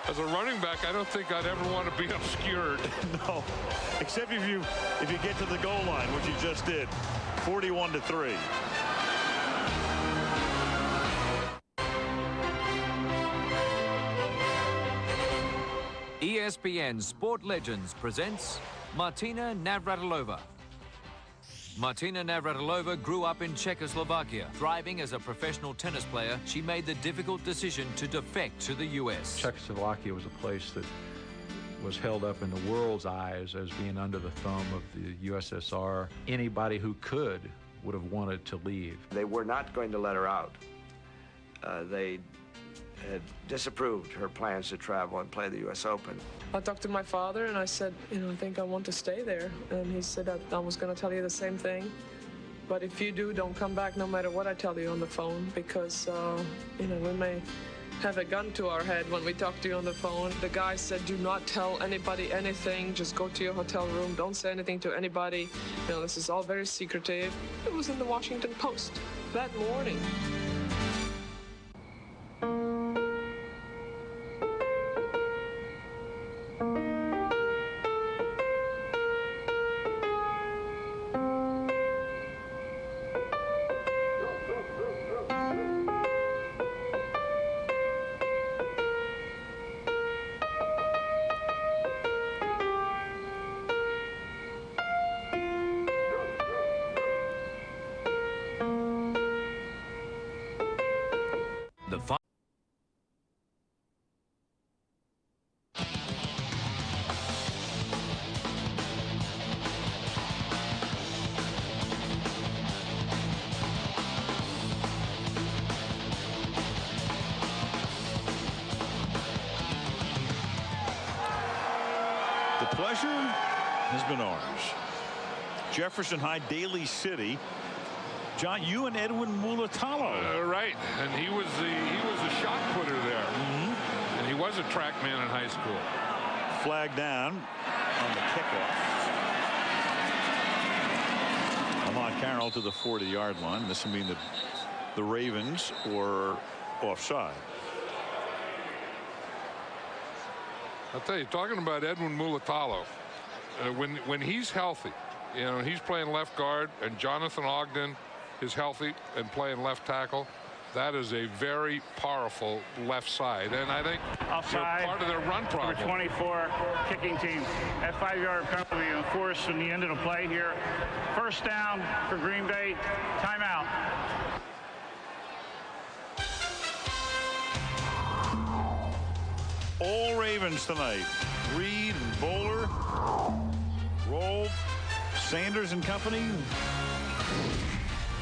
As a running back, I don't think I'd ever want to be obscured. No, except if you get to the goal line, which you just did. 41-3. ESPN Sport Legends presents Martina Navratilova. Martina Navratilova grew up in Czechoslovakia. Thriving as a professional tennis player, she made the difficult decision to defect to the U.S. Czechoslovakia was a place that was held up in the world's eyes as being under the thumb of the USSR. Anybody who could would have wanted to leave. They were not going to let her out. They had disapproved her plans to travel and play the U.S. Open. I talked to my father and I said, you know, I think I want to stay there. And he said that I was going to tell you the same thing. But if you do, don't come back no matter what I tell you on the phone, because, you know, we may have a gun to our head when we talk to you on the phone. The guy said, do not tell anybody anything. Just go to your hotel room. Don't say anything to anybody. You know, this is all very secretive. It was in the Washington Post that morning. The pleasure has been ours. Jefferson High, Daly City. John, you and Edwin Mulatalo. Right, and he was a shot putter there. And he was a track man in high school. Flag down on the kickoff. Lamont Carroll to the 40-yard line. This will mean that the Ravens were offside. I'll tell you, talking about Edwin Mulatalo, when he's healthy, you know, he's playing left guard, and Jonathan Ogden is healthy and playing left tackle, that is a very powerful left side. And I think offside, part of their run problem. Number 24, kicking team. That 5-yard penalty enforced from the end of the play here. First down for Green Bay. Timeout. All Ravens tonight. Reed and Bowler, Roll, Sanders and company.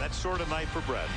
That sort of night for Brett.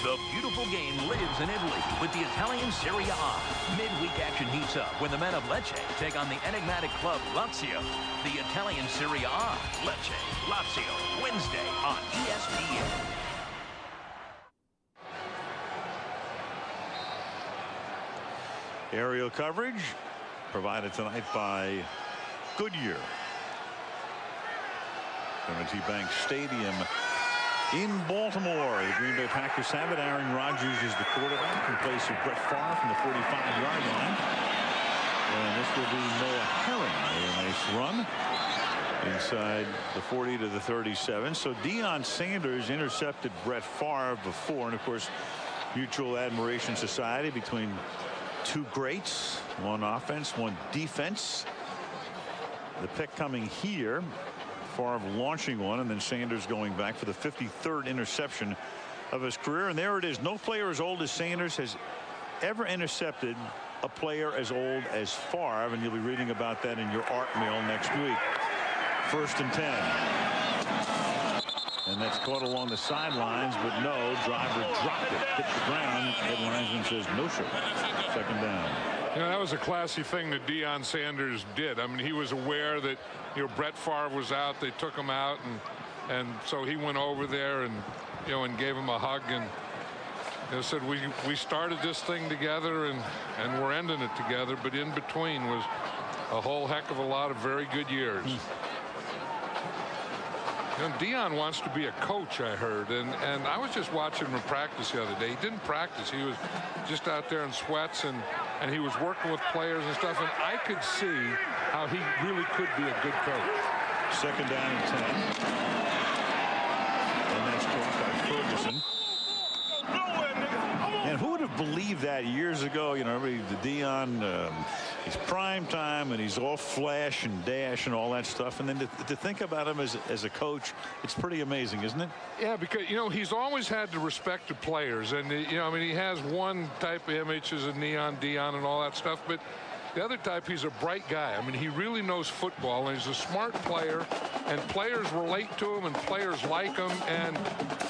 The beautiful game lives in Italy with the Italian Serie A. Midweek action heats up when the men of Lecce take on the enigmatic club Lazio. The Italian Serie A, Lecce, Lazio, Wednesday on ESPN. Aerial coverage provided tonight by Goodyear. M&T Bank Stadium in Baltimore. The Green Bay Packers have it. Aaron Rodgers is the quarterback in place of Brett Favre from the 45-yard line. And this will be Noah Herring with a nice run. inside the 40 to the 37. So Deion Sanders intercepted Brett Favre before, and of course mutual admiration society between two greats, one offense, one defense. The pick coming here, Favre launching one, and then Sanders going back for the 53rd interception of his career. And there it is. No player as old as Sanders has ever intercepted a player as old as Favre, and you'll be reading about that in your art mail next week. 1st and 10. And that's caught along the sidelines, but no, driver dropped it, hit the ground. Head linesman says no, sir. 2nd down. You know, that was a classy thing that Deion Sanders did. I mean, he was aware that, you know, Brett Favre was out. They took him out, and so he went over there and, you know, and gave him a hug, and they said we started this thing together, and we're ending it together, but in between was a whole heck of a lot of very good years. You know, Deion wants to be a coach, I heard, and I was just watching him practice the other day. He didn't practice. He was just out there in sweats, and he was working with players and stuff, and I could see how he really could be a good coach. 2nd down and 10. And that's caught by Ferguson. And who would have believed that years ago? You know, the Deion, he's prime time and he's all flash and dash and all that stuff. And then to think about him as a coach, it's pretty amazing, isn't it? Yeah, because, you know, he's always had the respect of players. And, you know, I mean, he has one type of image as a Neion, Deion and all that stuff. But the other type, he's a bright guy. I mean, he really knows football, and he's a smart player, and players relate to him, and players like him. And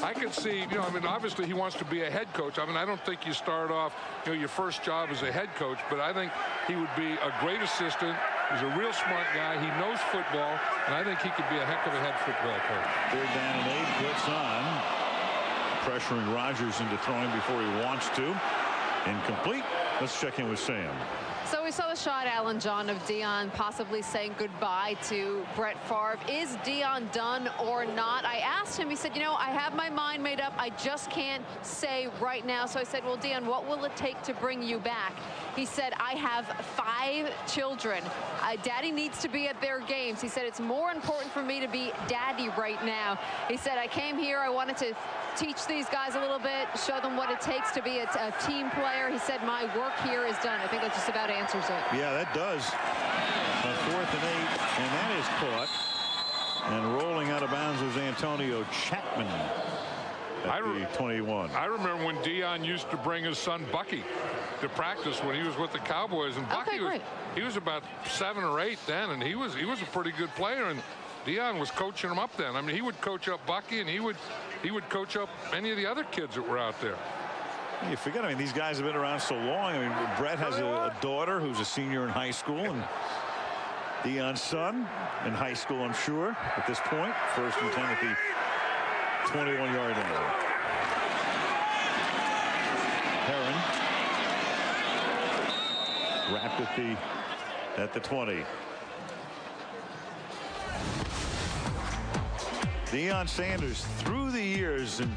I could see, you know, I mean, obviously he wants to be a head coach. I mean, I don't think you start off, you know, your first job as a head coach, but I think he would be a great assistant. He's a real smart guy. He knows football, and I think he could be a heck of a head football coach. 3rd down and 8, blitz on. Pressuring Rodgers into throwing before he wants to. Incomplete. Let's check in with Sam. So we saw the shot, Alan John, of Deion possibly saying goodbye to Brett Favre. Is Deion done or not? I asked him, he said, you know, I have my mind made up. I just can't say right now. So I said, well, Deion, what will it take to bring you back? He said, I have 5 children. Daddy needs to be at their games. He said, it's more important for me to be daddy right now. He said, I came here, I wanted to teach these guys a little bit, show them what it takes to be a team player. He said, my work here is done. I think that just about answers it. Yeah, that does. 4th and 8, and that is caught. And rolling out of bounds was Antonio Chapman at the 21. I remember when Deion used to bring his son Bucky to practice when he was with the Cowboys, and Bucky he was about 7 or 8 then, and he was a pretty good player, and Deion was coaching him up then. I mean, he would coach up Bucky, and he would coach up any of the other kids that were out there. You forget, I mean, these guys have been around so long. I mean, Brett has a daughter who's a senior in high school, and Deion's son in high school, I'm sure, at this point. 1st and 10 at the 21-yard line. Herron wrapped at the 20. Deion Sanders, through the years in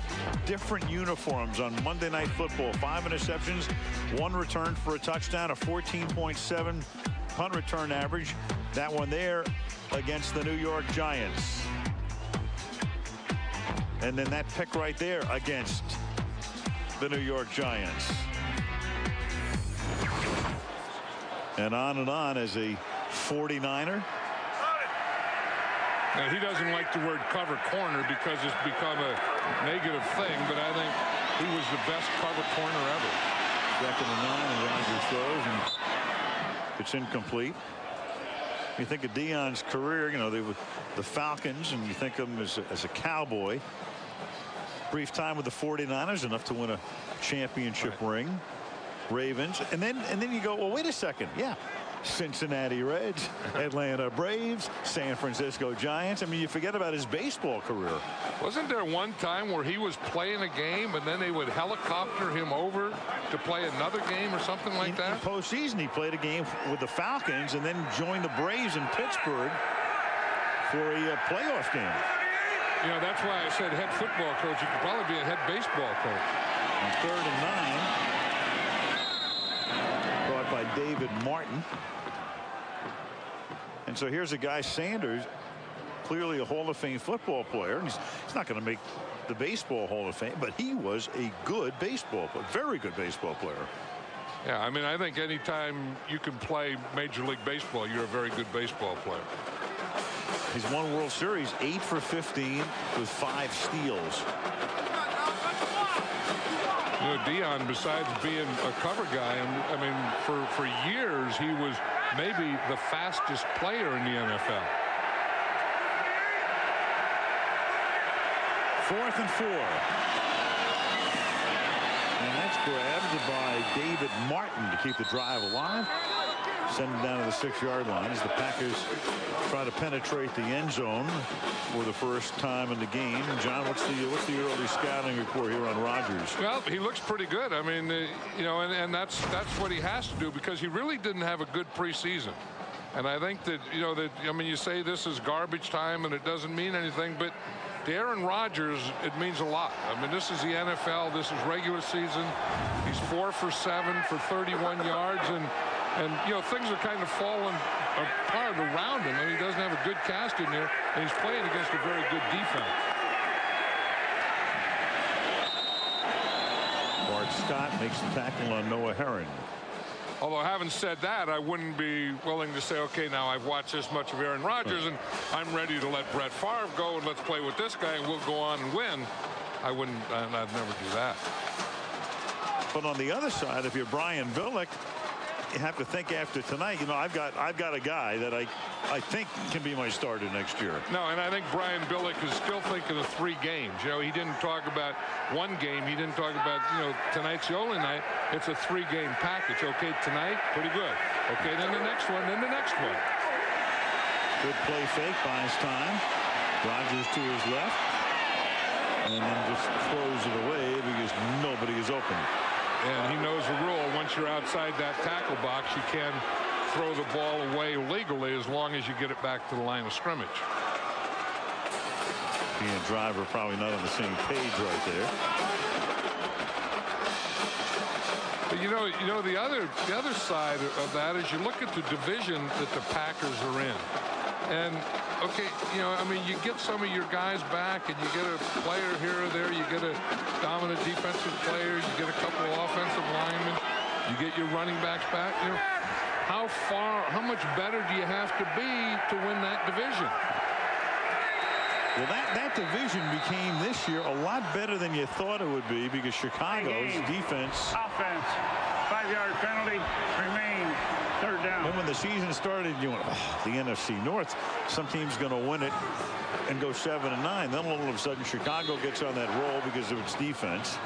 different uniforms on Monday Night Football, 5 interceptions, 1 return for a touchdown, a 14.7 punt return average. That one there against the New York Giants. And then that pick right there against the New York Giants. And on as a 49er. Now, he doesn't like the word cover corner because it's become a negative thing, but I think he was the best cover corner ever. 2nd and 9, and Rodgers throws, and it's incomplete. You think of Deion's career, you know, they were the Falcons, and you think of him as a Cowboy. Brief time with the 49ers, enough to win a championship ring. Ravens, and then you go, well, wait a second, yeah. Cincinnati Reds, Atlanta Braves, San Francisco Giants. I mean, you forget about his baseball career. Wasn't there one time where he was playing a game and then they would helicopter him over to play another game or something like that? In postseason, he played a game with the Falcons and then joined the Braves in Pittsburgh for a playoff game. You know, that's why I said head football coach. You could probably be a head baseball coach. On 3rd and 9. Brought by David Martin. And so here's a guy, Sanders, clearly a Hall of Fame football player. And he's not going to make the baseball Hall of Fame, but he was a good baseball player, very good baseball player. Yeah, I mean, I think anytime you can play Major League Baseball, you're a very good baseball player. He's won World Series 8 for 15 with 5 steals. You know, Neion, besides being a cover guy, I mean, for years, he was maybe the fastest player in the NFL. 4th and 4. And that's grabbed by David Martin to keep the drive alive. Send him down to the 6-yard line as the Packers try to penetrate the end zone for the first time in the game. John, what's the early scouting report here on Rodgers? Well, he looks pretty good. I mean, you know, and that's what he has to do, because he really didn't have a good preseason. And I think that, you know, that, I mean, you say this is garbage time and it doesn't mean anything, but to Aaron Rodgers, it means a lot. I mean, this is the NFL. This is regular season. He's 4 for 7 for 31 yards, and you know, things are kind of falling apart around him. I mean, he doesn't have a good cast in there, and he's playing against a very good defense. Bart Scott makes the tackle on Noah Herron. Although, having said that, I wouldn't be willing to say, okay, now I've watched this much of Aaron Rodgers, and I'm ready to let Brett Favre go, and let's play with this guy, and we'll go on and win. I wouldn't, I'd never do that. But on the other side, if you're Brian Billick, you have to think after tonight, you know, I've got a guy that I think can be my starter next year. No, and I think Brian Billick is still thinking of 3 games. You know, he didn't talk about 1 game. He didn't talk about, you know, tonight's the only night. It's a 3-game package. Okay, tonight, pretty good. Okay, then the next one, then the next one. Good play fake, buys time. Rodgers to his left. And then just throws it away because nobody is open. And he knows the rule. Once you're outside that tackle box, you can throw the ball away legally as long as you get it back to the line of scrimmage. He and Driver probably not on the same page right there. But you know the other side of that is you look at the division that the Packers are in. And, okay, you know, I mean, you get some of your guys back, and you get a player here or there. You get a dominant defensive player. You get a couple of offensive linemen. You get your running backs back. You know, how much better do you have to be to win that division? Well, that division became this year a lot better than you thought it would be, because Chicago's defense. Offense, 5-yard penalty, remain 3rd down. And when the season started, you went, oh, the NFC North, some team's going to win it and go 7-9. Then all of a sudden, Chicago gets on that roll because of its defense.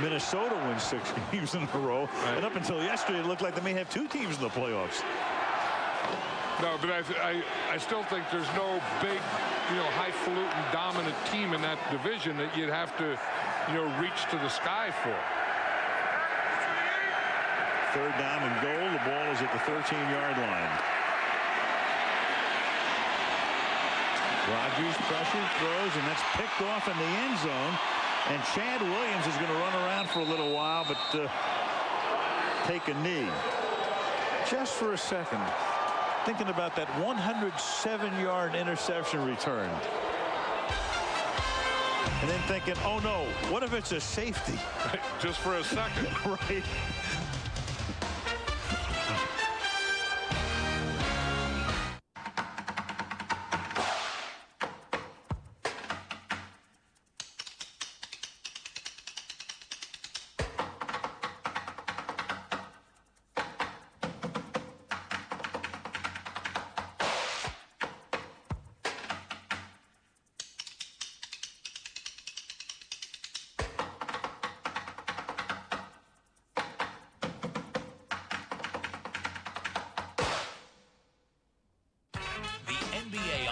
Minnesota wins 6 games in a row. Right. And up until yesterday, it looked like they may have 2 teams in the playoffs. No, but I still think there's no big, you know, highfalutin dominant team in that division that you'd have to, you know, reach to the sky for. 3rd down and goal. The ball is at the 13-yard line. Rodgers pressure, throws, and that's picked off in the end zone. And Chad Williams is going to run around for a little while, but take a knee. Just for a second, thinking about that 107-yard interception return. And then thinking, oh no, what if it's a safety? Just for a second. Right.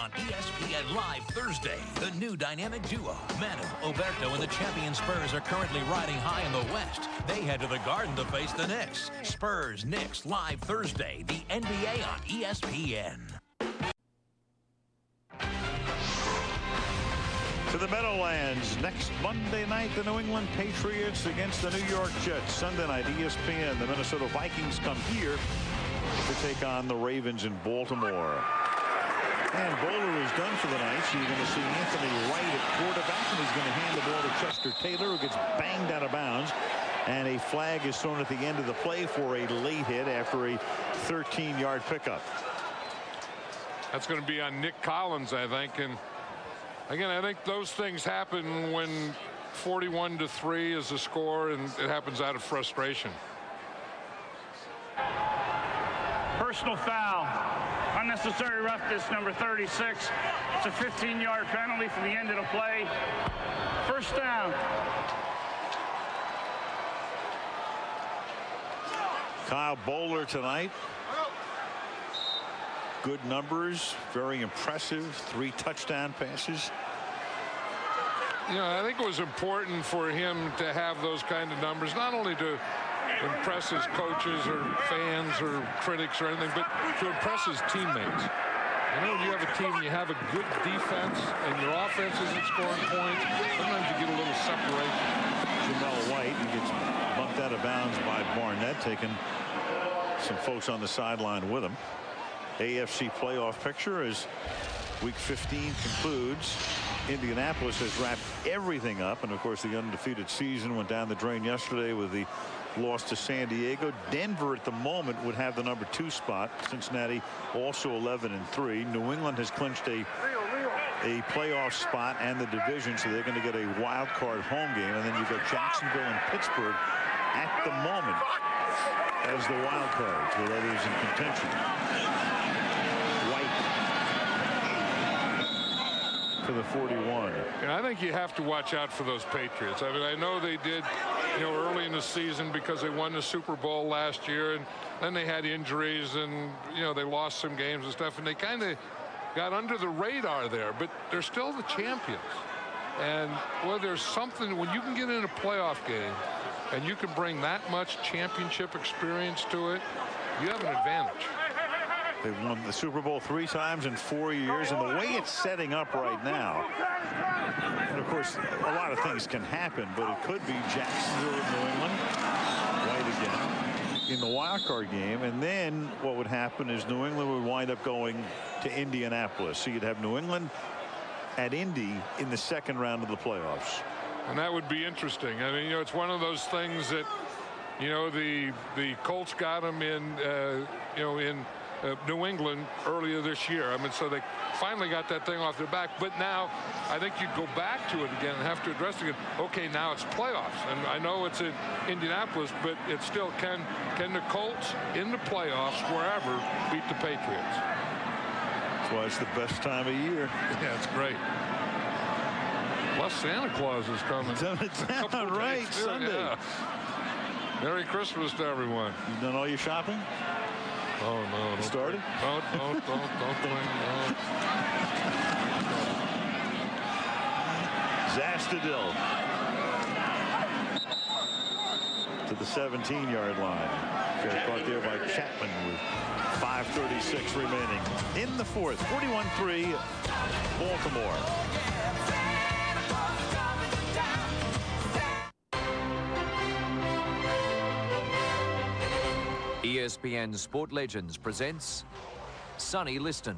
on ESPN Live Thursday. The new dynamic duo, Manu, Oberto, and the champion Spurs are currently riding high in the West. They head to the Garden to face the Knicks. Spurs, Knicks, Live Thursday. The NBA on ESPN. To the Meadowlands next Monday night, the New England Patriots against the New York Jets. Sunday night, ESPN. The Minnesota Vikings come here to take on the Ravens in Baltimore. And Bowler is done for the night, so you're going to see Anthony Wright at quarterback, and he's going to hand the ball to Chester Taylor, who gets banged out of bounds. And a flag is thrown at the end of the play for a late hit after a 13-yard pickup. That's going to be on Nick Collins, I think. And again, I think those things happen when 41-3 is the score, and it happens out of frustration. Personal foul. Unnecessary roughness, number 36. It's a 15-yard penalty from the end of the play. First down. Kyle Bowler tonight. Good numbers, very impressive. 3 touchdown passes. You know, I think it was important for him to have those kind of numbers, not only to impress his coaches or fans or critics or anything, but to impress his teammates. You know, when you have a team, you have a good defense, and your offense isn't scoring points, sometimes you get a little separation. Jamel White, he gets bumped out of bounds by Barnett, taking some folks on the sideline with him. AFC playoff picture as Week 15 concludes. Indianapolis has wrapped everything up, and of course the undefeated season went down the drain yesterday with the loss to San Diego. Denver at the moment would have the number 2 spot. Cincinnati also 11-3. New England has clinched a playoff spot and the division, so they're going to get a wild card home game. And then you've got Jacksonville and Pittsburgh at the moment as the wild cards, with others in contention. For the 41. Yeah, I think you have to watch out for those Patriots. I mean, I know they did, you know, early in the season because they won the Super Bowl last year, and then they had injuries, and you know, they lost some games and stuff, and they kind of got under the radar there, but they're still the champions. And well, there's something when you can get in a playoff game and you can bring that much championship experience to it, you have an advantage. They've won the Super Bowl 3 times in 4 years, and the way it's setting up right now, and of course a lot of things can happen, but it could be Jacksonville and New England, White again in the wild card game, and then what would happen is New England would wind up going to Indianapolis, so you'd have New England at Indy in the second round of the playoffs. And that would be interesting. I mean, you know, it's one of those things that, you know, the Colts got them in you know, in New England earlier this year. I mean, so they finally got that thing off their back. But now I think you go back to it again and have to address it again. Okay, now it's playoffs. And I know it's in Indianapolis, but it's still, can the Colts in the playoffs, wherever, beat the Patriots? That's why it's the best time of year. Yeah, it's great. Plus Santa Claus is coming. Right, Sunday. Yeah. Merry Christmas to everyone. You done all your shopping? Oh, no. Started? Don't Zastadil to the 17-yard line. Got caught there by Chapman with 5:36 remaining in the fourth. 41-3 Baltimore. ESPN Sport Legends presents Sonny Liston.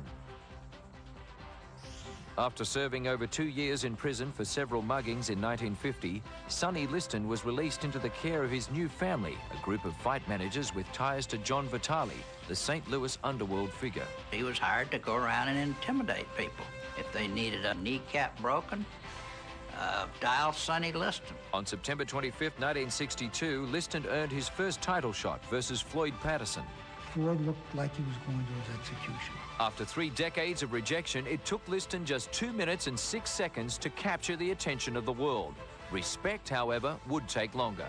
After serving over 2 years in prison for several muggings in 1950, Sonny Liston was released into the care of his new family, a group of fight managers with ties to John Vitale, the St. Louis underworld figure. He was hired to go around and intimidate people. If they needed a kneecap broken, dial Sonny Liston. On September 25th, 1962, Liston earned his first title shot versus Floyd Patterson. Floyd looked like he was going to his execution. After 3 decades of rejection, it took Liston just 2 minutes and 6 seconds to capture the attention of the world. Respect, however, would take longer.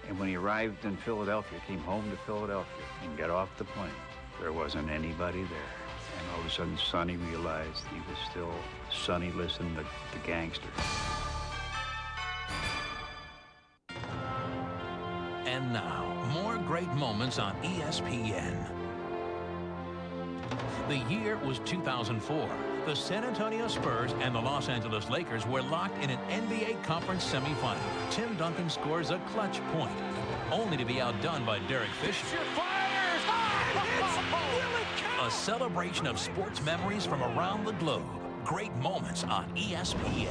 And when he arrived in Philadelphia, came home to Philadelphia and got off the plane, there wasn't anybody there. And all of a sudden, Sonny realized he was still Sonny Liston, the gangster. And now, more great moments on ESPN. The year was 2004. The San Antonio Spurs and the Los Angeles Lakers were locked in an NBA Conference semifinal. Tim Duncan scores a clutch point, only to be outdone by Derek Fisher. Fires high! A celebration of sports memories from around the globe. Great moments on ESPN.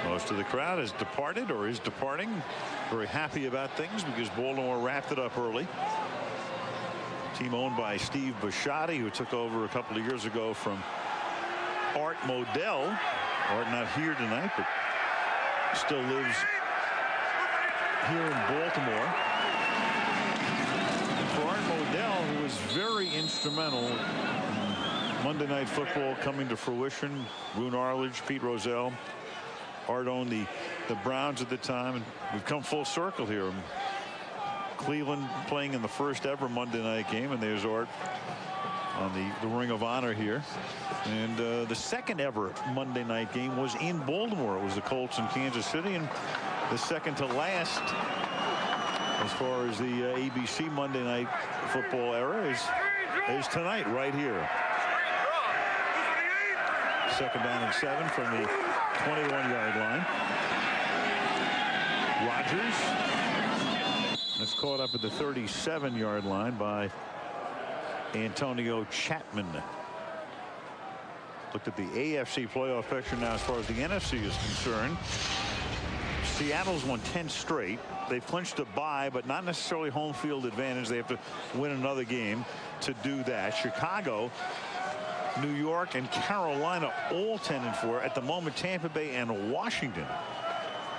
Most of the crowd has departed or is departing. Very happy about things because Baltimore wrapped it up early. Team owned by Steve Bisciotti, who took over a couple of years ago from Art Modell. Art not here tonight, but still lives here in Baltimore. And for Art Modell, who was very instrumental in Monday Night Football coming to fruition, Roone Arledge, Pete Rozelle. Art owned the Browns at the time, and we've come full circle here. Cleveland playing in the first ever Monday night game, and there's Art on the Ring of Honor here. And the second ever Monday night game was in Baltimore. It was the Colts in Kansas City, and the second to last as far as the ABC Monday Night Football era is tonight right here. Second down and 7 from the 21-yard line. Rodgers. That's caught up at the 37-yard line by Antonio Chapman. Looked at the AFC playoff picture now as far as the NFC is concerned. Seattle's won 10 straight. They've clinched a bye, but not necessarily home field advantage. They have to win another game to do that. Chicago, New York, and Carolina all 10-4. At the moment, Tampa Bay and Washington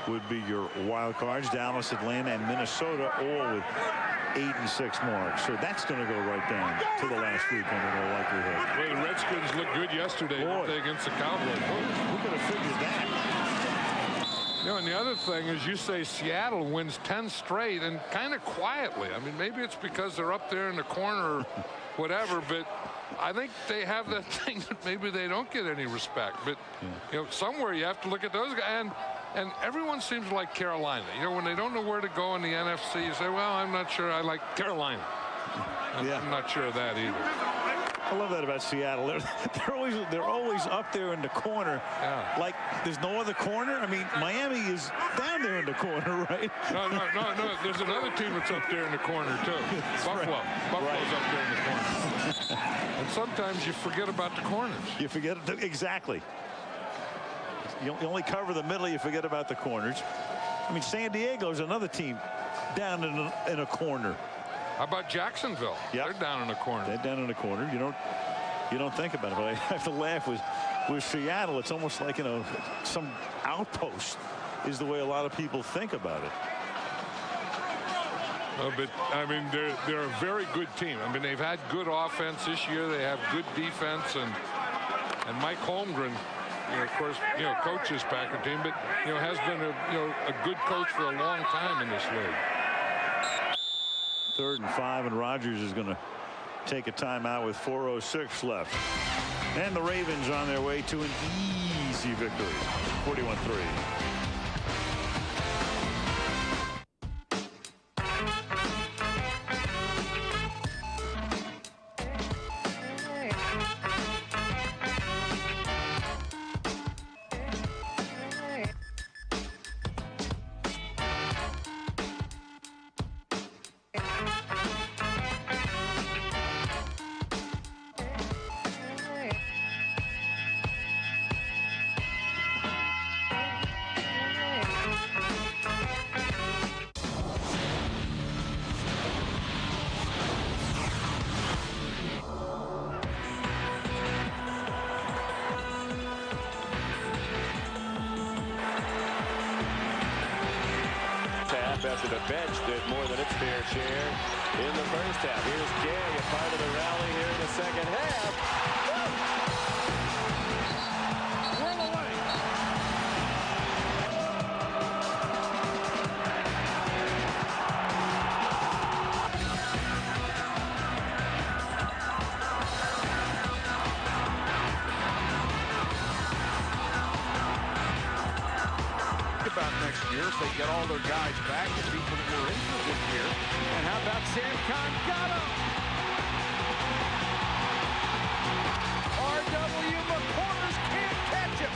would be your wild cards. Dallas, Atlanta, and Minnesota all with 8-6 marks. So that's going to go right down to the last weekend in all likelihood. Well, the Redskins looked good yesterday against the Cowboys. Who could have figured that? You know, and the other thing is, you say Seattle wins 10 straight and kind of quietly. I mean, maybe it's because they're up there in the corner or whatever, but I think they have that thing that maybe they don't get any respect. But, you know, somewhere you have to look at those guys. And everyone seems to like Carolina. You know, when they don't know where to go in the NFC, you say, well, I'm not sure I like Carolina. I'm not sure of that either. I love that about Seattle. They're always up there in the corner. Yeah. Like there's no other corner. I mean, Miami is down there in the corner, right? No. There's another team that's up there in the corner too. Buffalo. Right. Buffalo's up there in the corner. And sometimes you forget about the corners. You forget exactly. You only cover the middle. You forget about the corners. I mean, San Diego's another team down in a corner. How about Jacksonville? Yep. They're down in a corner. They're down in a corner. You don't think about it, but I have to laugh with Seattle. It's almost like, you know, some outpost is the way a lot of people think about it. But I mean, they're a very good team. I mean, they've had good offense this year. They have good defense, and Mike Holmgren, you know, of course, you know, coaches Packer team, but you know, has been a good coach for a long time in this league. 3rd and 5, and Rodgers is going to take a timeout with 4:06 left. And the Ravens on their way to an easy victory, 41-3. After the bench did more than its fair share in the first half. Here's Gay, a part of the rally here in the second half. Whirl away. About next year if they get all their guys back, the people that were injured this year. And how about Sam Kangata? R.W. McCorders can't catch him.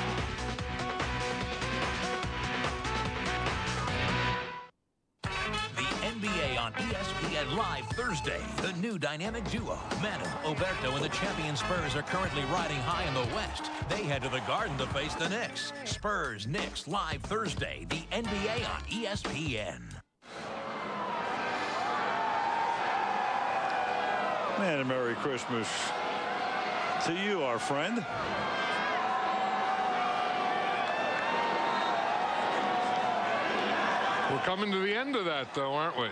on ESPN Live Thursday. The new dynamic duo, Manu, Oberto, and the champion Spurs are currently riding high in the West. They head to the Garden to face the Knicks. Spurs, Knicks, Live Thursday. The NBA on ESPN. And a Merry Christmas to you, our friend. We're coming to the end of that, though, aren't we?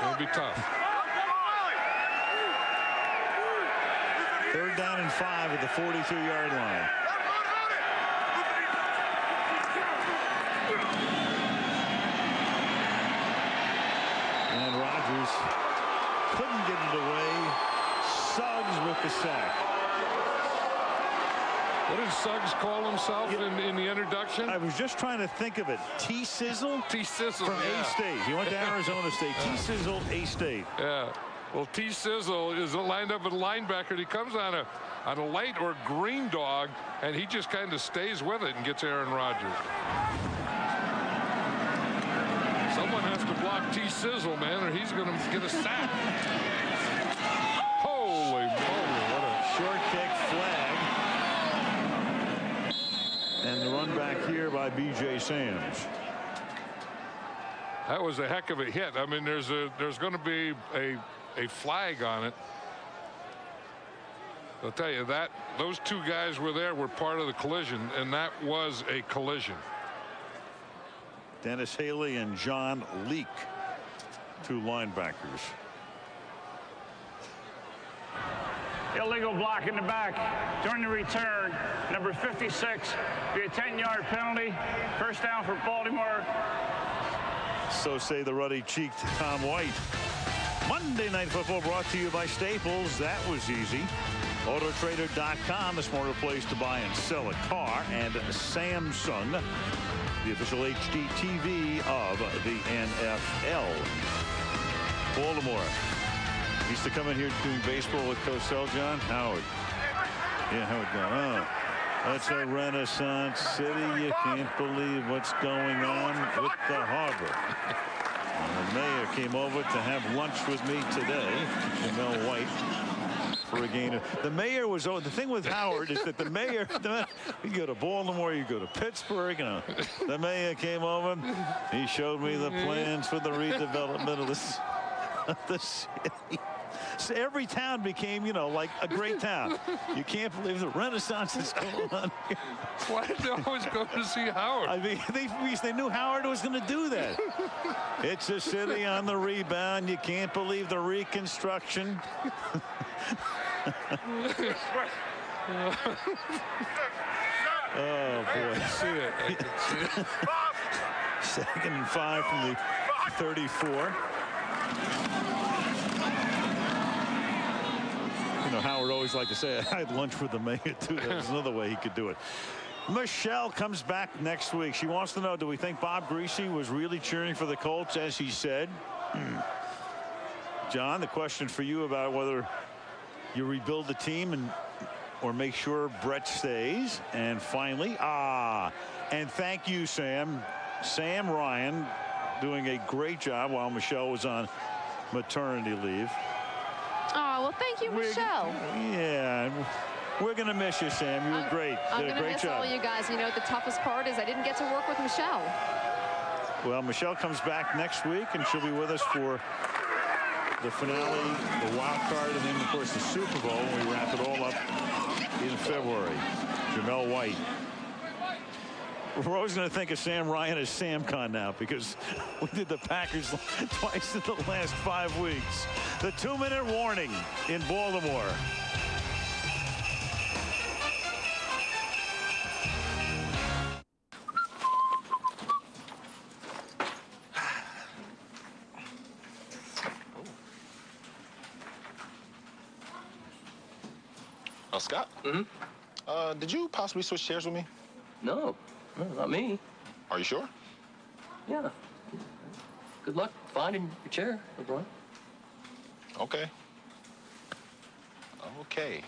It'll be tough. 3rd down and 5 at the 42-yard line. And Rodgers couldn't get it away. Suggs with the sack. What did Suggs call himself in the introduction? I was just trying to think of it. T-Sizzle? T-Sizzle, from yeah. A-State. He went to Arizona State. T-Sizzle, A-State. Yeah. Well, T-Sizzle is lined up at linebacker. He comes on a light or green dog, and he just kind of stays with it and gets Aaron Rodgers. Someone has to block T-Sizzle, man, or he's going to get a sack. Holy moly, what a short kick flag. And the run back here by B.J. Sams. That was a heck of a hit. I mean, there's going to be a flag on it. I'll tell you that those two guys were part of the collision, and that was a collision. Dennis Haley and John Leak, 2 linebackers. Illegal block in the back during the return. Number 56, be a 10-yard penalty. 1st down for Baltimore. So say the ruddy-cheeked Tom White. Monday Night Football brought to you by Staples. That was easy. Autotrader.com, the smarter place to buy and sell a car. And Samsung, the official HD TV of the NFL. Baltimore. Used to come in here doing baseball with Cosell, John. Howard. Yeah, Howard. Oh, that's a Renaissance city. You can't believe what's going on with the harbor. And the mayor came over to have lunch with me today, Jamel White, for a game. The mayor was, the thing with Howard is that the mayor, you go to Baltimore, you go to Pittsburgh, the mayor came over, he showed me the plans for the redevelopment of the city. So every town became, like a great town. You can't believe the Renaissance is going on here. Why did they always go to see Howard? I mean, they knew Howard was going to do that. It's a city on the rebound. You can't believe the reconstruction. Oh, boy. I can see it. I can see it. 2nd and 5 from the 34. Howard always liked to say, I had lunch with the mayor, too. That was another way he could do it. Michelle comes back next week. She wants to know, do we think Bob Greasy was really cheering for the Colts, as he said? John, the question for you about whether you rebuild the team or make sure Brett stays. And finally, and thank you, Sam. Sam Ryan doing a great job while Michelle was on maternity leave. Oh, well, thank you, Michelle. Yeah, we're going to miss you, Sam. You were great. I'm Did a going to great miss job. all you guys. The toughest part is I didn't get to work with Michelle. Well, Michelle comes back next week, and she'll be with us for the finale, the wild card, and then, of course, the Super Bowl. And we wrap it all up in February. Jamel White. We're always going to think of Sam Ryan as SamCon now because we did the Packers twice in the last 5 weeks. The 2-minute warning in Baltimore. Scott? Did you possibly switch chairs with me? No, not me. Are you sure? Yeah. Good luck finding your chair, LeBron. Okay. Okay.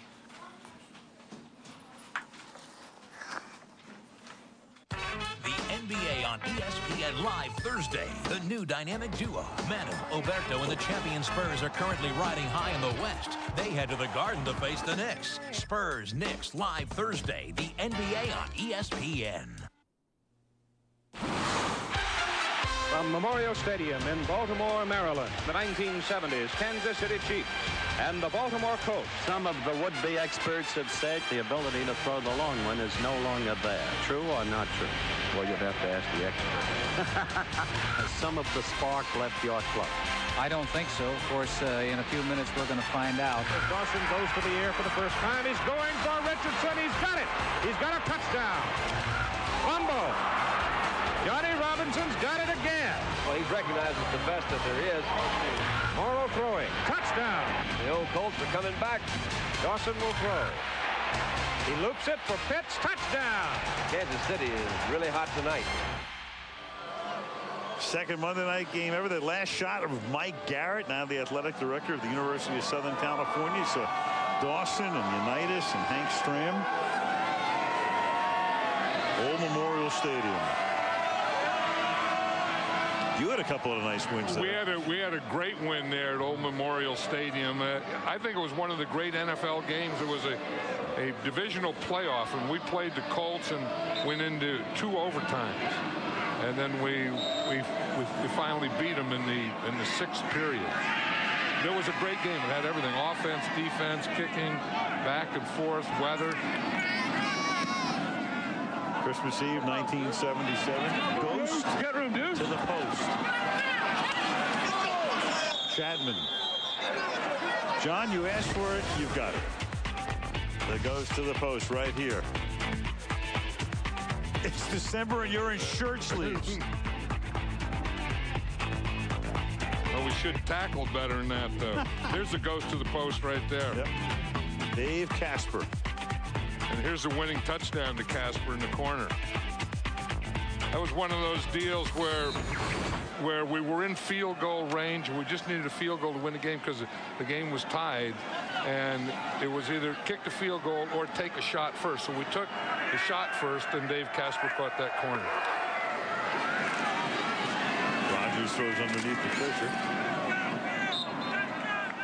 The NBA on ESPN Live Thursday. The new dynamic duo, Manu, Oberto, and the champion Spurs are currently riding high in the West. They head to the Garden to face the Knicks. Spurs, Knicks, Live Thursday. The NBA on ESPN. From Memorial Stadium in Baltimore, Maryland, the 1970s Kansas City Chiefs and the Baltimore Colts. Some of the would-be experts have said the ability to throw the long one is no longer there. True or not true? Well, you'd have to ask the expert. Has some of the spark left your club? I don't think so. Of course, in a few minutes, we're going to find out. Dawson goes to the air for the first time. He's going for Richardson. He's got it. He's got a touchdown. Fumble. Johnny Robinson's got it again. Well, he's recognized as the best that there is. Morrow throwing. Touchdown. The old Colts are coming back. Dawson will throw. He loops it for Pitts. Touchdown. Kansas City is really hot tonight. Second Monday night game ever. The last shot of Mike Garrett, now the athletic director of the University of Southern California. So Dawson and Unitas and Hank Stram. Old Memorial Stadium. You had a couple of nice wins there. We had a great win there at Old Memorial Stadium. I think it was one of the great NFL games. It was a divisional playoff, and we played the Colts and went into 2 overtimes. And then we finally beat them in the 6th period. It was a great game. It had everything: offense, defense, kicking, back and forth, weather. Christmas Eve, 1977. Ghost get room, dude. To the post. Chapman. John, you asked for it. You've got it. That goes to the post right here. It's December and you're in shirt sleeves. Well, we should tackle better than that, though. There's the ghost to the post right there. Yep. Dave Casper. And here's the winning touchdown to Casper in the corner. That was one of those deals where we were in field goal range and we just needed a field goal to win the game because the game was tied, and it was either kick the field goal or take a shot first. So we took the shot first, and Dave Casper caught that corner. Rogers throws underneath the Fisher.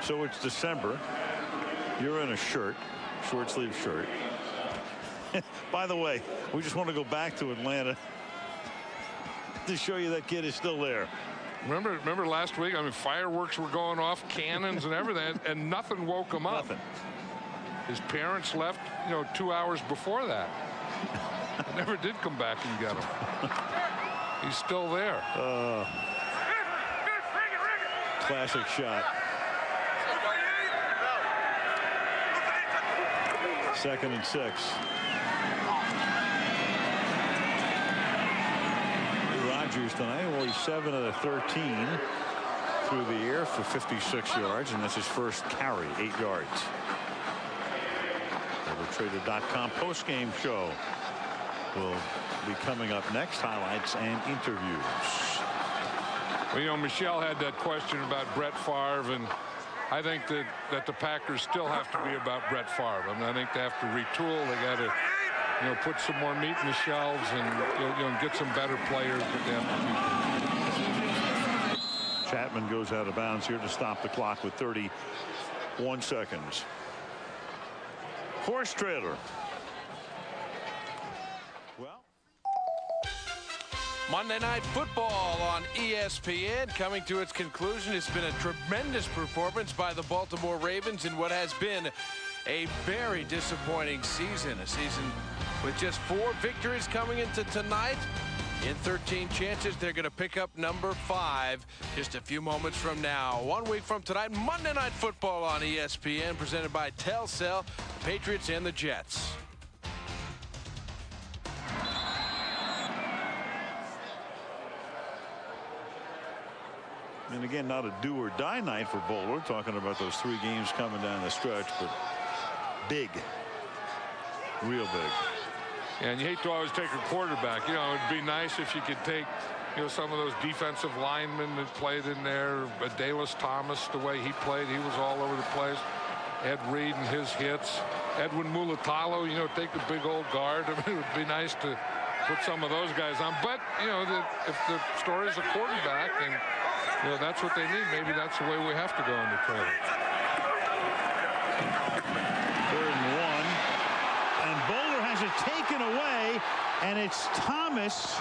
So it's December. You're in a shirt, short sleeve shirt. By the way, we just want to go back to Atlanta to show you that kid is still there. Remember last week? I mean, fireworks were going off, cannons and everything, and nothing woke him up. Nothing. His parents left, 2 hours before that. They never did come back and get him. He's still there. Classic shot. 2nd and 6. Rogers tonight, only 7 out of 13 through the air for 56 yards, and that's his first carry, 8 yards. The Trader.com post-game show will be coming up next. Highlights and interviews. Well, Michelle had that question about Brett Favre, and I think that the Packers still have to be about Brett Favre. I mean, I think they have to retool. They got to, put some more meat in the shelves and get some better players. But they have to keep. Chapman goes out of bounds here to stop the clock with 31 seconds. Horse trailer. Monday Night Football on ESPN coming to its conclusion. It's been a tremendous performance by the Baltimore Ravens in what has been a very disappointing season. A season with just 4 victories coming into tonight. In 13 chances, they're going to pick up number 5 just a few moments from now. 1 week from tonight, Monday Night Football on ESPN, presented by Telcel, the Patriots and the Jets. And again, not a do-or-die night for Bowler, talking about those 3 games coming down the stretch, but big, real big. And you hate to always take a quarterback. It'd be nice if you could take, some of those defensive linemen that played in there. Dallas Thomas, the way he played, he was all over the place. Ed Reed and his hits. Edwin Mulatalo, take the big old guard. I mean, it would be nice to put some of those guys on. But, you know, if the story is a quarterback and, you know, that's what they need, maybe that's the way we have to go in the trailer. 3rd and 1. And Boulder has it taken away, and it's Thomas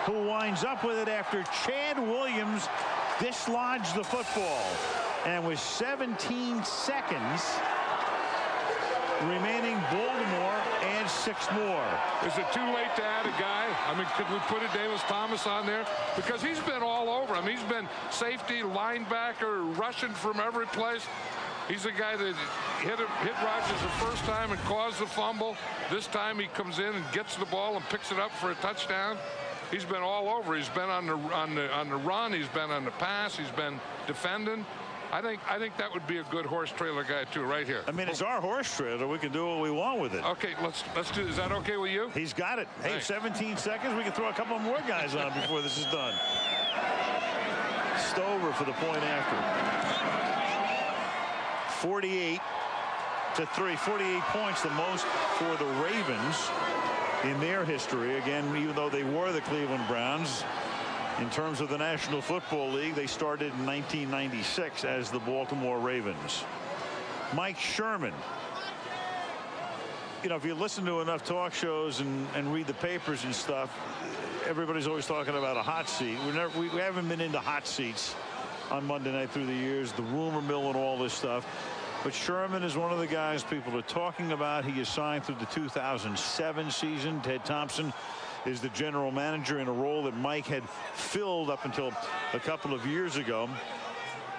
who winds up with it after Chad Williams dislodged the football. And with 17 seconds remaining, Baltimore adds 6 more. Is it too late to add a guy? I mean, could we put a Davis Thomas on there? Because he's been all over. I mean, he's been safety, linebacker, rushing from every place. He's a guy that hit Rodgers the first time and caused the fumble. This time he comes in and gets the ball and picks it up for a touchdown. He's been all over. He's been on the run. He's been on the pass. He's been defending. I think that would be a good horse trailer guy too, right here. I mean, it's our horse trailer. We can do what we want with it. Okay, let's do. Is that okay with you? He's got it. Hey, Thanks. 17 seconds. We can throw a couple more guys on before this is done. Stover for the point after. 48 to 3. 48 points, the most for the Ravens in their history. Again, even though they were the Cleveland Browns, in terms of the National Football League, they started in 1996 as the Baltimore Ravens. Mike Sherman. You know, if you listen to enough talk shows and read the papers and stuff, everybody's always talking about a hot seat. We haven't been into hot seats on Monday night through the years, the rumor mill and all this stuff. But Sherman is one of the guys people are talking about. He is signed through the 2007 season. Ted Thompson is the general manager in a role that Mike had filled up until a couple of years ago.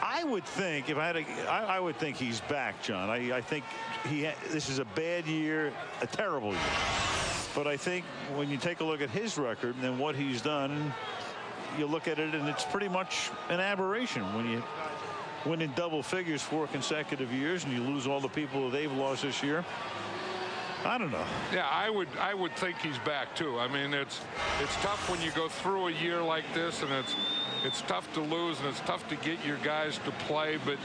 I would think, if I had I would think he's back, John. I think this is a bad year, a terrible year. But I think when you take a look at his record and what he's done, you look at it and it's pretty much an aberration when you win in double figures 4 consecutive years and you lose all the people that they've lost this year. I don't know. Yeah, I would think he's back too. I mean, it's tough when you go through a year like this, and it's tough to lose and it's tough to get your guys to play. But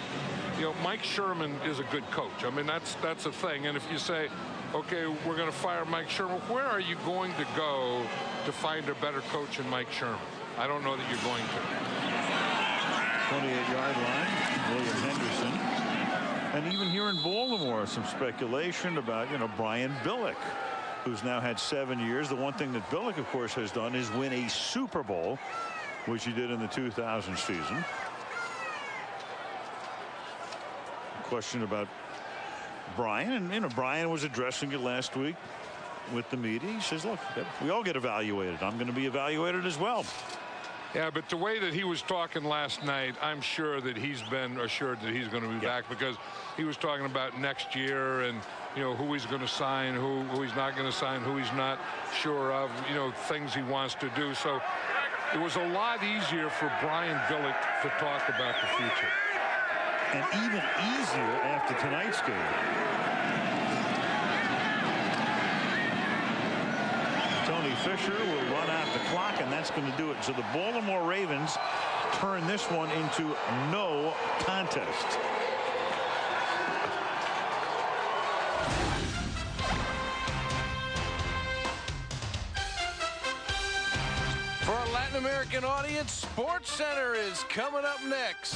you know, Mike Sherman is a good coach. I mean, that's a thing. And if you say, okay, we're going to fire Mike Sherman, where are you going to go to find a better coach than Mike Sherman? I don't know that you're going to. 28-yard line, William Henderson. And even here in Baltimore, some speculation about, you know, Brian Billick, who's now had 7 years. The one thing that Billick, of course, has done is win a Super Bowl, which he did in the 2000 season. Question about Brian, and you know, Brian was addressing it last week with the media. He says, look, we all get evaluated. I'm going to be evaluated as well. Yeah, but the way that he was talking last night, I'm sure that he's been assured that he's going to be back, because he was talking about next year and, you know, who he's going to sign, who he's not going to sign, who he's not sure of, you know, things he wants to do. So it was a lot easier for Brian Billick to talk about the future. And even easier after tonight's game. Tony Fisher will run out the clock, and that's going to do it. So the Baltimore Ravens turn this one into no contest. For our Latin American audience, Sports Center is coming up next.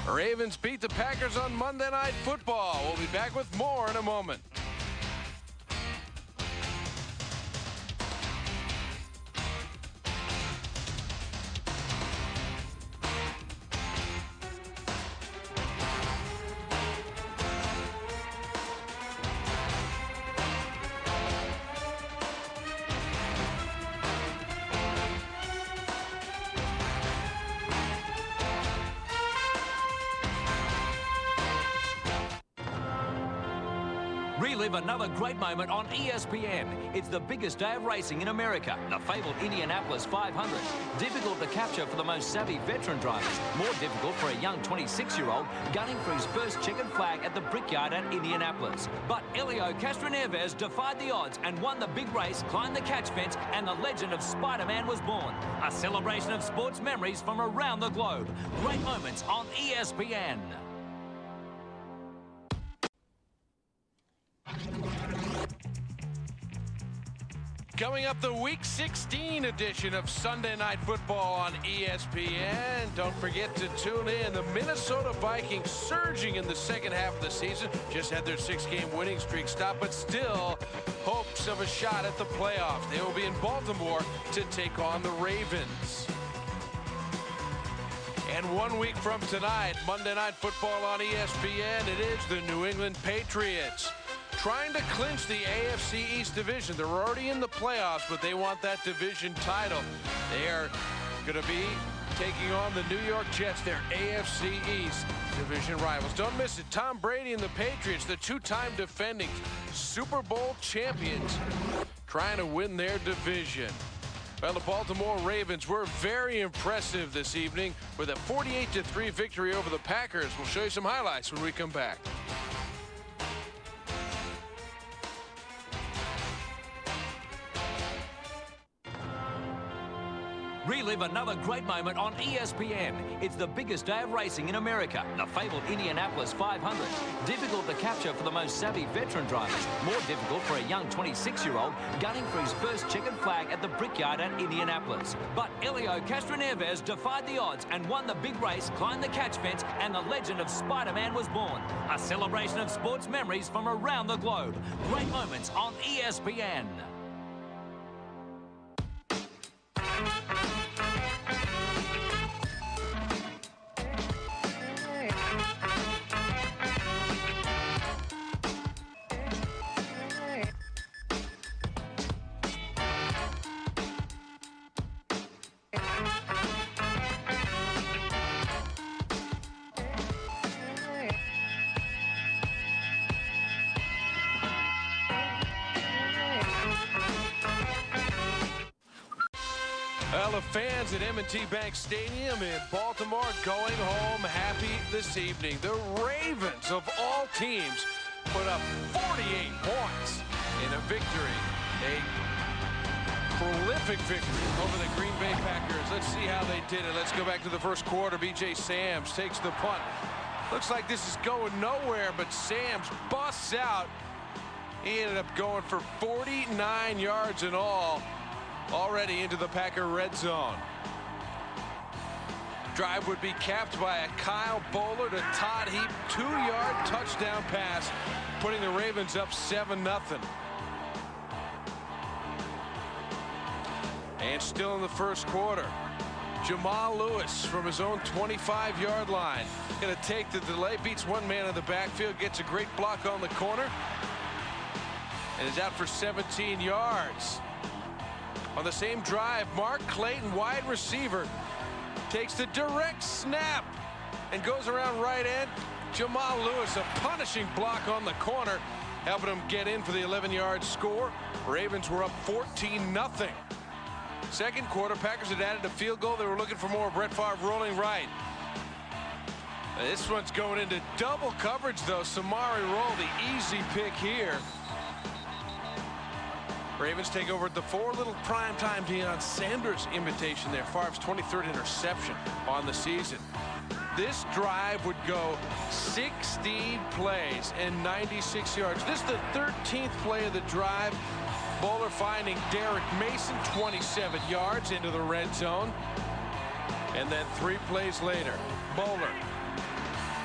Ravens beat the Packers on Monday Night Football. We'll be back with more in a moment. Relive another great moment on ESPN. It's the biggest day of racing in America, the fabled Indianapolis 500. Difficult to capture for the most savvy veteran drivers. More difficult for a young 26-year-old gunning for his first checkered flag at the Brickyard at Indianapolis. But Elio Castroneves defied the odds and won the big race, climbed the catch fence, and the legend of Spider-Man was born. A celebration of sports memories from around the globe. Great moments on ESPN. Coming up, the Week 16 edition of Sunday Night Football on ESPN. Don't forget to tune in. The Minnesota Vikings surging in the second half of the season. Just had their 6-game winning streak stop, but still hopes of a shot at the playoffs. They will be in Baltimore to take on the Ravens. And 1 week from tonight, Monday Night Football on ESPN, it is the New England Patriots trying to clinch the AFC East division. They're already in the playoffs, but they want that division title. They are going to be taking on the New York Jets, their AFC East division rivals. Don't miss it. Tom Brady and the Patriots, the two-time defending Super Bowl champions, trying to win their division. Well, the Baltimore Ravens were very impressive this evening with a 48-3 victory over the Packers. We'll show you some highlights when we come back. Relive another great moment on ESPN. It's the biggest day of racing in America, the fabled Indianapolis 500. Difficult to capture for the most savvy veteran drivers. More difficult for a young 26-year-old gunning for his first checkered flag at the Brickyard at Indianapolis. But Elio Castroneves defied the odds and won the big race, climbed the catch fence, and the legend of Spider-Man was born. A celebration of sports memories from around the globe. Great moments on ESPN. Well, the fans at M&T Bank Stadium in Baltimore going home happy this evening. The Ravens, of all teams, put up 48 points in a victory. A prolific victory over the Green Bay Packers. Let's see how they did it. Let's go back to the first quarter. B.J. Sams takes the punt. Looks like this is going nowhere, but Sams busts out. He ended up going for 49 yards in all. Already into the Packer red zone. Drive would be capped by a Kyle Bowler to Todd Heap 2-yard touchdown pass, putting the Ravens up 7-0. And still in the first quarter, Jamal Lewis from his own 25-yard line. Going to take the delay, beats one man in the backfield, gets a great block on the corner, and is out for 17 yards. On the same drive, Mark Clayton, wide receiver, takes the direct snap and goes around right end. Jamal Lewis, a punishing block on the corner, helping him get in for the 11-yard score. Ravens were up 14-0. Second quarter, Packers had added a field goal. They were looking for more. Brett Favre rolling right. This one's going into double coverage, though. Samari Roll, the easy pick here. Ravens take over at the 4. Little primetime Deion Sanders imitation there. Favre's 23rd interception on the season. This drive would go 16 plays and 96 yards. This is the 13th play of the drive. Bowler finding Derek Mason 27 yards into the red zone. And then 3 plays later, Bowler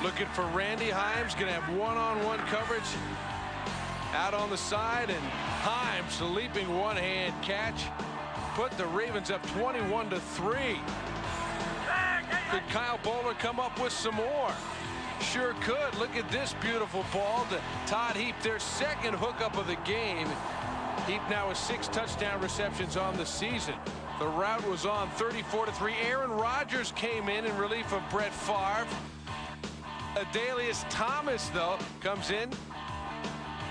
looking for Randy Himes. Going to have one-on-one coverage out on the side, and Himes, the leaping one-hand catch, put the Ravens up 21-3. Could Kyle Bowler come up with some more? Sure could. Look at this beautiful ball to Todd Heap, their second hookup of the game. Heap now with 6 touchdown receptions on the season. The route was on 34-3. Aaron Rodgers came in relief of Brett Favre. Adalius Thomas, though, comes in,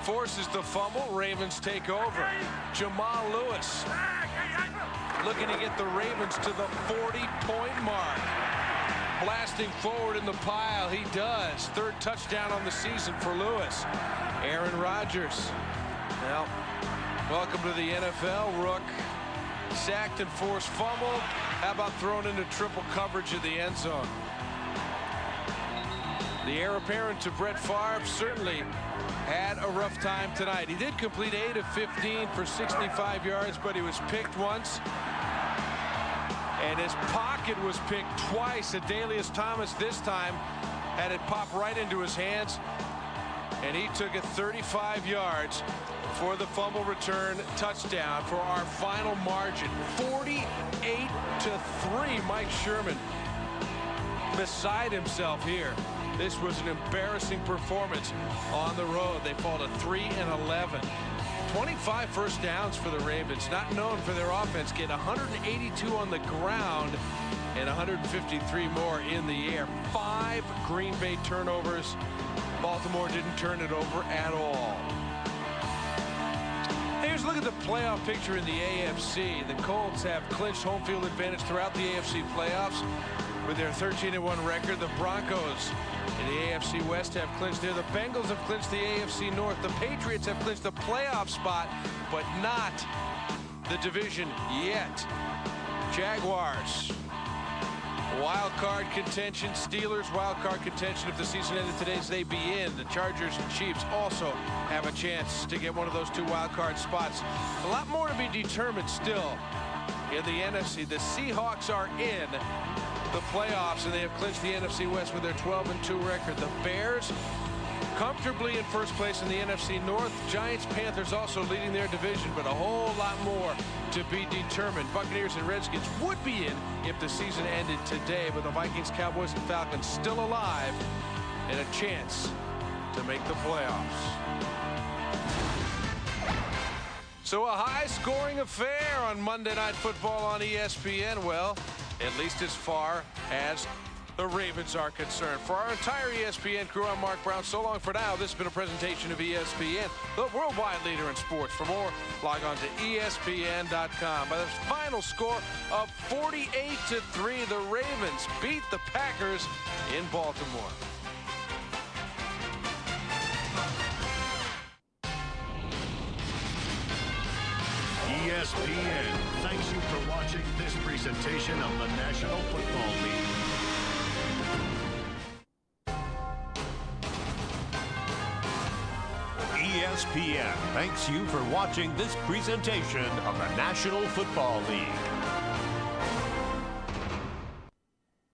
forces the fumble. Ravens take over. Jamal Lewis looking to get the Ravens to the 40-point mark. Blasting forward in the pile, he does. 3rd touchdown on the season for Lewis. Aaron Rodgers, well, welcome to the NFL, Rook. Sacked and forced fumble. How about thrown into triple coverage in the end zone? The heir apparent to Brett Favre certainly had a rough time tonight. He did complete 8 of 15 for 65 yards, but he was picked once. And his pocket was picked twice. Adalius Thomas this time had it pop right into his hands. And he took it 35 yards for the fumble return touchdown for our final margin. 48-3. Mike Sherman beside himself here. This was an embarrassing performance on the road. They fall to 3-11. 25 first downs for the Ravens, not known for their offense, get 182 on the ground and 153 more in the air. 5 Green Bay turnovers. Baltimore didn't turn it over at all. Here's a look at the playoff picture in the AFC. The Colts have clinched home field advantage throughout the AFC playoffs with their 13-1 record. The Broncos in the AFC West have clinched there. The Bengals have clinched the AFC North. The Patriots have clinched the playoff spot, but not the division yet. Jaguars, wild card contention. Steelers, wild card contention. If the season ended today, they'd be in. The Chargers and Chiefs also have a chance to get one of those 2 wild card spots. A lot more to be determined still in the NFC. The Seahawks are in the playoffs, and they have clinched the NFC West with their 12-2 record. The Bears comfortably in first place in the NFC North. Giants, Panthers also leading their division, but a whole lot more to be determined. Buccaneers and Redskins would be in if the season ended today, but the Vikings, Cowboys, and Falcons still alive and a chance to make the playoffs. So a high-scoring affair on Monday Night Football on ESPN. Well, at least as far as the Ravens are concerned. For our entire ESPN crew, I'm Mark Brown. So long for now. This has been a presentation of ESPN, the worldwide leader in sports. For more, log on to ESPN.com. By the final score of 48-3, the Ravens beat the Packers in Baltimore. ESPN thanks you for watching this presentation of the National Football League. ESPN thanks you for watching this presentation of the National Football League.